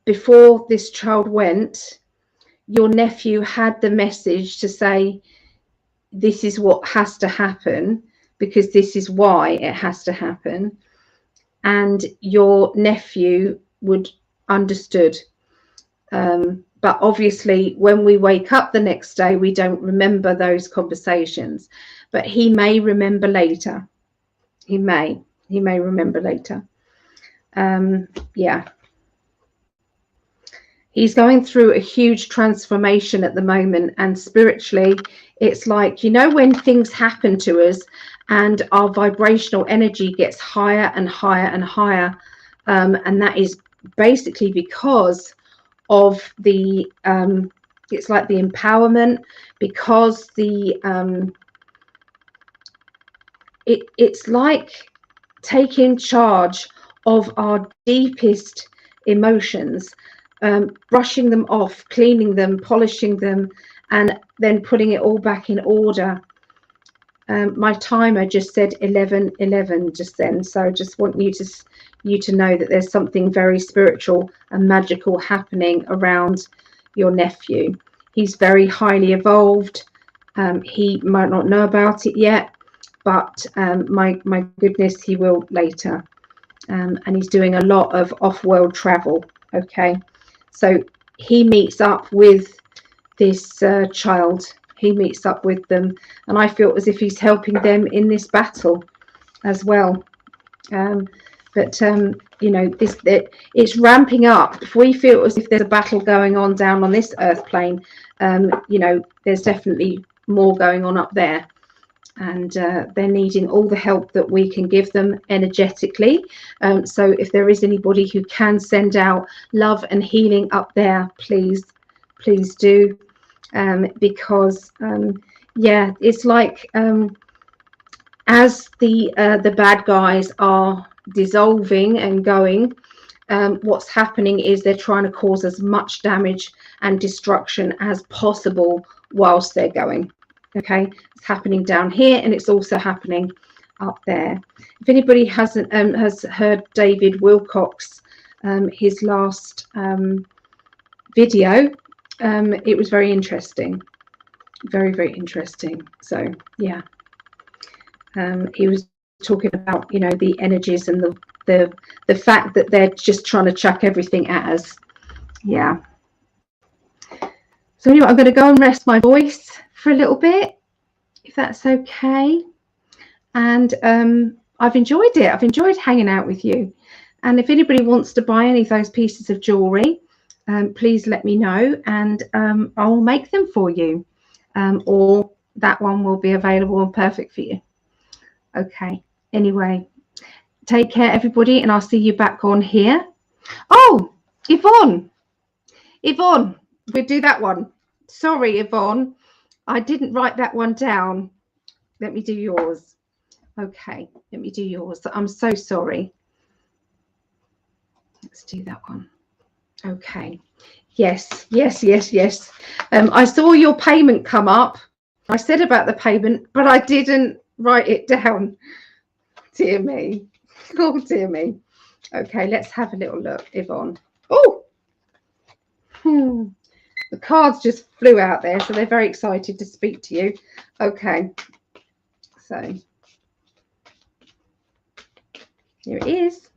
before this child went, your nephew had the message to say, this is what has to happen, because this is why it has to happen. And your nephew would understood. But obviously, when we wake up the next day, we don't remember those conversations. But he may remember later. He may remember later. Yeah. He's going through a huge transformation at the moment, and spiritually, it's like, you know, when things happen to us and our vibrational energy gets higher and higher and higher, and that is basically because of the it's like the empowerment, because the it's like taking charge of our deepest emotions, brushing them off, cleaning them, polishing them, and then putting it all back in order. My timer just said 11:11 just then, so I just want you to know that there's something very spiritual and magical happening around your nephew. He's very highly evolved. He might not know about it yet, but my goodness, he will later. And he's doing a lot of off-world travel. Okay, so he meets up with this child. He meets up with them, and I feel as if he's helping them in this battle as well. You know, it's ramping up. If we feel as if there's a battle going on down on this earth plane, you know, there's definitely more going on up there. And they're needing all the help that we can give them energetically. So if there is anybody who can send out love and healing up there, please do. Because yeah, it's like as the bad guys are dissolving and going, what's happening is they're trying to cause as much damage and destruction as possible whilst they're going. Okay, it's happening down here, and it's also happening up there. If anybody hasn't has heard David Wilcox, his last video, it was very interesting, very interesting. So yeah, he was talking about, you know, the energies and the fact that they're just trying to chuck everything at us. Yeah. So anyway, I'm going to go and rest my voice for a little bit, if that's okay. And I've enjoyed it. I've enjoyed hanging out with you. And if anybody wants to buy any of those pieces of jewelry, please let me know, and I'll make them for you. Or that one will be available and perfect for you. Okay. Anyway, take care, everybody, and I'll see you back on here. Oh, Yvonne, we'll do that one. Sorry, Yvonne, I didn't write that one down. Let me do yours. Okay, let me do yours. I'm so sorry. Let's do that one. Okay. Yes. I saw your payment come up. I said about the payment, but I didn't write it down. Dear me. Oh, dear me. Okay, let's have a little look, Yvonne. Oh, the cards just flew out there, so they're very excited to speak to you. Okay, so here it is.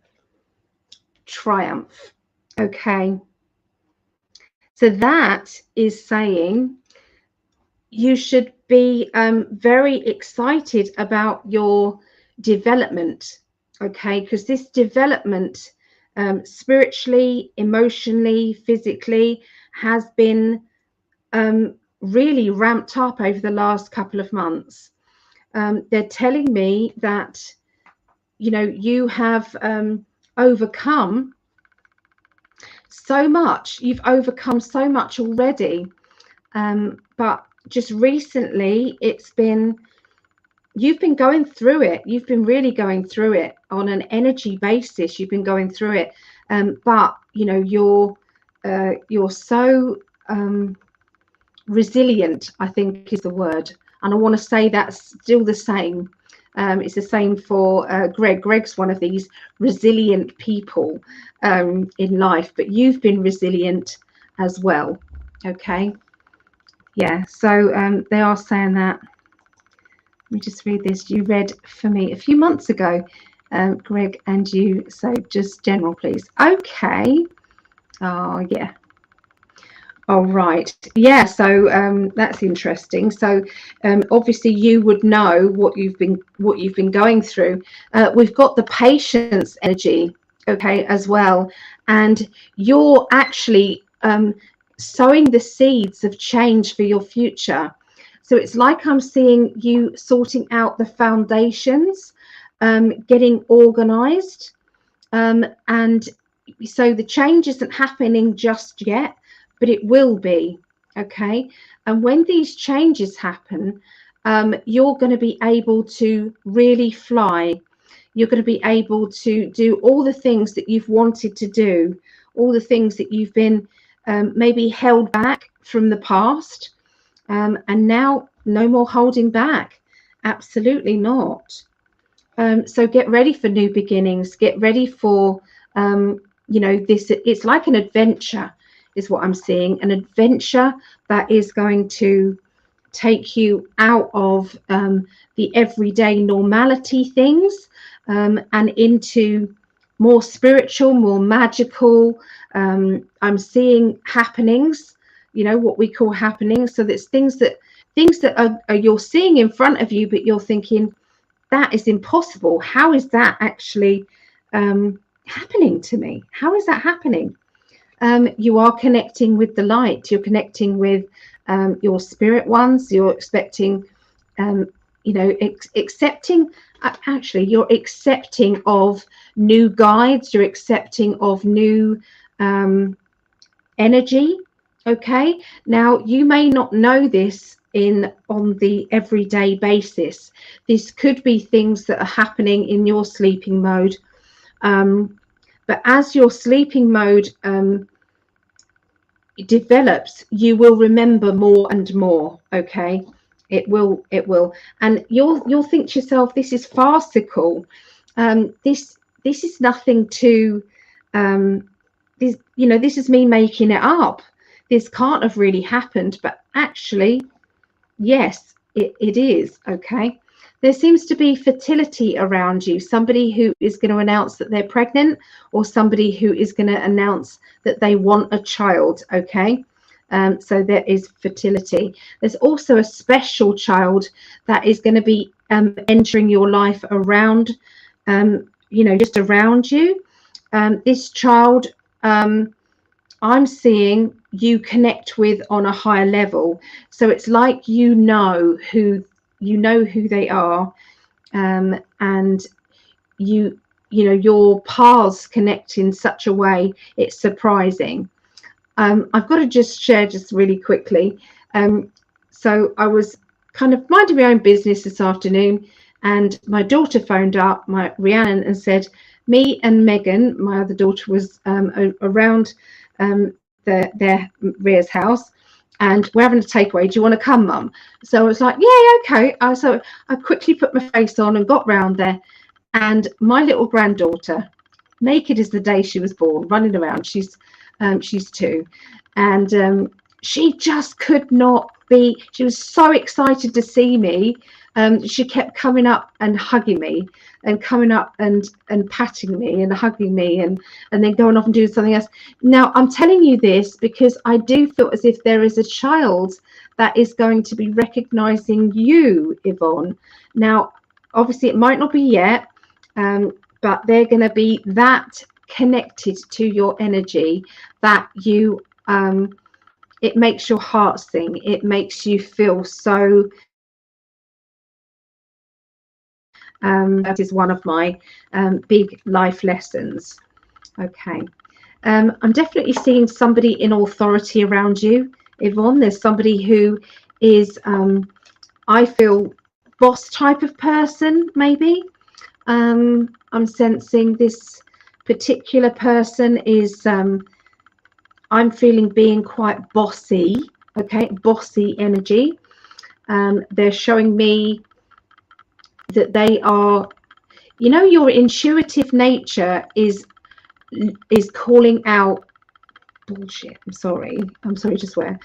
Triumph. Okay, so that is saying you should be very excited about your development. Okay, because this development spiritually, emotionally, physically has been really ramped up over the last couple of months. They're telling me that, you know, you have overcome so much. You've overcome so much already, but just recently it's been, you've been going through it. You've been really going through it on an energy basis. You've been going through it, but you know, you're so resilient, I think is the word, and I want to say that's still the same. It's the same for Greg. Greg's one of these resilient people in life, but you've been resilient as well. Okay. Yeah. So they are saying that. Let me just read this. You read for me a few months ago, Greg, and you. So just general, please. Okay. Oh, yeah. All right. Yeah. So that's interesting. So obviously you would know what you've been going through. We've got the patience energy, okay, as well, and you're actually sowing the seeds of change for your future. So it's like I'm seeing you sorting out the foundations, getting organized, and so the change isn't happening just yet, but it will be. Okay. And when these changes happen, you're going to be able to really fly. You're going to be able to do all the things that you've wanted to do, all the things that you've been maybe held back from the past. And now no more holding back. Absolutely not. So get ready for new beginnings. Get ready for, this. It's like an adventure, is what I'm seeing. An adventure that is going to take you out of the everyday normality things and into more spiritual, more magical. I'm seeing happenings, what we call happenings. So that's things that are you're seeing in front of you, but you're thinking, that is impossible. How is that actually happening to me? How is that happening? You are connecting with the light. You're connecting with your spirit ones. You're expecting, accepting. Actually, you're accepting of new guides. You're accepting of new energy. Okay. Now, you may not know this on the everyday basis. This could be things that are happening in your sleeping mode, but as your sleeping mode develops, you will remember more and more. Okay, it will, and you'll think to yourself, this is farcical. This is nothing to this is me making it up. This can't have really happened, but actually, yes, it is. Okay. There seems to be fertility around you, somebody who is going to announce that they're pregnant, or somebody who is going to announce that they want a child. Okay. So there is fertility. There's also a special child that is going to be entering your life around, just around you. This child, I'm seeing you connect with on a higher level. So it's like you know who they are, and your paths connect in such a way, it's surprising. I've got to just share just really quickly. So I was kind of minding my own business this afternoon, and my daughter phoned up, Rhiannon, and said, me and Megan, my other daughter, was around their Ria's house, and we're having a takeaway. Do you want to come, Mum? So I was like, yeah, okay. So I quickly put my face on and got round there, and my little granddaughter, naked as the day she was born, running around. She's 2, and she just could not be. She was so excited to see me. She kept coming up and hugging me, and coming up and patting me and hugging me, and then going off and doing something else. Now, I'm telling you this because I do feel as if there is a child that is going to be recognizing you, Yvonne. Now, obviously, it might not be yet, but they're going to be that connected to your energy that you it makes your heart sing. It makes you feel so that is one of my big life lessons. Okay. I'm definitely seeing somebody in authority around you, Yvonne. There's somebody who is I feel boss type of person, maybe. I'm sensing this particular person is I'm feeling being quite bossy. Okay, bossy energy. They're showing me that they are, you know, your intuitive nature is calling out bullshit. I'm sorry to swear.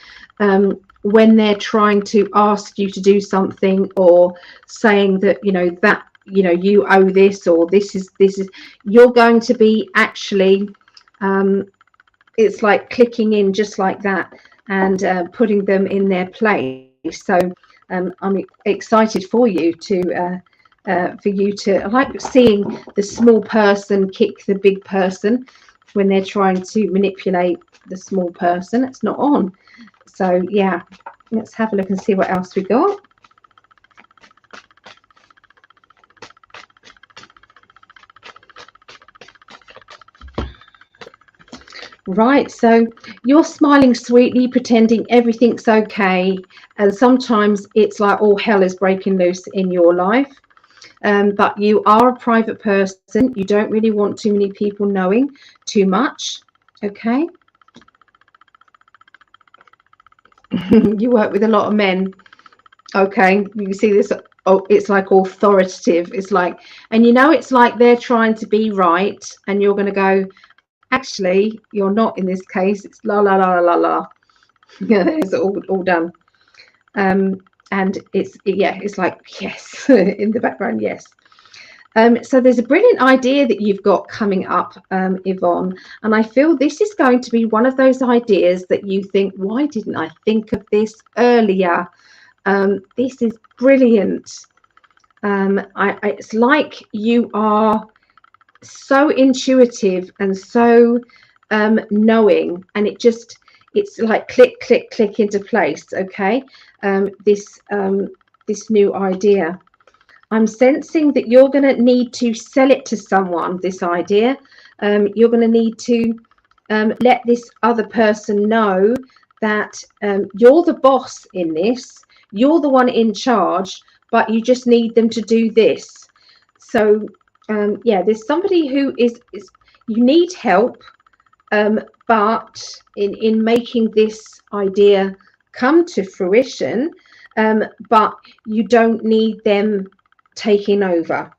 When they're trying to ask you to do something, or saying that, you know, that, you know, you owe this, or this is, you're going to be actually, it's like clicking in just like that, and putting them in their place. So I'm excited for you to I like seeing the small person kick the big person when they're trying to manipulate the small person. It's not on. So yeah, let's have a look and see what else we got. Right, so you're smiling sweetly, pretending everything's okay, and sometimes it's like all hell is breaking loose in your life. But you are a private person. You don't really want too many people knowing too much. Okay. You work with a lot of men. Okay, you can see this. Oh, it's like authoritative. It's like, and you know, it's like they're trying to be right, and you're going to go, actually, you're not in this case. It's la la la la la. Yeah, it's all done. And it's like, yes, in the background, yes. So there's a brilliant idea that you've got coming up, Yvonne, and I feel this is going to be one of those ideas that you think, why didn't I think of this earlier? This is brilliant. It's like you are so intuitive and so knowing, and it's like click, click, click into place. Okay, this new idea. I'm sensing that you're going to need to sell it to someone, this idea. You're going to need to let this other person know that you're the boss in this. You're the one in charge, but you just need them to do this. So, yeah, there's somebody who is you need help, but in making this idea come to fruition, but you don't need them taking over.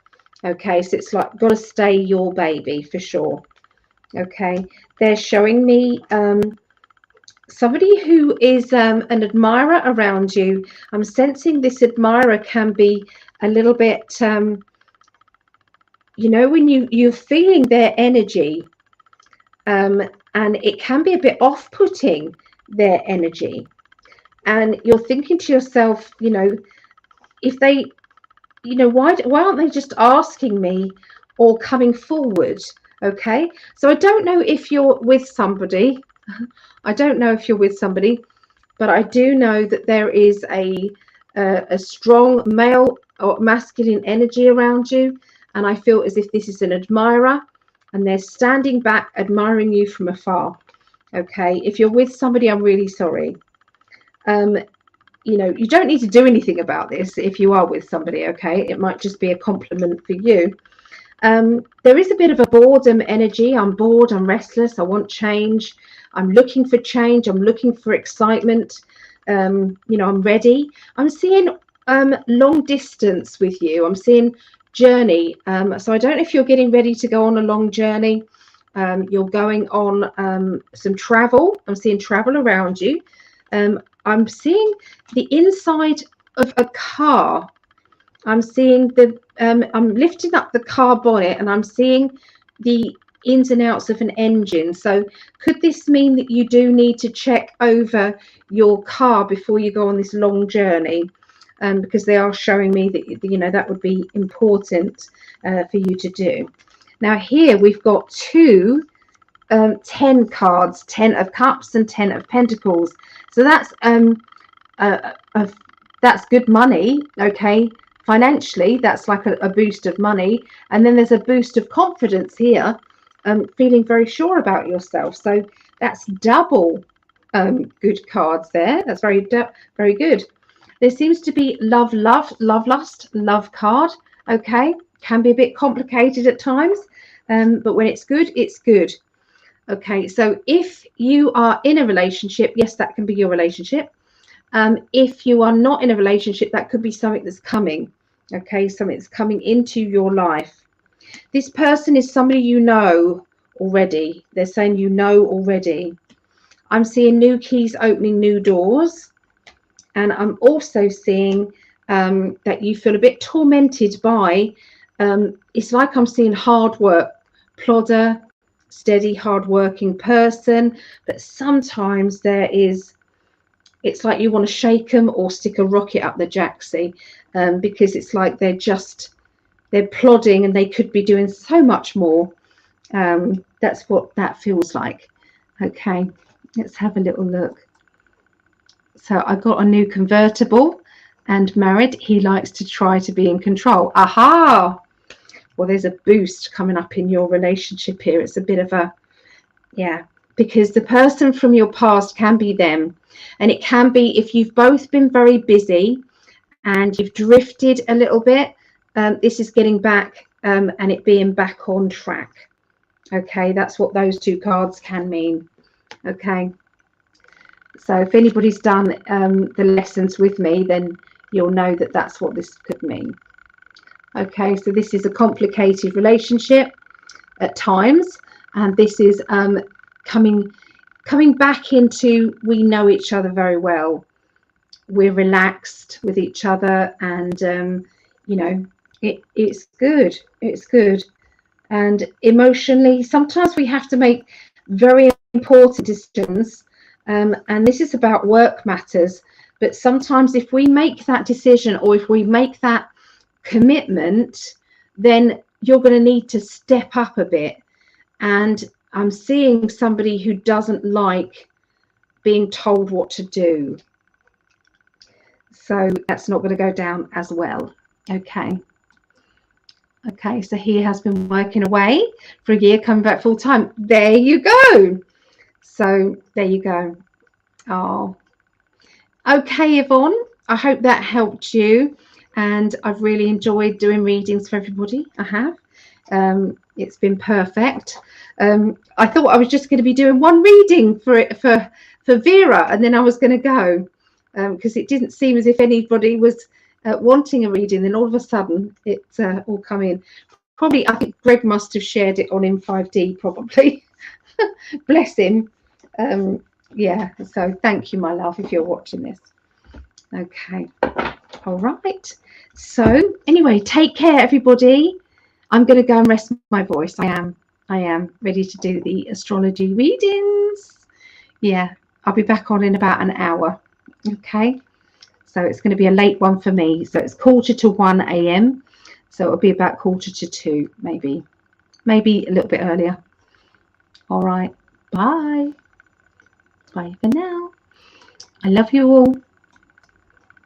Okay, so it's like, got to stay your baby for sure. Okay, they're showing me somebody who is an admirer around you. I'm sensing this admirer can be a little bit, you know, when you're feeling their energy, and it can be a bit off-putting, their energy, and you're thinking to yourself, you know, if they, you know, why aren't they just asking me or coming forward? Okay, so I don't know if you're with somebody. I don't know if you're with somebody, but I do know that there is a strong male or masculine energy around you, and I feel as if this is an admirer, and they're standing back admiring you from afar. Okay, if you're with somebody, I'm really sorry. You know, you don't need to do anything about this if you are with somebody. Okay, it might just be a compliment for you. There is a bit of a boredom energy. I'm bored, I'm restless, I want change, I'm looking for change, I'm looking for excitement. You know, I'm ready. I'm seeing long distance with you. I'm seeing journey. So I don't know if you're getting ready to go on a long journey. You're going on some travel. I'm seeing travel around you. I'm seeing the inside of a car. I'm seeing I'm lifting up the car bonnet, and I'm seeing the ins and outs of an engine. So could this mean that you do need to check over your car before you go on this long journey? Because they are showing me that, you know, that would be important for you to do. Now here we've got two 10 cards, 10 of cups and 10 of pentacles. So that's that's good money. Okay, financially that's like a boost of money, and then there's a boost of confidence here, feeling very sure about yourself. So that's double good cards there. That's very good. There seems to be love lust, love card. Okay, can be a bit complicated at times, but when it's good, it's good. Okay, so if you are in a relationship, yes, that can be your relationship. If you are not in a relationship, that could be something that's coming. Okay, something's coming into your life. This person is somebody you know already. They're saying you know already. I'm seeing new keys opening new doors. And I'm also seeing that you feel a bit tormented by, it's like I'm seeing hard work, plodder, steady, hard-working person. But sometimes it's like you want to shake them or stick a rocket up the jacksie, because it's like they're plodding and they could be doing so much more. That's what that feels like. Okay, let's have a little look. So I got a new convertible and married. He likes to try to be in control. Aha! Well, there's a boost coming up in your relationship here. It's a bit of a, yeah, because the person from your past can be them. And it can be if you've both been very busy and you've drifted a little bit. This is getting back and it being back on track. Okay, that's what those two cards can mean. Okay. So if anybody's done the lessons with me, then you'll know that that's what this could mean. Okay, so this is a complicated relationship at times, and this is coming back into, we know each other very well. We're relaxed with each other, and you know, it's good. It's good. And emotionally, sometimes we have to make very important decisions. And this is about work matters. But sometimes if we make that decision or if we make that commitment, then you're going to need to step up a bit. And I'm seeing somebody who doesn't like being told what to do. So that's not going to go down as well. Okay. Okay, so he has been working away for a year, coming back full time. There you go. So there you go. Oh, okay, Yvonne. I hope that helped you. And I've really enjoyed doing readings for everybody. I have. It's been perfect. I thought I was just going to be doing one reading for Vera, and then I was going to go because it didn't seem as if anybody was wanting a reading. Then all of a sudden, it's all come in. Probably, I think Greg must have shared it on in5D. Probably. Bless him. Yeah. So thank you, my love, if you're watching this. Okay. All right. So anyway, take care, everybody. I'm going to go and rest my voice. I am ready to do the astrology readings. Yeah, I'll be back on in about an hour. Okay. So it's going to be a late one for me. So it's 1:45 a.m. So it'll be about 1:45, maybe a little bit earlier. All right. Bye. Bye for now. I love you all.